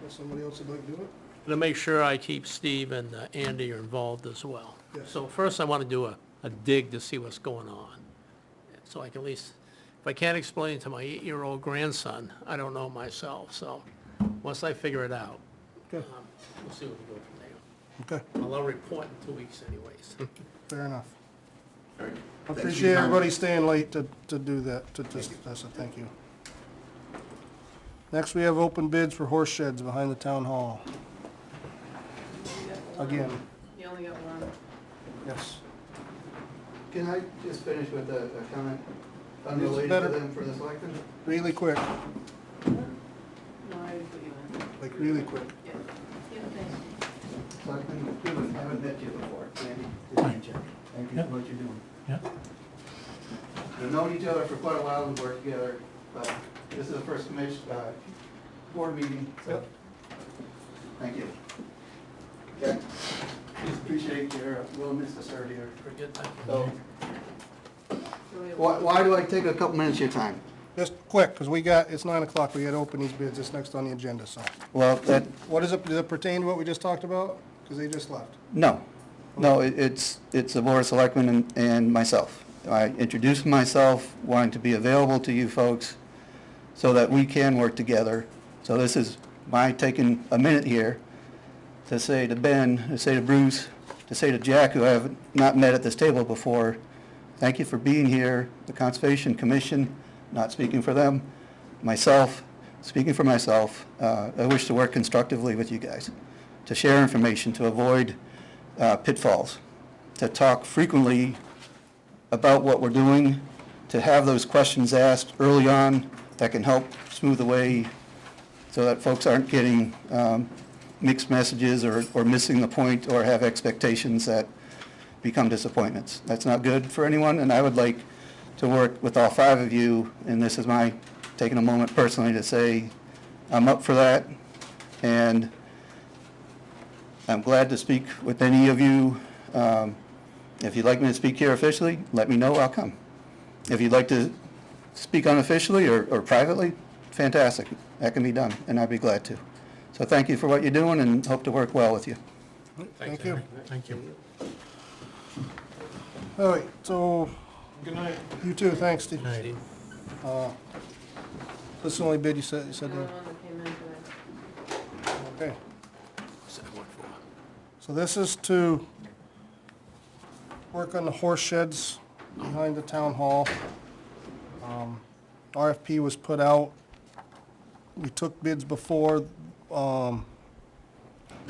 if somebody else would like to do it? To make sure I keep Steve and Andy are involved as well. Yes. So first, I want to do a dig to see what's going on. So I can at least, if I can't explain to my 8-year-old grandson, I don't know myself. So once I figure it out, Okay. we'll see what we go from there. Okay, Well, I'll report in 2 weeks anyways. fair enough. All right. I Thanks for your appreciate time. everybody staying late to do that, to discuss it, thank you. Next, we have open bids for horse sheds behind the town hall. Again, You only got one. yes. Can I just finish with a comment It's unrelated better- to them for the selectmen? Really quick, No, I didn't put you in. like really quick. Yeah. Yeah, thanks. Selectmen, I haven't met you before. Andy, good to meet you. Thank you for what you're doing. Yeah. We've known each other for quite a while and worked together, but this is the first commission, board meeting, so, thank you. Okay. Please appreciate your willingness to serve here. Very good, thank you. So, So we have- why do I take a couple minutes of your time? Just quick, because it's 9 o'clock, we gotta open these bids, it's next on the agenda, so. Well, What is it, does it pertain to what we just talked about? Because they just left. no, it's the Board of Selectmen and myself. I introduced myself, wanting to be available to you folks so that we can work together. So this is my taking a minute here to say to Ben, to say to Bruce, to say to Jack, who I have not met at this table before, thank you for being here. The Conservation Commission, not speaking for them, myself, speaking for myself, I wish to work constructively with you guys, to share information, to avoid pitfalls, to talk frequently about what we're doing, to have those questions asked early on that can help smooth the way so that folks aren't getting mixed messages or missing the point or have expectations that become disappointments. That's not good for anyone, and I would like to work with all 5 of you, and this is my taking a moment personally to say I'm up for that, and I'm glad to speak with any of you. If you'd like me to speak here officially, let me know, I'll come. If you'd like to speak unofficially or privately, fantastic, that can be done, and I'd be glad to. So thank you for what you're doing, and hope to work well with you. Thank you. Thank you. All right, so. Good night. You too, thanks, Steve. Night. This is the only bid you said, The only one that came in today. okay. So this is to work on the horse sheds behind the town hall. RFP was put out. We took bids before. There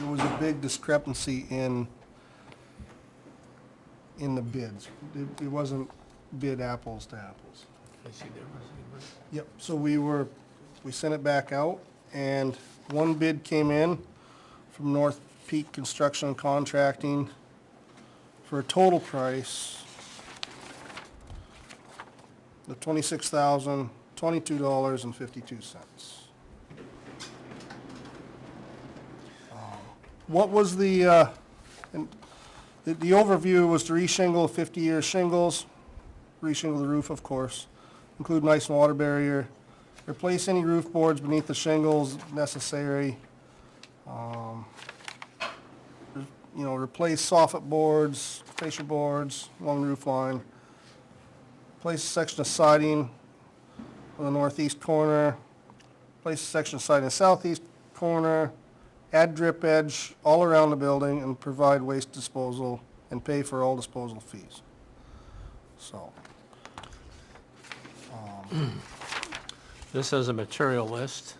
was a big discrepancy in the bids. It wasn't bid apples to apples. I see there was, Yep, so we sent it back out, and one bid came in from North Peak Construction and Contracting for a total price of $26,022.52. What was the overview was to reshingle 50-year shingles, reshingle the roof, of course, include an ice and water barrier, replace any roof boards beneath the shingles necessary, replace soffit boards, fascia boards along the roof line, place a section of siding on the northeast corner, place a section of siding in the southeast corner, add drip edge all around the building, and provide waste disposal and pay for all disposal fees. So, this is a material list.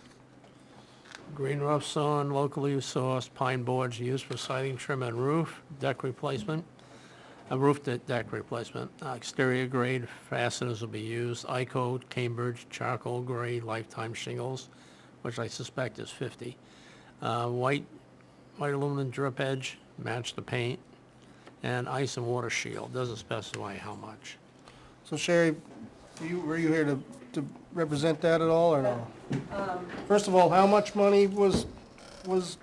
Green rough sawn, locally sourced pine boards used for siding, trim, and roof, deck replacement, deck replacement. Exterior grade fasteners will be used, I-code, Cambridge, charcoal gray, lifetime shingles, which I suspect is 50. White aluminum drip edge, match the paint, and ice and water shield, doesn't specify how much. so Sherry, were you here to represent that at all, or no? First of all, how much money was $25,000.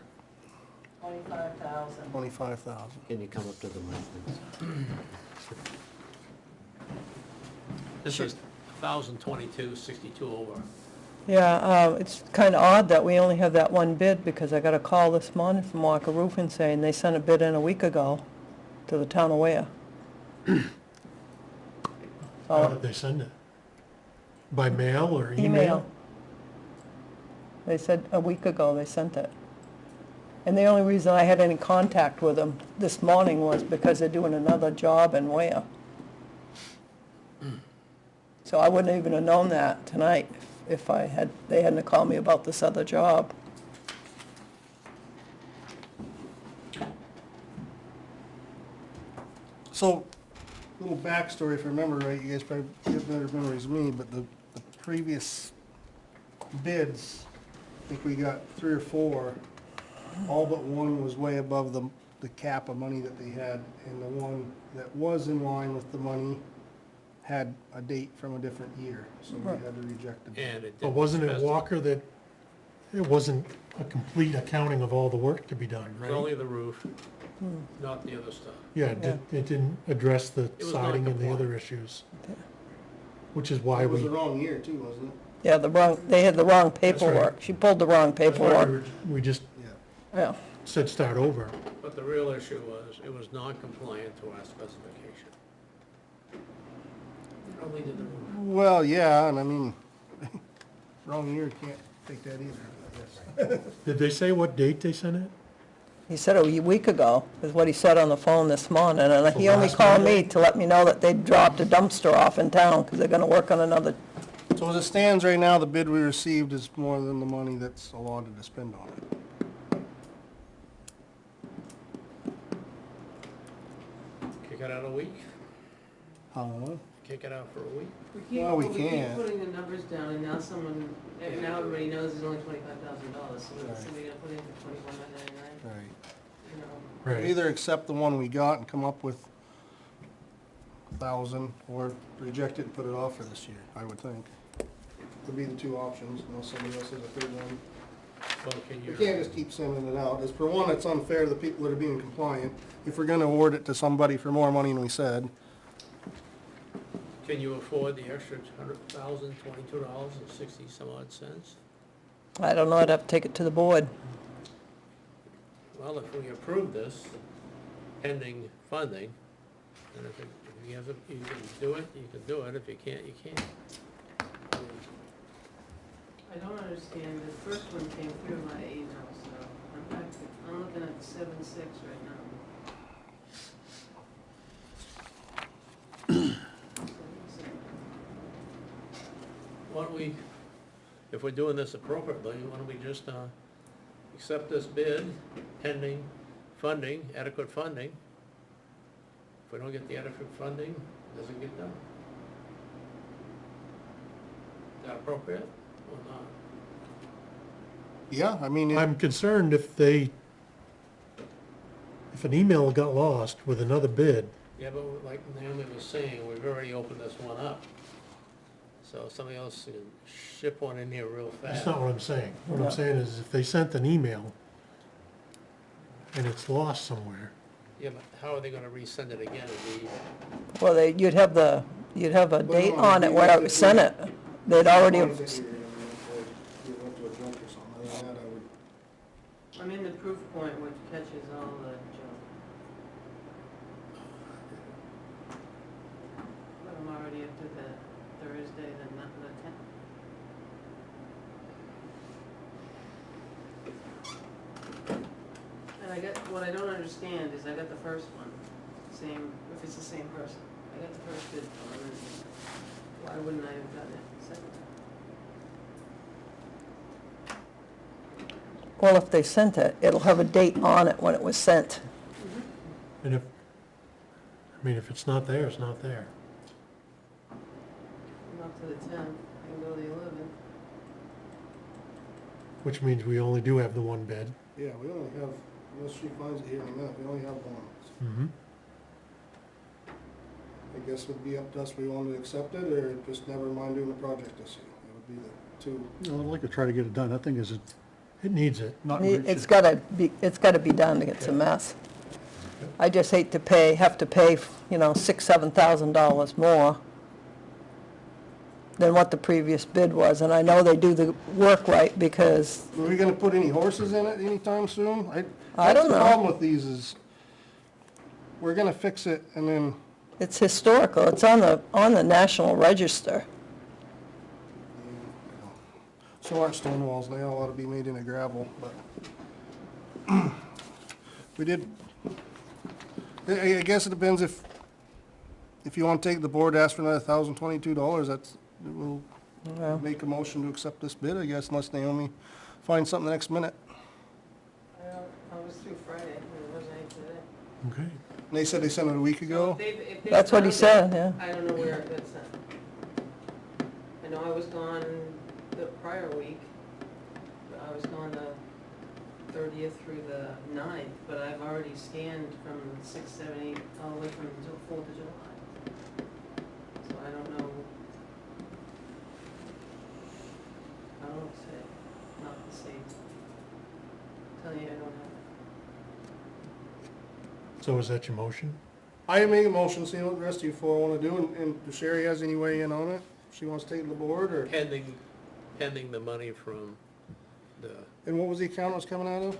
25,000? Can you come up to the mic, please? This is 1,022.62 over. Yeah, it's kind of odd that we only have that one bid, because I got a call this morning from Walker Roofing saying they sent a bid in a week ago to the town of Ware. How did they send it? By mail or email? Email. They said a week ago they sent it. And the only reason I had any contact with them this morning was because they're doing another job in Ware. So I wouldn't even have known that tonight if they hadn't called me about this other job. So, little backstory, if I remember right, you guys probably have better memories than me, but the previous bids, I think we got 3 or 4, all but one was way above the cap of money that they had, and the one that was in line with the money had a date from a different year, so we had to reject it. And it But didn't wasn't it specify- Walker that, it wasn't a complete accounting of all the work to be done, It was right? only the roof, not the other stuff. Yeah, it didn't address the was siding and the non-compliant. other issues. Which is why It was we, the wrong year too, wasn't it? Yeah, they had the wrong right. paperwork. She pulled the wrong that's why paperwork. we just Yeah. Yeah. said start over. But the real issue was, it was non-compliant to our specification. It only did the roof. Well, yeah, and I mean, wrong year, can't take that either, I guess. Did they say what date they sent it? He said a week ago, is what he said on the phone this morning, and he only last called Monday? me to let me know that they dropped a dumpster off in town, because they're gonna work on another. So as it stands right now, the bid we received is more than the money that's allotted to spend on it. Kick it out a week? Kick it out for a week? Well, we We keep can't. putting the numbers down, and now now everybody knows it's only $25,000, so Right. is somebody gonna put in for $21,999? Right. You know, Right. Either accept the one we got and come up with 1,000, or reject it and put it off for this year, I would think. Would be the two options, unless somebody else has a third one. Well, can We you, can't just keep sending it out. As for one, it's unfair to the people that are being compliant. If we're gonna award it to somebody for more money than we said, can you afford the extra $22.60-some-odd? I don't know, I'd have to take it to the board. Well, if we approve this pending funding, and if you have, you can do it, you can do it. If you can't, you can't. I don't understand, the first one came through my email, so I'm looking at 7.6 right now. 7.6. don't we, if we're doing this appropriately, why don't we just, accept this bid pending funding, adequate funding? If we don't get the adequate funding, it doesn't get done. Is that appropriate or not? Yeah, I mean, I'm concerned if an email got lost with another bid, Yeah, but like Naomi was saying, we've already opened this one up. So somebody else can ship one in here real fast. that's not what I'm saying. What Yeah. I'm saying is if they sent an email and it's lost somewhere, Yeah, but how are they gonna resend it again? Well, you'd have a date on it where it was sent it. They'd already, I'm in the proof point which catches all the junk. But I'm already up to the Thursday, the 10th. And what I don't understand is I got the first one, if it's the same person. I got the first bid for it, why wouldn't I have done it second time? well, if they sent it, it'll have a date on it when it was sent. and if it's not there, it's not there. I'm up to the 10th, I can go to the 11th. Which means we only do have the one bid. yeah, we only have, unless she finds it here in a minute, we only have one. Mm-hmm. I guess it'd be up to us if we wanted to accept it, or just never mind doing the project this year. It would be the two. You know, I'd like to try to get it done. That thing is It needs it. not in great It's shape. gotta be done, it's a mess. I just hate to have to pay, $6,000-7,000 more than what the previous bid was, and I know they do the work right because, Are we gonna put any horses in it anytime soon? I don't That's the know. problem with these is, we're gonna fix it and then, it's historical, it's on the National Register. so aren't stone walls, they all ought to be made into gravel, but we did, I guess it depends if you want to take the board, ask for another $1,022, we'll Yeah. make a motion to accept this bid, I guess, unless Naomi finds something the next minute. I was through Friday, and it wasn't any today. Okay. And they said they sent it a week ago. If they That's what he found said, it, yeah. I don't know where it's at. I know I was gone the prior week, but I was gone the 30th through the 9th, but I've already scanned from 6, 7, 8, all the way from until 4th of July. So I don't know. I don't know what to say, not the same. Tell you I don't have it. So is that your motion? I make a motion, see what the rest of you four wanna do, and if Sherry has any way in on it, if she wants to take it to the board, or, Pending the money from the, and what was the account it was coming out of?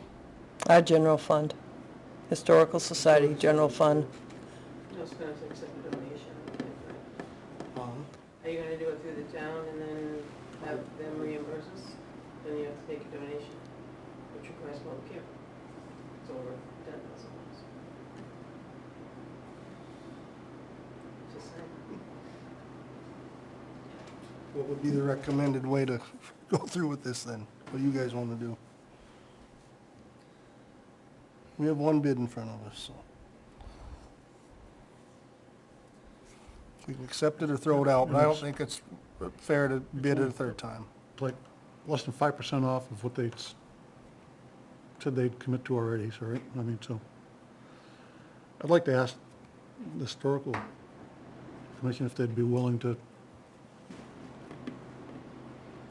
Our general fund, Historical Society General Fund. No, it's gonna accept a donation, I think, right? Um, Are you gonna do it through the town and then have them reimburse us? Then you have to take a donation, which requires public hearing. It's over $10,000. Just saying. What would be the recommended way to go through with this then? What do you guys wanna do? We have one bid in front of us, so. We can accept it or throw it out, but I don't think it's fair to bid it a third time. It's like less than 5% off of what they said they'd commit to already, so, right? I mean, so. I'd like to ask the Historical Commission if they'd be willing to.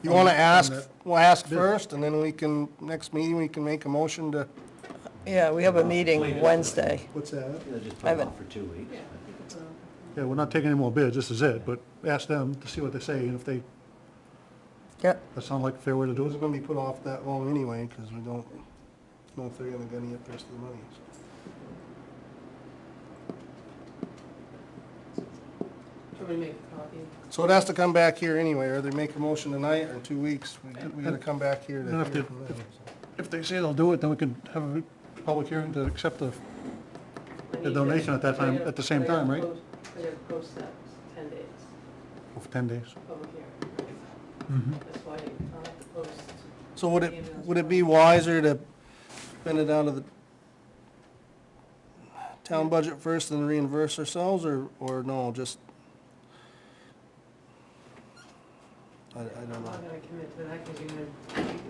You wanna ask, that we'll ask bid. first, and then we can, next meeting, we can make a motion to. Yeah, we have a meeting Wednesday. What's that? I haven't, for 2 weeks. Yeah, you could put on. Yeah, we're not taking any more bids, this is it, but ask them to see what they say, and if they, yeah, that sound like a fair way to do It's it? gonna be put off that long anyway, because we don't know if they're gonna get any of the rest of the money, so. Do you want me to make a copy? So it has to come back here anyway, or they make a motion tonight, or in 2 weeks, we gotta come back here to And if hear they- from them. If they say they'll do it, then we can have a public hearing to accept the I need The to- donation at that time- I gotta- at the same I gotta time, right? post- I gotta post that 10 days, for 10 days. public hearing. That's why I'll have to post. So would it be wiser to spend it out of the town budget first and reimburse ourselves, or no, just? I don't I'm know. not gonna commit to that, because you're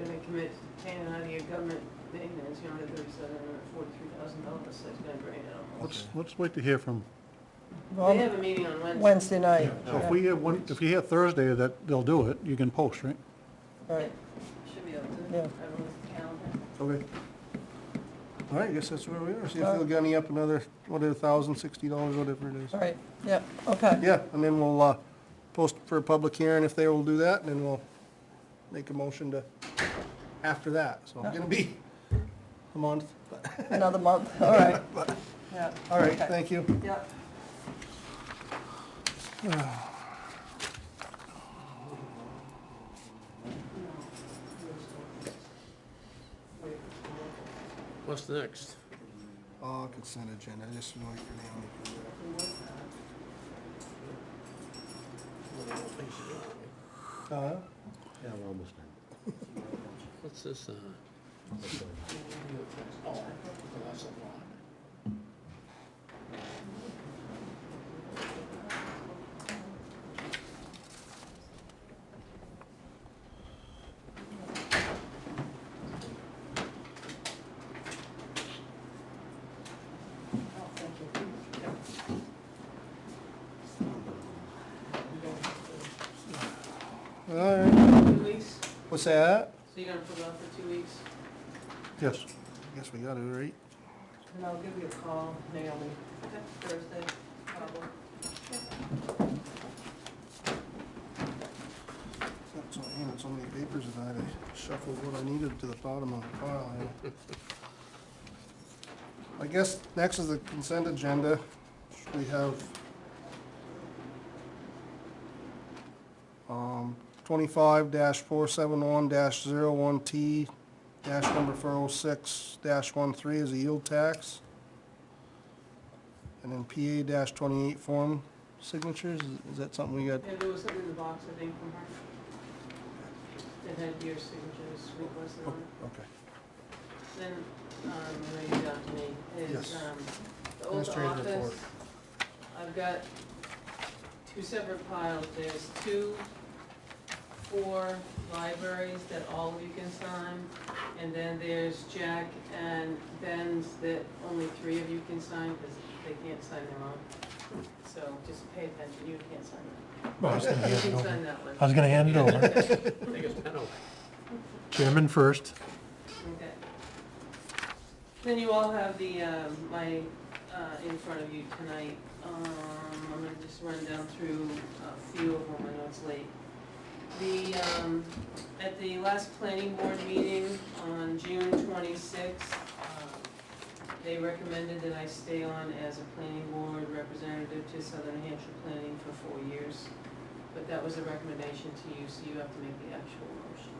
gonna commit to paying out of your government maintenance, you know, $37,000 or $43,000, so it's gonna drain it almost. Let's wait to hear from, They have a meeting on Wednesday. Wednesday night. so if you hear Thursday that they'll do it, you can post, right? Right, Should be able to, Yeah. everyone's calendar. Okay. All right, I guess that's where we are. See if they'll gunny up another, $1,060, whatever it is. all right, yeah, okay. Yeah, and then we'll, post for a public hearing if they will do that, and then we'll make a motion to, after that. So it's gonna be a month. Another month, all right. Yeah. All right, okay. thank you. Yeah. What's next? Consent agenda, I just wait for Naomi. Yeah, we're almost done. What's this, oh, that's a lot. All right, 2 weeks, what's that? so you're gonna put it on for 2 weeks, Yes. Guess we got it, right? and I'll give you a call, Naomi, Thursday, probably. So, man, it's so many papers and I had to shuffle what I needed to the bottom of the pile. I guess next is the consent agenda. We have 25-471-01T number 406-13 is a yield tax. And then PA-28 form signatures, is that something we got? Yeah, there was something in the box, I think, from her. That had your signatures requested on it. Okay. Then, when you down to me, is, Yes. the old Administrative report. office, I've got two separate piles, there's 2 for libraries that all of you can sign, and then there's Jack and Ben's that only 3 of you can sign, because they can't sign their own. So just pay attention, you can't sign that. Well, I was gonna hand You it can over. sign that one. I was gonna hand it over. Take his pen away. Chairman first. Okay. Then you all have the, in front of you tonight. I'm gonna just run down through a few of them, I know it's late. At the last planning board meeting on June 26th, they recommended that I stay on as a planning board representative to Southern New Hampshire Planning for 4 years. But that was a recommendation to you, so you have to make the actual motion.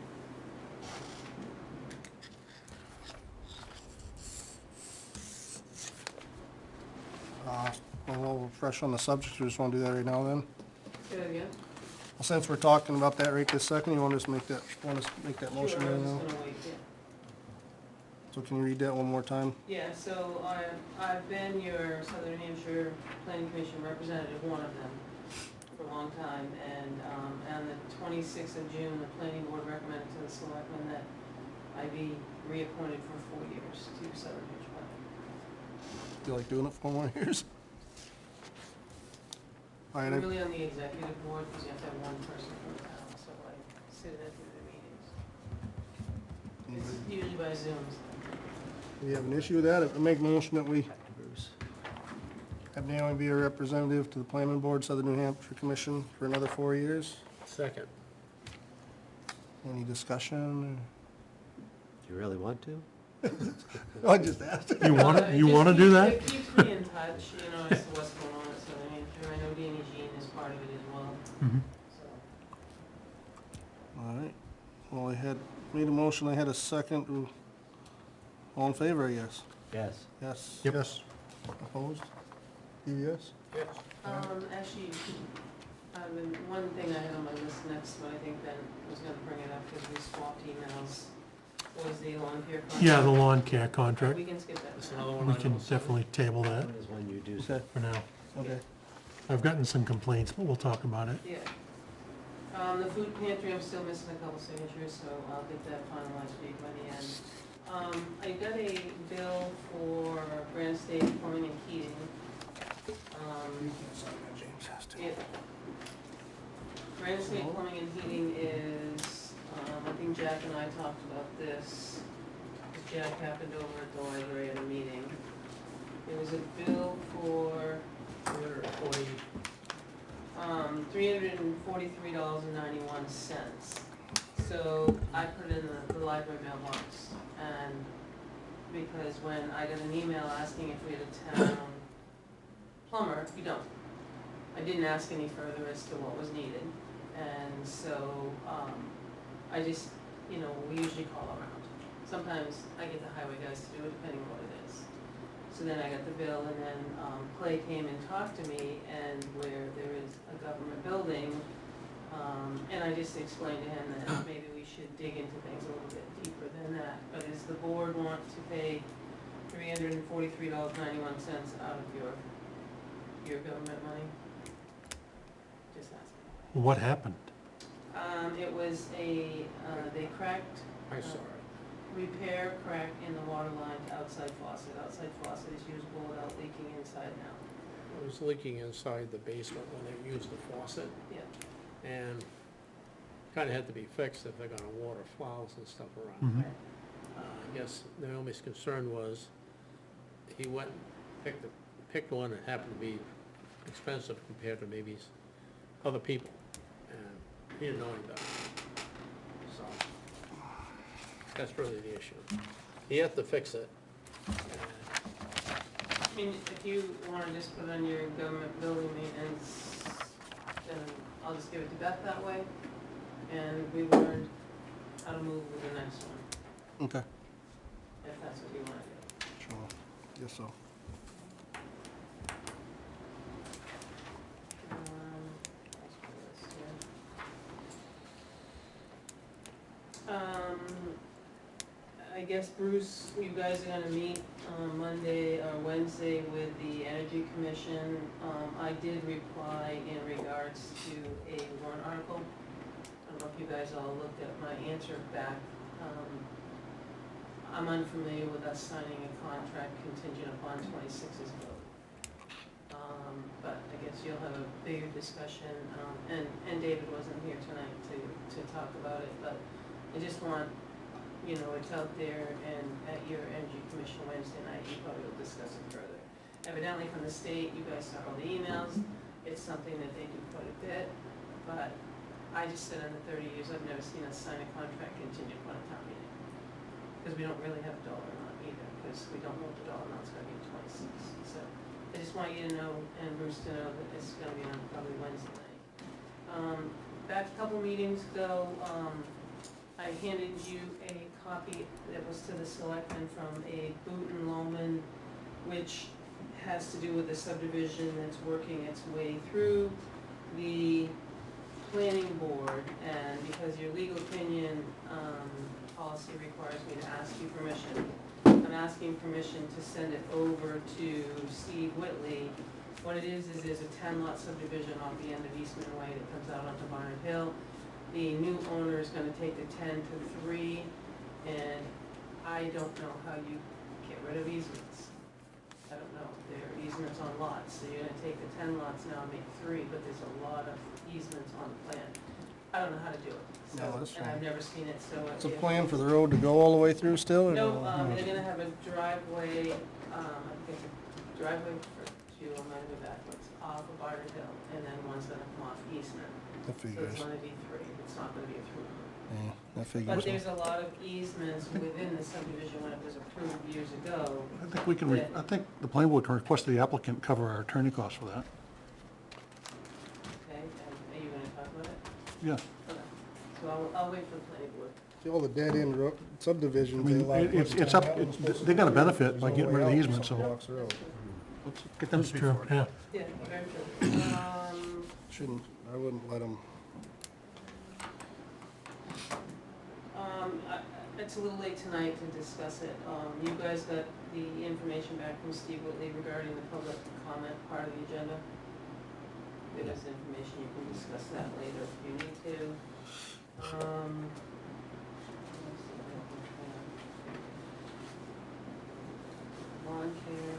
Well, fresh on the subject, we just want to do that right now then? Say that again? Well, since we're talking about that right this second, you want us to make that, motion Sure, I right was now? just gonna wait, yeah. So can you read that one more time? Yeah, so I've been your Southern New Hampshire Planning Commission representative, one of them, for a long time. And on the 26th of June, the planning board recommended to the selectmen that I be reappointed for 4 years to Southern New Hampshire Planning. You like doing it for 4 more years? All right, I'm really on the executive board, because you have to have one person from the town, so I sit in through the meetings. It's usually by Zoom. do you have an issue with that? I make a motion that we have Naomi be a representative to the planning board, Southern New Hampshire Commission for another 4 years. Second. Any discussion? Do you really want to? I just asked. You wanna do that? It keeps me in touch, you know, as to what's going on at Southern New Hampshire. I know Danny Jean is part of it as well, so. All right. Well, I had made a motion, I had a second. All in favor, I guess? Yes. Yes. Yep. Yes. Opposed? You yes? Yes. Actually, And one thing I had on my list next, but I think Ben was gonna bring it up, because we swapped emails, was the lawn care contract. Yeah, the lawn care contract. We can skip that. That's now. another one We I can know. definitely table that That is when you do so. for now. Okay. I've gotten some complaints, but we'll talk about it. Yeah. The food pantry, I'm still missing a couple signatures, so I'll get that finalized for you by the end. I got a bill for Granite State Plumbing and Heating. James has to. It, Granite State Plumbing and Heating is, I think Jack and I talked about this. Jack happened over at the library at a meeting. It was a bill for $343.91. So I put it in the library mailbox, and because when I got an email asking if we had a town plumber, you don't. I didn't ask any further as to what was needed, and so, I just, we usually call around. Sometimes I get the highway guys to do it, depending on what it is. So then I got the bill, and then Clay came and talked to me, and where there is a government building, and I just explained to him that maybe we should dig into things a little bit deeper than that. But does the board want to pay $343.91 out of your government money? Just asking. What happened? It was they cracked. I saw it. Repair crack in the water line to outside faucet. Outside faucet is usable without leaking inside now. It was leaking inside the basement when they used the faucet, Yeah. and kinda had to be fixed if they're gonna water flowers and stuff around. Mhm. I guess Naomi's concern was, he went and picked one that happened to be expensive compared to maybe other people, and he didn't know any better. So, that's really the issue. He had to fix it. I mean, if you wanna just put on your government building maintenance, then I'll just give it to Beth that way. And we learned how to move with the next one, Okay. if that's what you wanna do. Sure. Guess so. That's for this, yeah. I guess Bruce, you guys are gonna meet on Monday or Wednesday with the Energy Commission. I did reply in regards to a warrant article. I don't know if you guys all looked at my answer back. I'm unfamiliar with us signing a contract contingent upon 26's vote. But I guess you'll have a bigger discussion, and David wasn't here tonight to talk about it, but I just want, it's out there, and at your Energy Commission Wednesday night, you probably will discuss it further. Evidently from the state, you guys saw all the emails, it's something that they do quite a bit, but I just said in the 30 years, I've never seen us sign a contract contingent upon a town meeting. Because we don't really have a dollar amount either, because we don't know what the dollar amount's gonna be in 26. So I just want you to know, and Bruce to know, that it's gonna be on probably Wednesday night. Back a couple meetings ago, I handed you a copy that was to the selectmen from a Boot and Loman, which has to do with the subdivision that's working its way through the planning board, and because your legal opinion policy requires me to ask you permission, I'm asking permission to send it over to Steve Whitley. What it is there's a 10-lot subdivision off the end of Eastman Way that comes out onto Barnard Hill. The new owner is gonna take the 10 to 3, and I don't know how you get rid of easements. I don't know, there are easements on lots, so you're gonna take the 10 lots now and make 3, but there's a lot of easements on the plan. I don't know how to do it, so, No, that's and I've fine. never seen it, so. It's a if- plan for the road to go all the way through still? or No, no? they're gonna have a driveway, I think it's a driveway for 2, I'm gonna go backwards, off of Barnard Hill, and then one's gonna come off Eastman. That So figures. it's gonna be 3, it's not gonna be a 3. Yeah, that But figures. there's a lot of easements within the subdivision when it was approved years ago. I think we can, I think the planning board can request the applicant cover our attorney costs for that. Okay, and are you gonna talk about it? Yeah. Okay, so I'll wait for the planning board. See, all the dead-end subdivisions, I mean, they allow. it's up- they got a benefit by getting rid of the easement, so- Blocks the road. Let's get them That's to be true, for it. yeah. Yeah, very true. Shouldn't, I wouldn't let them. It's a little late tonight to discuss it. You guys got the information back from Steve Whitley regarding the public comment part of the agenda? There is information, you can discuss that later if you need to. Lawn care.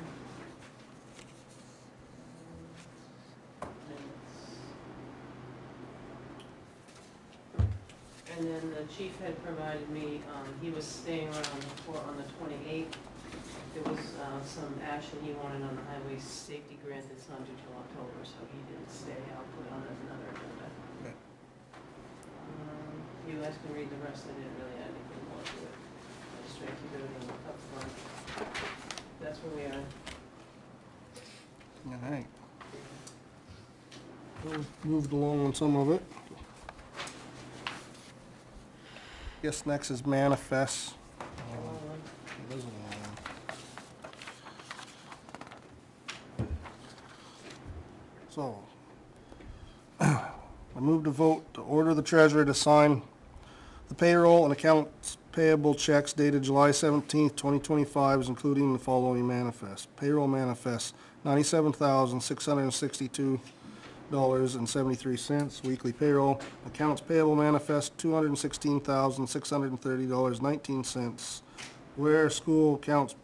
And then the chief had provided me, he was staying around on the 28th. There was some action he wanted on the highway safety grant that's not due till October, so he didn't stay. I'll put it on as another agenda. Okay. You guys can read the rest. I didn't really add anything more to it. I just tried to keep everything up front. That's where we are. All right. Well, moved along on some of it. Guess next is manifest. It is a long one. So, I move to vote to order the treasurer to sign the payroll and accounts payable checks dated July 17th, 2025, is including the following manifest. Payroll manifest, $97,662.73. Weekly payroll, accounts payable manifest, $216,630.19. Ware School accounts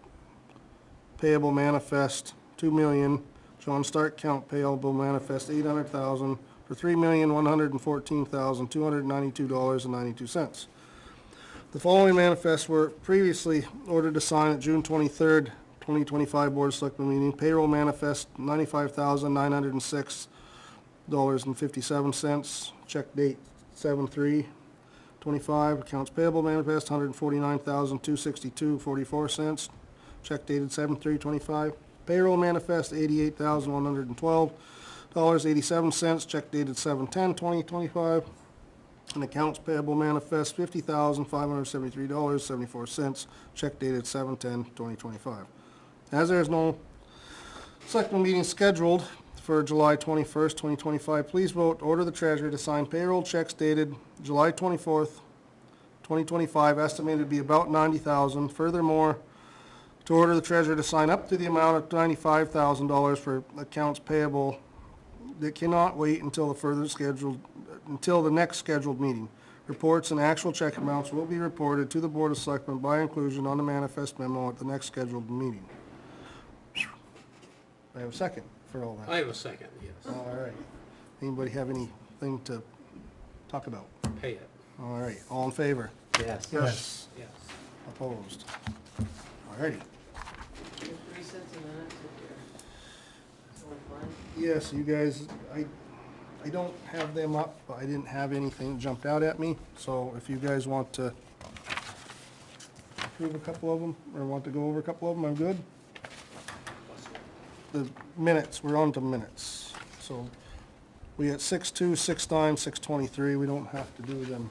payable manifest, $2 million. John Stark account payable manifest, $800,000 for $3,114,292.92. The following manifests were previously ordered to sign at June 23rd, 2025 Board of Selectmen meeting. Payroll manifest, $95,906.57. Check date 7/3/25. Accounts payable manifest, $149,262.44. Check dated 7/3/25. Payroll manifest, $88,112.87. Check dated 7/10/2025. And accounts payable manifest, $50,573.74. Check dated 7/10/2025. As there is no selectmen meeting scheduled for July 21st, 2025, please vote to order the treasurer to sign payroll checks dated July 24th, 2025, estimated to be about $90,000. Furthermore, to order the treasurer to sign up to the amount of $95,000 for accounts payable that cannot wait until the next scheduled meeting. Reports and actual check amounts will be reported to the Board of Selectmen by inclusion on the manifest memo at the next scheduled meeting. I have a second for all that. I have a second, yes. All right. Anybody have anything to talk about? Pay it. All right. All in favor? Yes. Yes. Yes. Opposed? All righty. Your 3 cents a minute if you're going fine. Yes, you guys, I don't have them up, but I didn't have anything that jumped out at me. So if you guys want to approve a couple of them, or want to go over a couple of them, I'm good. The minutes, we're on to minutes. So we got 6/2, 6/9, 6/23. We don't have to do them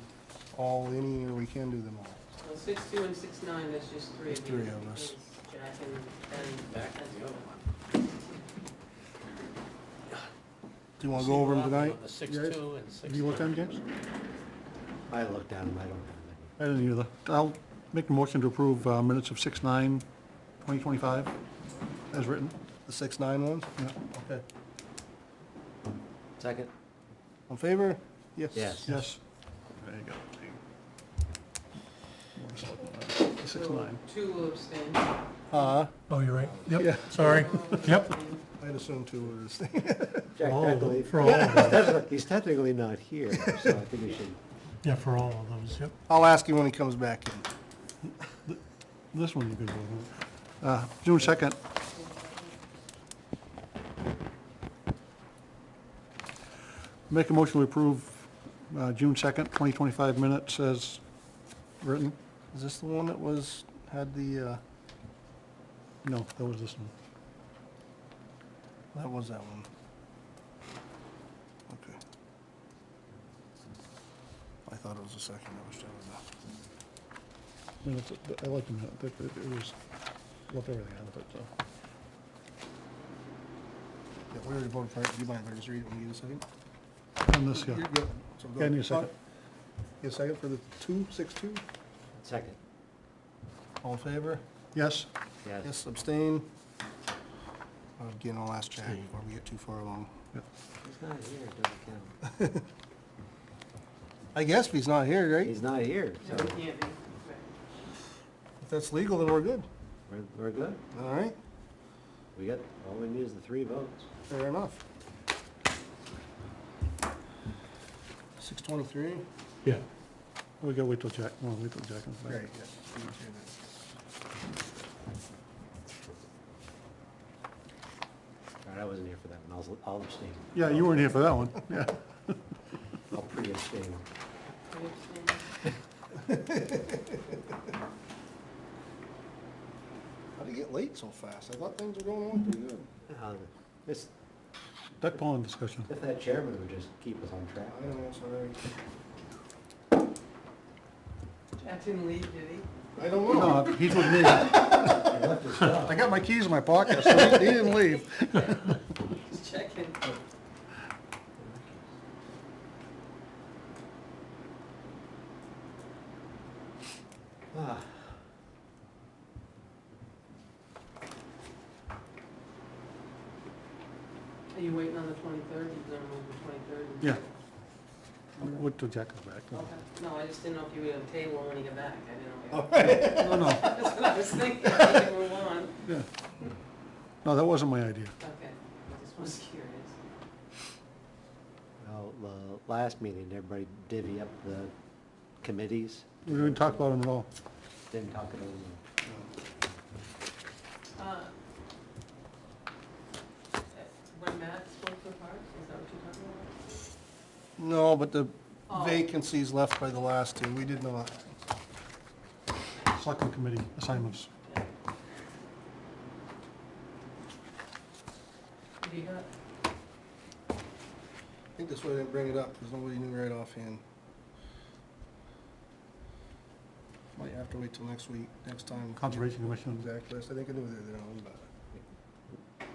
all any, or we can do them all. Well, 6/2 and 6/9, that's just three of you. Three of us. It's Jack and Back to the other one. Do you want to go over them tonight? The 6/2 and 6/9. Do you want them, James? I looked at them, I don't have I didn't either. I'll make a motion to approve minutes of 6/9/2025 as written. The 6/9 ones? Yeah. Okay. any. Second? In favor? Yes. Yes. Yes. There you go. 6/9. 2 will abstain. Oh, you're right. Yeah. Yep, sorry. Yep. I'd assume 2 were the same. Jack, all of them, technically- for all of them. He's technically not here, so I think we should. Yeah, for all of those, yep. I'll ask him when he comes back in. This one you could vote on. June 2nd. Make a motion to approve June 2nd, 2025 minutes as written. Is this the one that had the, No, that was this one. that was that one? Okay. I thought it was the second, I wish that was Minutes, I like the minute, it was, left everything out of it, so. yeah, we already voted for it, do you mind if I just read it when you get a second? on this, yeah. You're good. So go. Yeah, I need a second. Get a second for the 262? Second. All in favor? Yes? Yes. Yes, abstain? Again, I'll ask Jack before we get too far along. He's not here, it doesn't count. I guess if he's not here, right? He's not here, No, so it can't be. If that's legal, then we're good. we're good. All right, We got, all we need is the 3 votes. fair enough. 623? Yeah. We gotta wait till Jack, well, wait till Jack comes back. Right, yeah. All right, I wasn't here for that one, I'll abstain. Yeah, you weren't here for that one, yeah. I'll pre-abstain. How'd it get late so fast? I thought things were going on pretty good. This, Duck pond discussion. if that chairman would just keep us on track. I don't know, sorry. Jack didn't leave, did he? I don't know. No, he's with me. He left his stuff. I got my keys in my pocket, so he didn't leave. Just checking. Ah, Are you waiting on the 23rd? You're gonna move the 23rd? Yeah. Wait till Jack comes back. Okay. No, I just didn't know if you were gonna table when you get back. I didn't know. Oh. No, no, That's what I was thinking. I can move on. yeah. No, that wasn't my idea. Okay. I just was curious. well, the last meeting, everybody divvy up the committees. We didn't talk about him at all. Didn't talk about them. Uh, When Matt spoke to Parks, is that what you're talking about? No, but the Oh. vacancies left by the last two, we did not. Selectmen committee assignments. What do you got? I think that's why I didn't bring it up, because nobody knew right offhand. Might have to wait till next week, next time. Conservation Commission. Exact list, I think I knew they're on, but,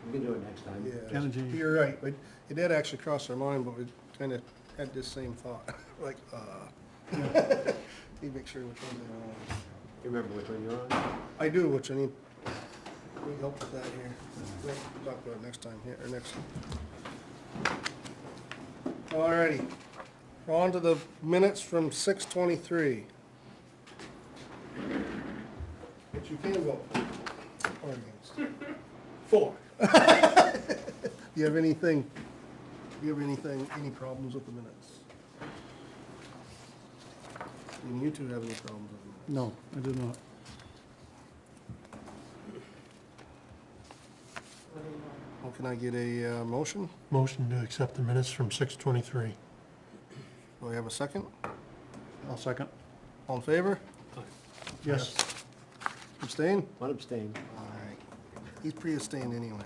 We can do it next time. yeah. Energy. You're right, but it did actually cross our mind, but we kinda had this same thought, like, need to make sure which ones they're on. You remember which one you're on? I do, which I need help with that here. We'll talk about it next time, here, or next. Alrighty, on to the minutes from 6:23. Which you can vote for or against. For. Do you have anything, any problems with the minutes? And you two have any problems with the minutes? No, I did not. What do you want? Well, can I get a motion? Motion to accept the minutes from 6:23. Do I have a second? I'll second. All in favor? Yes. Abstain? One abstain. All right. He's pre-abstained anyway.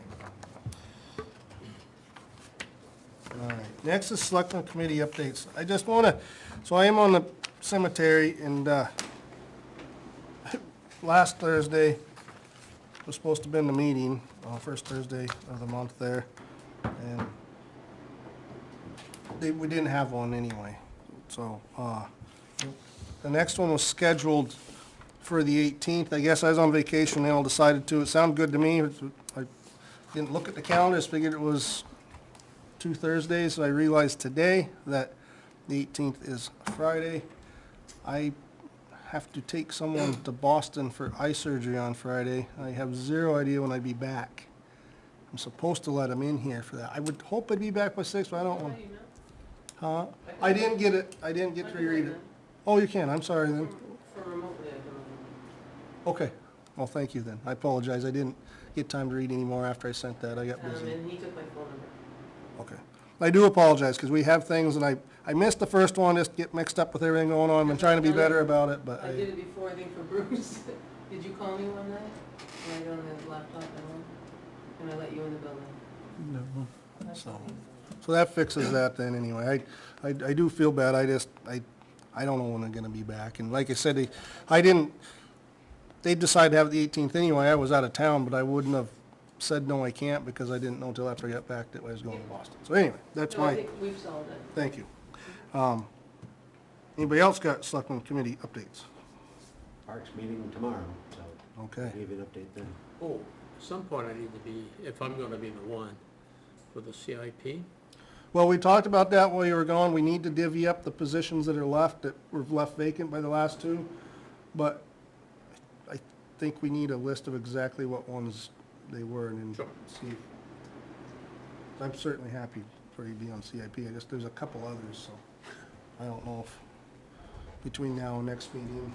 All right, next is Selectmen Committee updates. I just wanna, so I am on the cemetery, and, last Thursday was supposed to have been the meeting, first Thursday of the month there, and we didn't have one anyway, so, the next one was scheduled for the 18th. I guess I was on vacation, they all decided to. It sounded good to me. I didn't look at the calendar, just figured it was 2 Thursdays. I realized today that the 18th is Friday. I have to take someone to Boston for eye surgery on Friday. I have zero idea when I'd be back. I'm supposed to let him in here for that. I would hope I'd be back by 6, but I don't want. How do you know? Huh? I didn't get it, I didn't get to reread it. Oh, you can, I'm sorry then. For remotely, I don't know. Okay, well, thank you then. I apologize, I didn't get time to read anymore after I sent that, I got busy. And he took my phone number. Okay. I do apologize, because we have things, and I missed the first one, just get mixed up with everything going on. I'm trying to be better about it, but I did it before, I think, for Bruce. Did you call me one night? When I don't have the laptop at home? And I let you in the building? No. That's So- funny. So that fixes that then anyway. I do feel bad, I don't know when I'm gonna be back. And like I said, they decided to have it the 18th anyway. I was out of town, but I wouldn't have said, no, I can't, because I didn't know until after I got back that I was going to Boston. So anyway, that's No, I my, think we've solved it. thank you. Anybody else got Selectmen Committee updates? Parks meeting tomorrow, so Okay. I'll give you an update then. Oh, at some point I need to be, if I'm gonna be the one, for the CIP. Well, we talked about that while you were gone. We need to divvy up the positions that are left, that were left vacant by the last two. But I think we need a list of exactly what ones they were and Sure. then see. I'm certainly happy for you to be on CIP. I guess there's a couple others, so I don't know if between now and next meeting.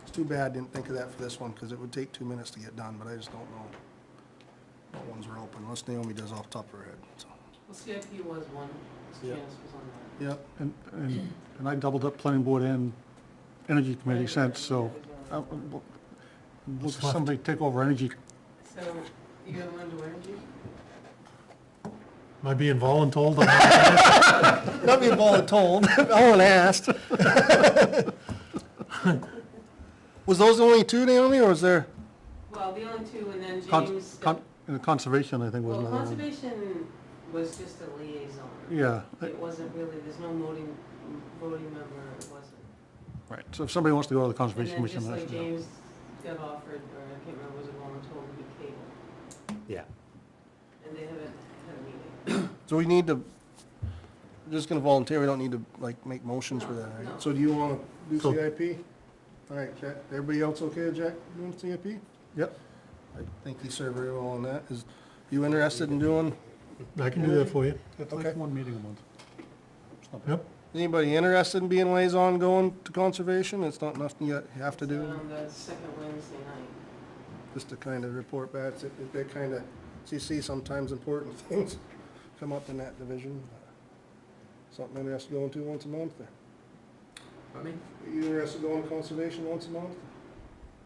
It's too bad I didn't think of that for this one, because it would take 2 minutes to get done, but I just don't know what ones are open, unless Naomi does off the top of her head, so. Well, CIP was one, Yep. Janice was on that. Yep. And I doubled up planning board and energy committee since, so, will somebody take over energy? So, you gonna want to do energy? Am I being voluntold? Not being voluntold, Ellen asked. Was those the only two, Naomi, or was there? Well, the only two, and then Con- James. And conservation, I think, was Well, another one. conservation was just a liaison. Yeah, It wasn't really, there's no voting member, it wasn't. right, so if somebody wants to go to the And conservation then commission, just I like should know. James got offered, or I can't remember, was it voluntold to be cable, Yeah. and they haven't had a meeting. So we need to, just gonna volunteer, we don't need to, like, make motions for that, No. right? So do you wanna do So- CIP? All right, Jack, everybody else okay with Jack doing CIP? Yep, I think he served very well on that. Is you interested in doing? I can do that for you. it's Okay. like one meeting a month. It's not bad. Yep. Anybody interested in being liaison going to conservation? It's not nothing you have to So do, on the second Wednesday night. just to kind of report back. They're kind of, you see sometimes important things come up in that division. Something interested in going to once a month there. I mean, Are you interested in going to conservation once a month?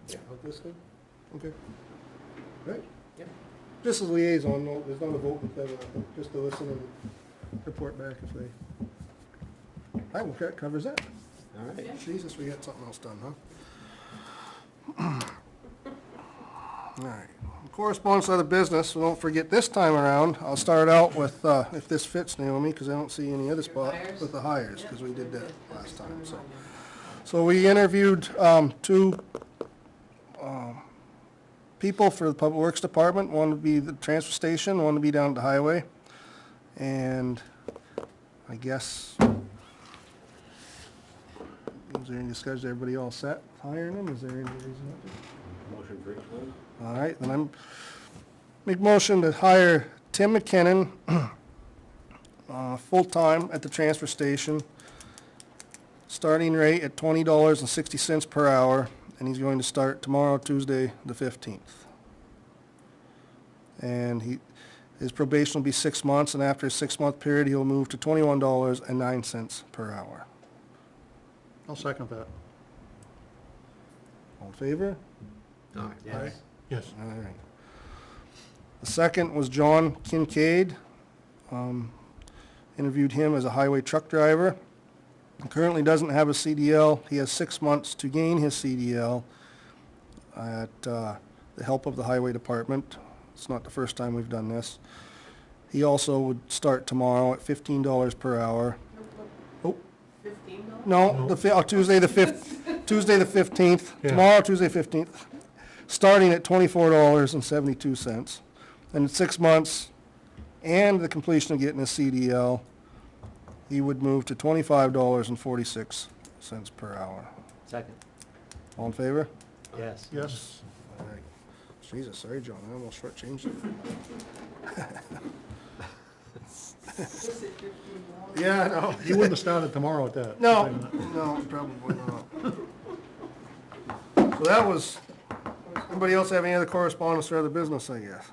Yeah. Like this thing? Okay. Right? Yep. Just as liaison, no, there's not a vote in favor, just to listen and report back if they. I will, that covers that. All right. Jesus, we got something else done, huh? All right. Correspondence of the business, so don't forget this time around, I'll start out with, if this fits, Naomi, because I don't see any other spot, hires? with the hires, because we did that That's last a time, so. reminder. So we interviewed two people for the Public Works Department. One would be the transfer station, one would be down at the highway. And I guess, is there any discussion, everybody all set hiring them? Is there any reason not to? Motion for each one? All right, then I'm, make motion to hire Tim McKinnon, full-time at the transfer station, starting rate at $20.60 per hour, and he's going to start tomorrow, Tuesday, the 15th. And his probation will be 6 months, and after a 6-month period, he'll move to $21.09 per hour. I'll second that. All in favor? Yes. Yes. All right. The second was John Kincaid. Interviewed him as a highway truck driver. He currently doesn't have a CDL. He has 6 months to gain his CDL at the help of the highway department. It's not the first time we've done this. He also would start tomorrow at $15 per hour. Oh, $15? no, Tuesday the 15th. Yeah. Tomorrow, Tuesday 15th. Starting at $24.72. And in 6 months, and the completion of getting his CDL, he would move to $25.46 per hour. Second? All in favor? Yes. Yes, All right. Jesus, sorry, John, I almost shortchanged it. Was it $15? Yeah, I know. you wouldn't have started tomorrow at that. No, no, probably not. So that was, anybody else have any other correspondence or other business, I guess?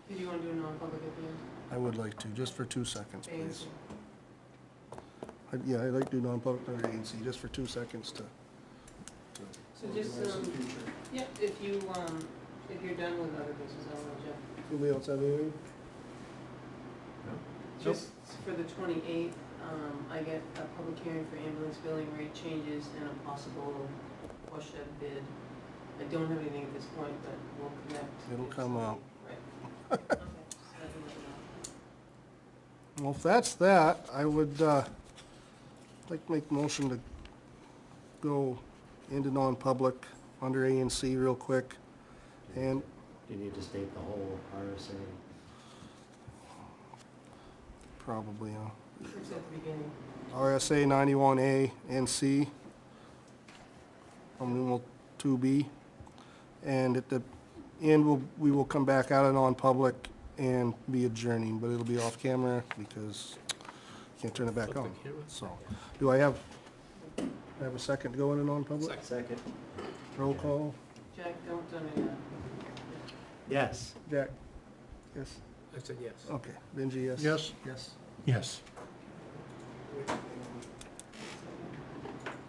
Did you want to do a non-public at the end? I would like to, just for 2 seconds, please. Thanks. Yeah, I'd like to do non-public under agency, just for 2 seconds to. So just, yep, if you're done with other business, I'll let Jeff. Anybody else have anything? Just for the 28th, I get a public hearing for ambulance billing rate changes and a possible watershed bid. I don't have anything at this point, but we'll connect. It'll come out. Right. Well, if that's that, I would like to make a motion to go into non-public under A and C real quick. And You need to state the whole RSA. probably, It's at the beginning. RSA 91A and C, numeral 2B. And at the end, we will come back out of non-public and be adjourning, but it'll be off camera because can't turn it back on. So, do I have a second to go into non-public? Second. Roll call. Jack, don't do any of that. Yes. Jack? Yes? I said yes. Okay. Benji, yes? Yes? Yes. Yes.